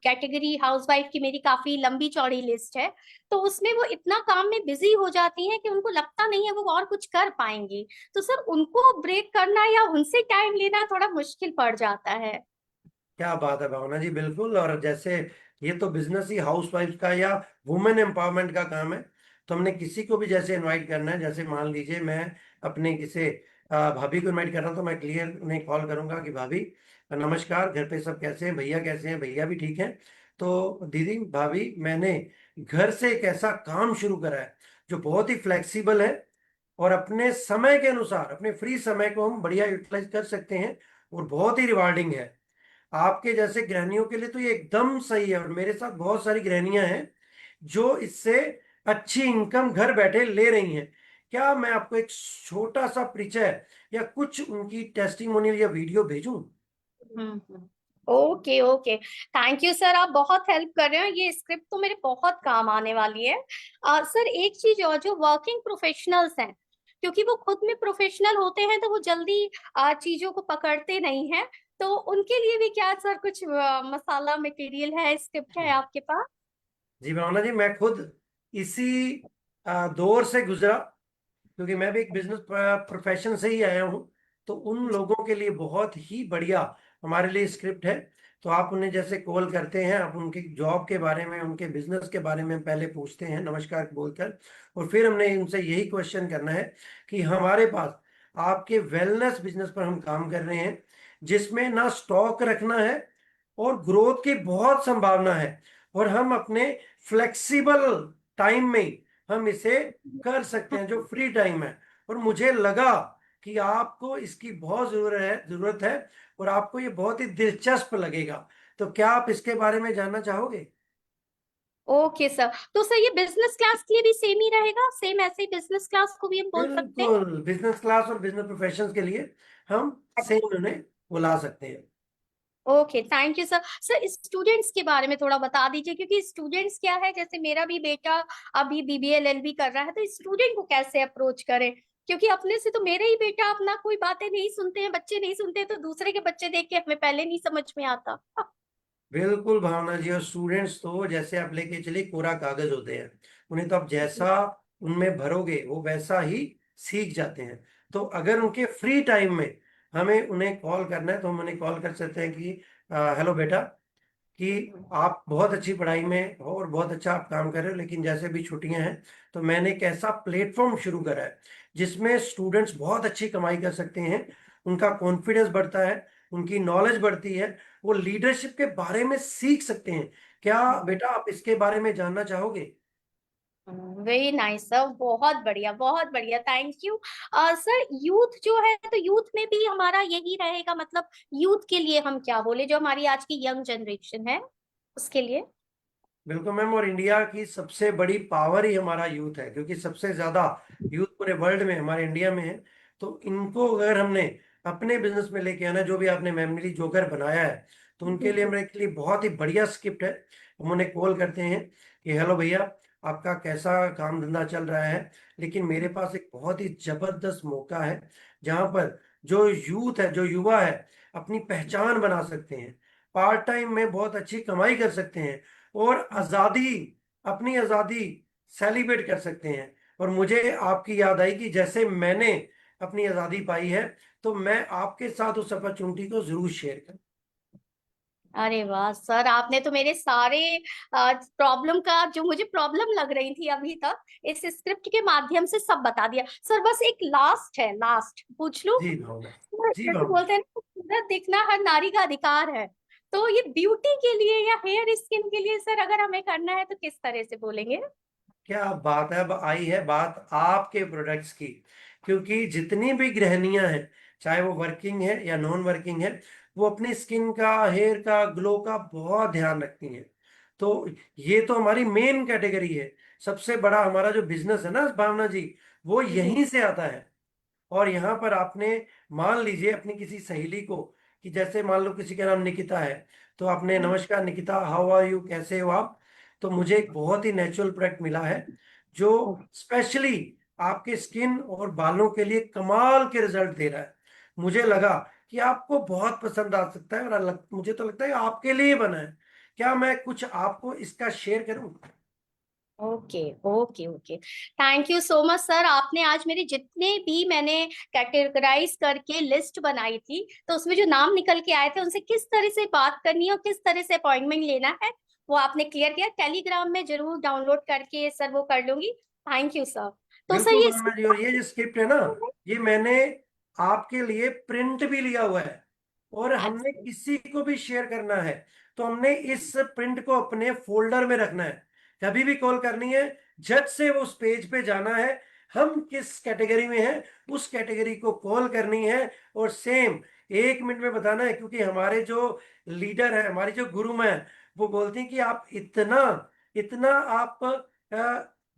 कैटेगरी हाउसवाइफ की मेरी काफी लंबी चौड़ी लिस्ट है, तो उसमें वो इतना काम में बिजी हो जाती हैं कि उनको लगता नहीं है वो और कुछ कर पाएंगी, तो सर उनको ब्रेक करना या उनसे टाइम लेना थोड़ा मुश्किल पड़ जाता है। क्या बात है भावना जी, बिल्कुल। और जैसे ये तो बिजनेस ही हाउस वाइफ का या वुमेन एम्पावरमेंट का काम है, तो हमने किसी को भी जैसे इनवाइट करना है, जैसे मान लीजिए मैं अपने किसी भाभी को इनवाइट कर रहा हूँ, तो मैं क्लियर उन्हें कॉल करूंगा कि भाभी नमस्कार, घर पे सब कैसे हैं, भैया कैसे हैं, भैया भी ठीक हैं। तो दीदी, भाभी, मैंने घर से एक ऐसा काम शुरू करा है जो बहुत ही फ्लेक्सिबल है और अपने समय के अनुसार अपने फ्री समय को हम बढ़िया यूटिलाइज कर सकते हैं और बहुत ही रिवार्डिंग है। आपके जैसे गृहिणियों के लिए तो ये एकदम सही है और मेरे साथ बहुत सारी गृहिणियां हैं जो इससे अच्छी इनकम घर बैठे ले रही हैं। क्या मैं आपको एक छोटा सा परिचय या कुछ उनकी टेस्टिमोनियल या वीडियो भेजूं? Okay okay, thank you sir, आप बहुत हेल्प कर रहे हो, ये स्क्रिप्ट तो मेरे बहुत काम आने वाली है। सर एक चीज और, जो वर्किंग प्रोफेशनल्स हैं, क्योंकि वो खुद में प्रोफेशनल होते हैं तो वो जल्दी चीजों को पकड़ते नहीं हैं, तो उनके लिए भी क्या सर कुछ मसाला मटेरियल है, स्क्रिप्ट है आपके पास? जी भावना जी, मैं खुद इसी दौर से गुजरा, क्योंकि मैं भी एक बिजनेस प्रोफेशन से ही आया हूँ। तो उन लोगों के लिए बहुत ही बढ़िया हमारे लिए स्क्रिप्ट है। तो आप उन्हें जैसे कॉल करते हैं, आप उनकी जॉब के बारे में, उनके बिजनेस के बारे में पहले पूछते हैं नमस्कार बोलकर, और फिर हमने उनसे यही क्वेश्चन करना है कि हमारे पास आपके वेलनेस बिजनेस पर हम काम कर रहे हैं, जिसमें ना स्टॉक रखना है और ग्रोथ की बहुत संभावना है, और हम अपने फ्लेक्सिबल टाइम में हम इसे कर सकते हैं, जो फ्री टाइम है। और मुझे लगा कि आपको इसकी बहुत जरूरत है और आपको ये बहुत ही दिलचस्प लगेगा। तो क्या आप इसके बारे में जानना चाहोगे? ओके सर, तो सर ये बिजनेस क्लास के लिए भी सेम ही रहेगा, सेम ऐसे ही बिजनेस क्लास को भी हम बोल सकते हैं? बिल्कुल, बिजनेस क्लास और बिजनेस प्रोफेशंस के लिए हम सेम उन्हें बुला सकते हैं। Okay, thank you sir. Sir students के बारे में थोड़ा बता दीजिए, क्योंकि स्टूडेंट्स क्या है, जैसे मेरा भी बेटा अभी बीबीए एलएलबी कर रहा है, तो स्टूडेंट को कैसे अप्रोच करें? क्योंकि अपने से तो मेरे ही बेटा अपना कोई बातें नहीं सुनते हैं, बच्चे नहीं सुनते, तो दूसरे के बच्चे देख के हमें पहले नहीं समझ में आता। बिल्कुल भावना जी, और स्टूडेंट्स तो जैसे आप लेके चलिए कोरा कागज होते हैं, उन्हें तो आप जैसा उनमें भरोगे वो वैसा ही सीख जाते हैं। तो अगर उनके फ्री टाइम में हमें उन्हें कॉल करना है तो हम उन्हें कॉल कर सकते हैं कि हेलो बेटा, कि आप बहुत अच्छी पढ़ाई में हो और बहुत अच्छा आप काम कर रहे हो, लेकिन जैसे भी छुट्टियां हैं तो मैंने एक ऐसा प्लेटफॉर्म शुरू करा है जिसमें स्टूडेंट्स बहुत अच्छी कमाई कर सकते हैं, उनका कॉन्फिडेंस बढ़ता है, उनकी नॉलेज बढ़ती है, वो लीडरशिप के बारे में सीख सकते हैं। क्या बेटा आप इसके बारे में जानना चाहोगे? वेरी नाइस सर, बहुत बढ़िया, थैंक यू। सर यूथ जो है, तो यूथ में भी हमारा यही रहेगा, मतलब यूथ के लिए हम क्या बोले, जो हमारी आज की यंग जनरेशन है उसके लिए? बिल्कुल मैम, और इंडिया की सबसे बड़ी पावर ही हमारा यूथ है, क्योंकि सबसे ज्यादा यूथ पूरे वर्ल्ड में हमारे इंडिया में है। तो इनको अगर हमने अपने बिजनेस में लेके आना, जो भी आपने मेमोरी जोकर बनाया है, तो उनके लिए हमारे लिए बहुत ही बढ़िया स्क्रिप्ट है। हम उन्हें कॉल करते हैं कि हेलो भैया, आपका कैसा काम धंधा चल रहा है, लेकिन मेरे पास एक बहुत ही जबरदस्त मौका है जहां पर जो यूथ है, जो युवा है, अपनी पहचान बना सकते हैं, पार्ट टाइम में बहुत अच्छी कमाई कर सकते हैं और आजादी, अपनी आजादी सेलिब्रेट कर सकते हैं। और मुझे आपकी याद आई कि जैसे मैंने अपनी आजादी पाई है, तो मैं आपके साथ उस अपॉर्चुनिटी को जरूर शेयर करूं। अरे वाह सर, आपने तो मेरे सारे प्रॉब्लम का, जो मुझे प्रॉब्लम लग रही थी अभी तक, इस स्क्रिप्ट के माध्यम से सब बता दिया। सर बस एक लास्ट है, लास्ट पूछ लूं? जी भावना, सर, जी जैसे भावना। बोलते हैं ना, सूरत दिखना हर नारी का अधिकार है, तो ये ब्यूटी के लिए या हेयर स्किन के लिए सर अगर हमें करना है तो किस तरह से बोलेंगे? क्या बात है, अब आई है बात आपके प्रोडक्ट्स की, क्योंकि जितनी भी गृहिणियां हैं, चाहे वो वर्किंग है या नॉन वर्किंग है, वो अपनी स्किन का, हेयर का, ग्लो का बहुत ध्यान रखती हैं। तो ये तो हमारी मेन कैटेगरी है। सबसे बड़ा हमारा जो बिजनेस है ना भावना जी, वो यहीं से आता है। और यहाँ पर आपने, मान लीजिए अपनी किसी सहेली को, कि जैसे मान लो किसी का नाम निकिता है, तो आपने नमस्कार निकिता, हाउ आर यू, कैसे हो आप, तो मुझे एक बहुत ही नेचुरल प्रोडक्ट मिला है जो स्पेशली आपके स्किन और बालों के लिए कमाल के रिजल्ट दे रहा है। मुझे लगा कि आपको बहुत पसंद आ सकता है, और मुझे तो लगता है आपके लिए बना है। क्या मैं कुछ आपको इसका शेयर करूं? Okay okay okay, thank you so much sir. आपने आज मेरे जितने भी मैंने कैटेगराइज करके लिस्ट बनाई थी, तो उसमें जो नाम निकल के आए थे, उनसे किस तरह से बात करनी है और किस तरह से अपॉइंटमेंट लेना है, वो आपने क्लियर किया। टेलीग्राम में जरूर डाउनलोड करके सर वो कर लूंगी। Thank you sir. तो सर बिल्कुल ये भावना जी, और ये जो स्क्रिप्ट है ना, ये मैंने आपके लिए प्रिंट भी लिया हुआ है, और हमने किसी को भी शेयर करना है तो हमने इस प्रिंट को अपने फोल्डर में रखना है। कभी भी कॉल करनी है, झट से वो उस पेज पे जाना है, हम किस कैटेगरी में हैं उस कैटेगरी को कॉल करनी है, और सेम 1 मिनट में बताना है। क्योंकि हमारे जो लीडर है, हमारी जो गुरु माँ है, वो बोलती हैं कि आप इतना इतना आप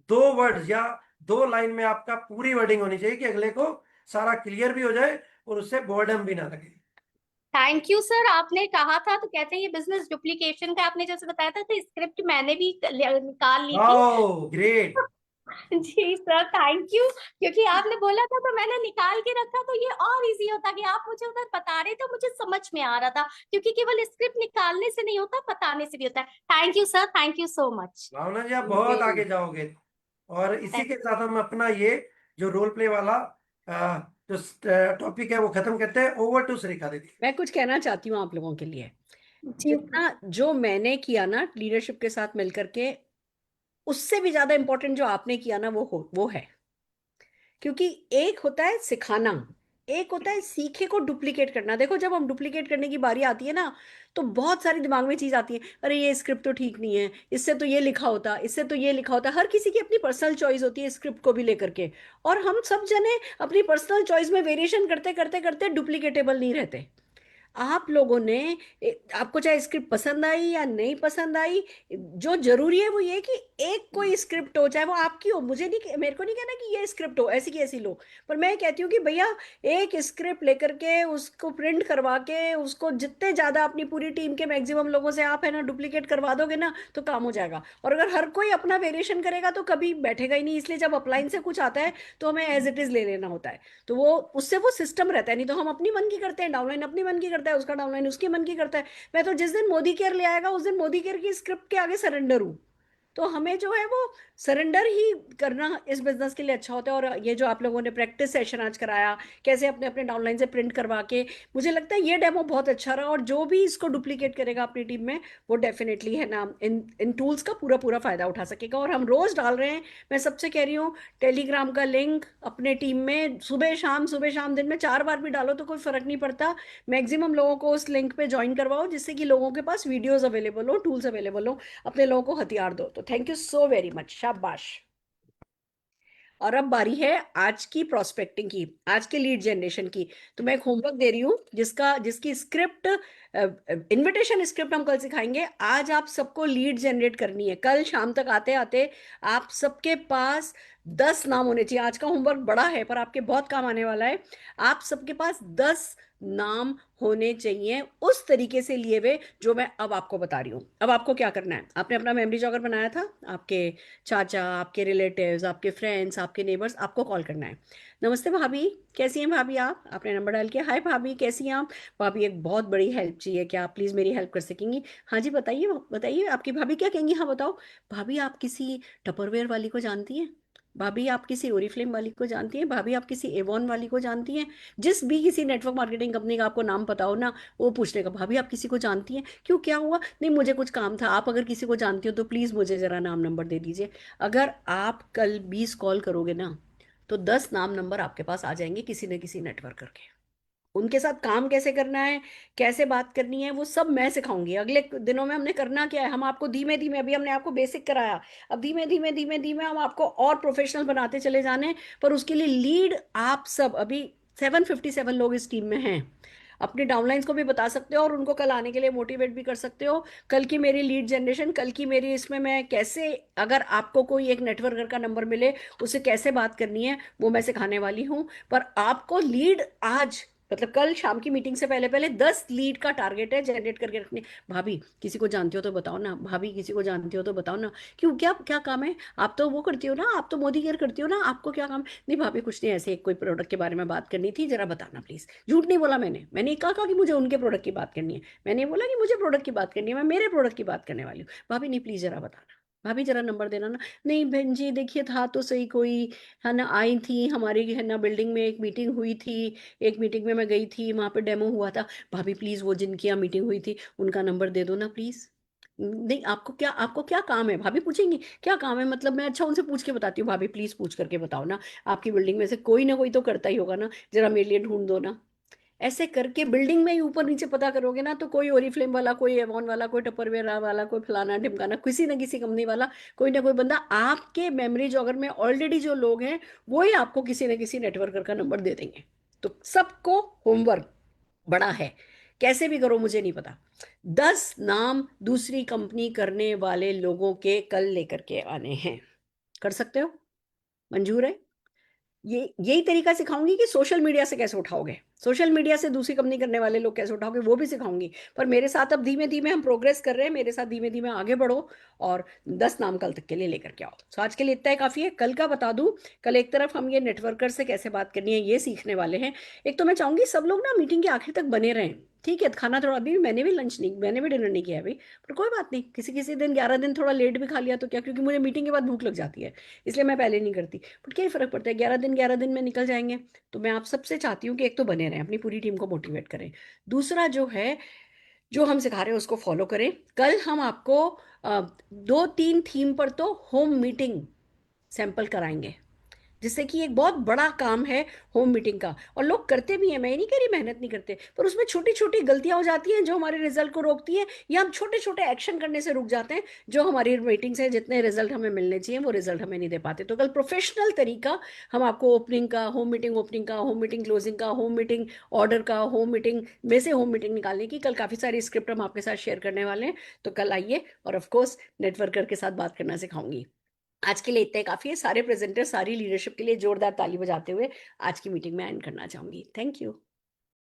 2 वर्ड या 2 लाइन में आपका पूरी वर्डिंग होनी चाहिए कि अगले को सारा क्लियर भी हो जाए और उससे बोर्डम भी ना लगे। Thank you sir. आपने कहा था, तो कहते हैं ये बिजनेस डुप्लीकेशन का आपने जैसे बताया था, तो स्क्रिप्ट मैंने भी निकाल ली थी। Oh great. जी सर, थैंक यू। क्योंकि आपने बोला था तो मैंने निकाल के रखा, तो ये और इजी होता कि आप मुझे उधर बता रहे तो मुझे समझ में आ रहा था, क्योंकि केवल स्क्रिप्ट निकालने से नहीं होता, बताने से भी होता है। Thank you sir, thank you so much. Bhavana ji, आप बहुत आगे जाओगे। और इसी के साथ हम अपना ये जो रोल प्ले वाला जो टॉपिक है वो खत्म करते हैं। ओवर टू श्रेखा दीदी। मैं कुछ कहना चाहती हूँ आप लोगों के लिए। जी जितना जो मैंने किया ना लीडरशिप के साथ मिलकर के, उससे भी ज्यादा इंपॉर्टेंट जो आपने किया ना वो है। क्योंकि एक होता है सिखाना, एक होता है सीखे को डुप्लीकेट करना। देखो जब हम डुप्लीकेट करने की बारी आती है ना, तो बहुत सारी दिमाग में चीज आती है, अरे ये स्क्रिप्ट तो ठीक नहीं है, इससे तो ये लिखा होता, इससे तो ये लिखा होता। हर किसी की अपनी पर्सनल चॉइस होती है स्क्रिप्ट को भी लेकर के, और हम सब जने अपनी पर्सनल चॉइस में वेरिएशन करते करते करते डुप्लीकेटेबल नहीं रहते। आप लोगों ने आपको चाहे स्क्रिप्ट पसंद आई या नहीं पसंद आई, जो जरूरी है वो ये कि एक कोई स्क्रिप्ट हो, चाहे वो आपकी हो, मुझे नहीं, मेरे को नहीं कहना कि ये स्क्रिप्ट हो ऐसी की ऐसी लो, पर मैं कहती हूँ कि भैया एक स्क्रिप्ट लेकर के उसको प्रिंट करवा के उसको जितने ज्यादा अपनी पूरी टीम के मैक्सिमम लोगों से आप है ना डुप्लीकेट करवा दोगे ना तो काम हो जाएगा। और अगर हर कोई अपना वेरिएशन करेगा तो कभी बैठेगा ही नहीं, इसलिए जब अपलाइन से कुछ आता है तो हमें एज इट इज ले लेना होता है, तो वो उससे वो सिस्टम रहता है। नहीं तो हम अपनी मन की करते हैं, डाउनलाइन अपनी मन की करता है, उसका डाउनलाइन उसके मन की करता है। मैं तो जिस दिन मोदी केयर ले आएगा उस दिन मोदी केयर की स्क्रिप्ट के आगे सरेंडर हूँ। तो हमें जो है वो सरेंडर ही करना इस बिजनेस के लिए अच्छा होता है। और ये जो आप लोगों ने प्रैक्टिस सेशन आज कराया, कैसे अपने अपने डाउनलाइन से प्रिंट करवा के, मुझे लगता है ये डेमो बहुत अच्छा रहा। और जो भी इसको डुप्लीकेट करेगा अपनी टीम में वो डेफिनेटली है ना इन टूल्स का पूरा पूरा फायदा उठा सकेगा। और हम रोज डाल रहे हैं, मैं सबसे कह रही हूँ, टेलीग्राम का लिंक अपने टीम में सुबह शाम दिन में 4 बार भी डालो तो कोई फर्क नहीं पड़ता। मैक्सिमम लोगों को उस लिंक पे ज्वाइन करवाओ जिससे कि लोगों के पास वीडियोस अवेलेबल हो, टूल्स अवेलेबल हो, अपने लोगों को हथियार दो। तो thank you so very much, शाबाश। और अब बारी है आज की प्रोस्पेक्टिंग की, आज के लीड जनरेशन की। तो मैं एक होमवर्क दे रही हूँ जिसकी स्क्रिप्ट, इनविटेशन स्क्रिप्ट हम कल सिखाएंगे। आज आप सबको लीड जनरेट करनी है। कल शाम तक आते आते आप सबके पास 10 नाम होने चाहिए। आज का होमवर्क बड़ा है पर आपके बहुत काम आने वाला है। आप सबके पास 10 नाम होने चाहिए उस तरीके से लिए हुए जो मैं अब आपको बता रही हूँ। अब आपको क्या करना है, आपने अपना मेमोरी जॉगर बनाया था, आपके चाचा, आपके रिलेटिव्स, आपके फ्रेंड्स, आपके नेबर्स, आपको कॉल करना है। नमस्ते भाभी, कैसी हैं भाभी आप? आपने नंबर डाल के, हाय भाभी कैसी हैं आप? भाभी एक बहुत बड़ी हेल्प चाहिए, क्या आप प्लीज़ मेरी हेल्प कर सकेंगी? हाँ जी बताइए बताइए, आपकी भाभी क्या कहेंगी? हाँ बताओ। भाभी आप किसी टपरवेयर वाली को जानती हैं? भाभी आप किसी ओरिफ्लेम वाली को जानती हैं? भाभी आप किसी एवॉन वाली को जानती हैं? जिस भी किसी नेटवर्क मार्केटिंग कंपनी का आपको नाम पता हो ना, वो पूछने का, भाभी आप किसी को जानती हैं? क्यों, क्या हुआ? नहीं मुझे कुछ काम था, आप अगर किसी को जानती हो तो प्लीज़ मुझे ज़रा नाम नंबर दे दीजिए। अगर आप कल 20 कॉल करोगे ना तो 10 नाम नंबर आपके पास आ जाएंगे किसी न किसी नेटवर्क करके। उनके साथ काम कैसे करना है, कैसे बात करनी है, वो सब मैं सिखाऊंगी। अगले दिनों में हमने करना क्या है, हम आपको धीमे धीमे, अभी हमने आपको बेसिक कराया, अब धीमे धीमे धीमे धीमे हम आपको और प्रोफेशनल बनाते चले जाने। पर उसके लिए लीड आप सब, अभी 757 लोग इस टीम में हैं, अपने डाउनलाइंस को भी बता सकते हो और उनको कल आने के लिए मोटिवेट भी कर सकते हो। कल की मेरी लीड जनरेशन, कल की मेरी इसमें मैं कैसे, अगर आपको कोई एक नेटवर्कर का नंबर मिले उसे कैसे बात करनी है वो मैं सिखाने वाली हूँ। पर आपको लीड आज, मतलब कल शाम की मीटिंग से पहले पहले 10 लीड का टारगेट है जनरेट करके रखने। भाभी किसी को जानती हो तो बताओ ना, भाभी किसी को जानती हो तो बताओ ना। क्यों, क्या क्या काम है? आप तो वो करती हो ना, आप तो मोदी केयर करती हो ना, आपको क्या काम? नहीं भाभी कुछ नहीं, ऐसे एक कोई प्रोडक्ट के बारे में बात करनी थी, जरा बताना प्लीज। झूठ नहीं बोला मैंने कहा कि मुझे उनके प्रोडक्ट की बात करनी है, मैंने बोला कि मुझे प्रोडक्ट की बात करनी है, मैं मेरे प्रोडक्ट की बात करने वाली हूँ। भाभी नहीं प्लीज जरा बताना, भाभी जरा नंबर देना ना। नहीं बहन जी देखिए था तो सही कोई, है ना, आई थी हमारी, है ना, बिल्डिंग में एक मीटिंग हुई थी, एक मीटिंग में मैं गई थी, वहां पे डेमो हुआ था। भाभी प्लीज वो जिनकी यहाँ मीटिंग हुई थी उनका नंबर दे दो ना प्लीज। नहीं आपको क्या काम है? भाभी पूछेंगी क्या काम है, मतलब मैं अच्छा उनसे पूछ के बताती हूँ, भाभी प्लीज पूछ करके बताओ ना, आपकी बिल्डिंग में से कोई ना कोई तो करता ही होगा ना, जरा मेरे लिए ढूंढ दो ना। ऐसे करके बिल्डिंग में ही ऊपर नीचे पता करोगे ना तो कोई ओरिफ्लेम वाला, कोई एवॉन वाला, कोई टपरवेयर वाला, कोई फलाना ढिमकाना, किसी न किसी कंपनी वाला, कोई ना कोई बंदा आपके मेमोरी जॉगर में ऑलरेडी जो लोग हैं वो ही आपको किसी न किसी नेटवर्कर का नंबर दे देंगे। तो सबको होमवर्क बड़ा है, कैसे भी करो मुझे नहीं पता, 10 नाम दूसरी कंपनी करने वाले लोगों के कल लेकर के आने हैं। कर सकते हो? मंजूर है? ये यही तरीका सिखाऊंगी कि सोशल मीडिया से कैसे उठाओगे, सोशल मीडिया से दूसरी कंपनी करने वाले लोग कैसे उठाओगे वो भी सिखाऊंगी। पर मेरे साथ अब धीमे धीमे हम प्रोग्रेस कर रहे हैं, मेरे साथ धीमे धीमे आगे बढ़ो और 10 नाम कल तक के लिए लेकर के आओ। तो आज के लिए इतना ही काफी है। कल का बता दूं, कल एक तरफ हम ये नेटवर्कर से कैसे बात करनी है ये सीखने वाले हैं। एक तो मैं चाहूंगी सब लोग ना मीटिंग के आखिर तक बने रहें, ठीक है? खाना थोड़ा, अभी मैंने भी डिनर नहीं किया अभी, पर कोई बात नहीं, किसी किसी दिन 11 दिन थोड़ा लेट भी खा लिया तो क्या, क्योंकि मुझे मीटिंग के बाद भूख लग जाती है, इसलिए मैं पहले नहीं करती। बट क्या ही फर्क पड़ता है, 11 दिन में निकल जाएंगे। तो मैं आप सबसे चाहती हूँ कि एक तो बने रहें, अपनी पूरी टीम को मोटिवेट करें, दूसरा जो है जो हम सिखा रहे हैं उसको फॉलो करें। कल हम आपको 2-3 थीम पर तो होम मीटिंग सैंपल कराएंगे। जिससे कि एक बहुत बड़ा काम है होम मीटिंग का, और लोग करते भी हैं, मैं नहीं कह रही मेहनत नहीं करते, पर उसमें छोटी छोटी गलतियां हो जाती हैं जो हमारे रिजल्ट को रोकती हैं, या हम छोटे छोटे एक्शन करने से रुक जाते हैं जो हमारी मीटिंग से जितने रिजल्ट हमें मिलने चाहिए वो रिजल्ट हमें नहीं दे पाते। तो कल प्रोफेशनल तरीका हम आपको ओपनिंग का, होम मीटिंग क्लोजिंग का, होम मीटिंग ऑर्डर का, होम मीटिंग में से होम मीटिंग निकालने की, कल काफी सारी स्क्रिप्ट हम आपके साथ शेयर करने वाले हैं। तो कल आइए, और ऑफ कोर्स नेटवर्कर के साथ बात करना सिखाऊंगी। आज के लिए इतना काफी है। सारे प्रेजेंटर, सारी लीडरशिप के लिए जोरदार ताली बजाते हुए आज की मीटिंग में एंड करना चाहूंगी। Thank you.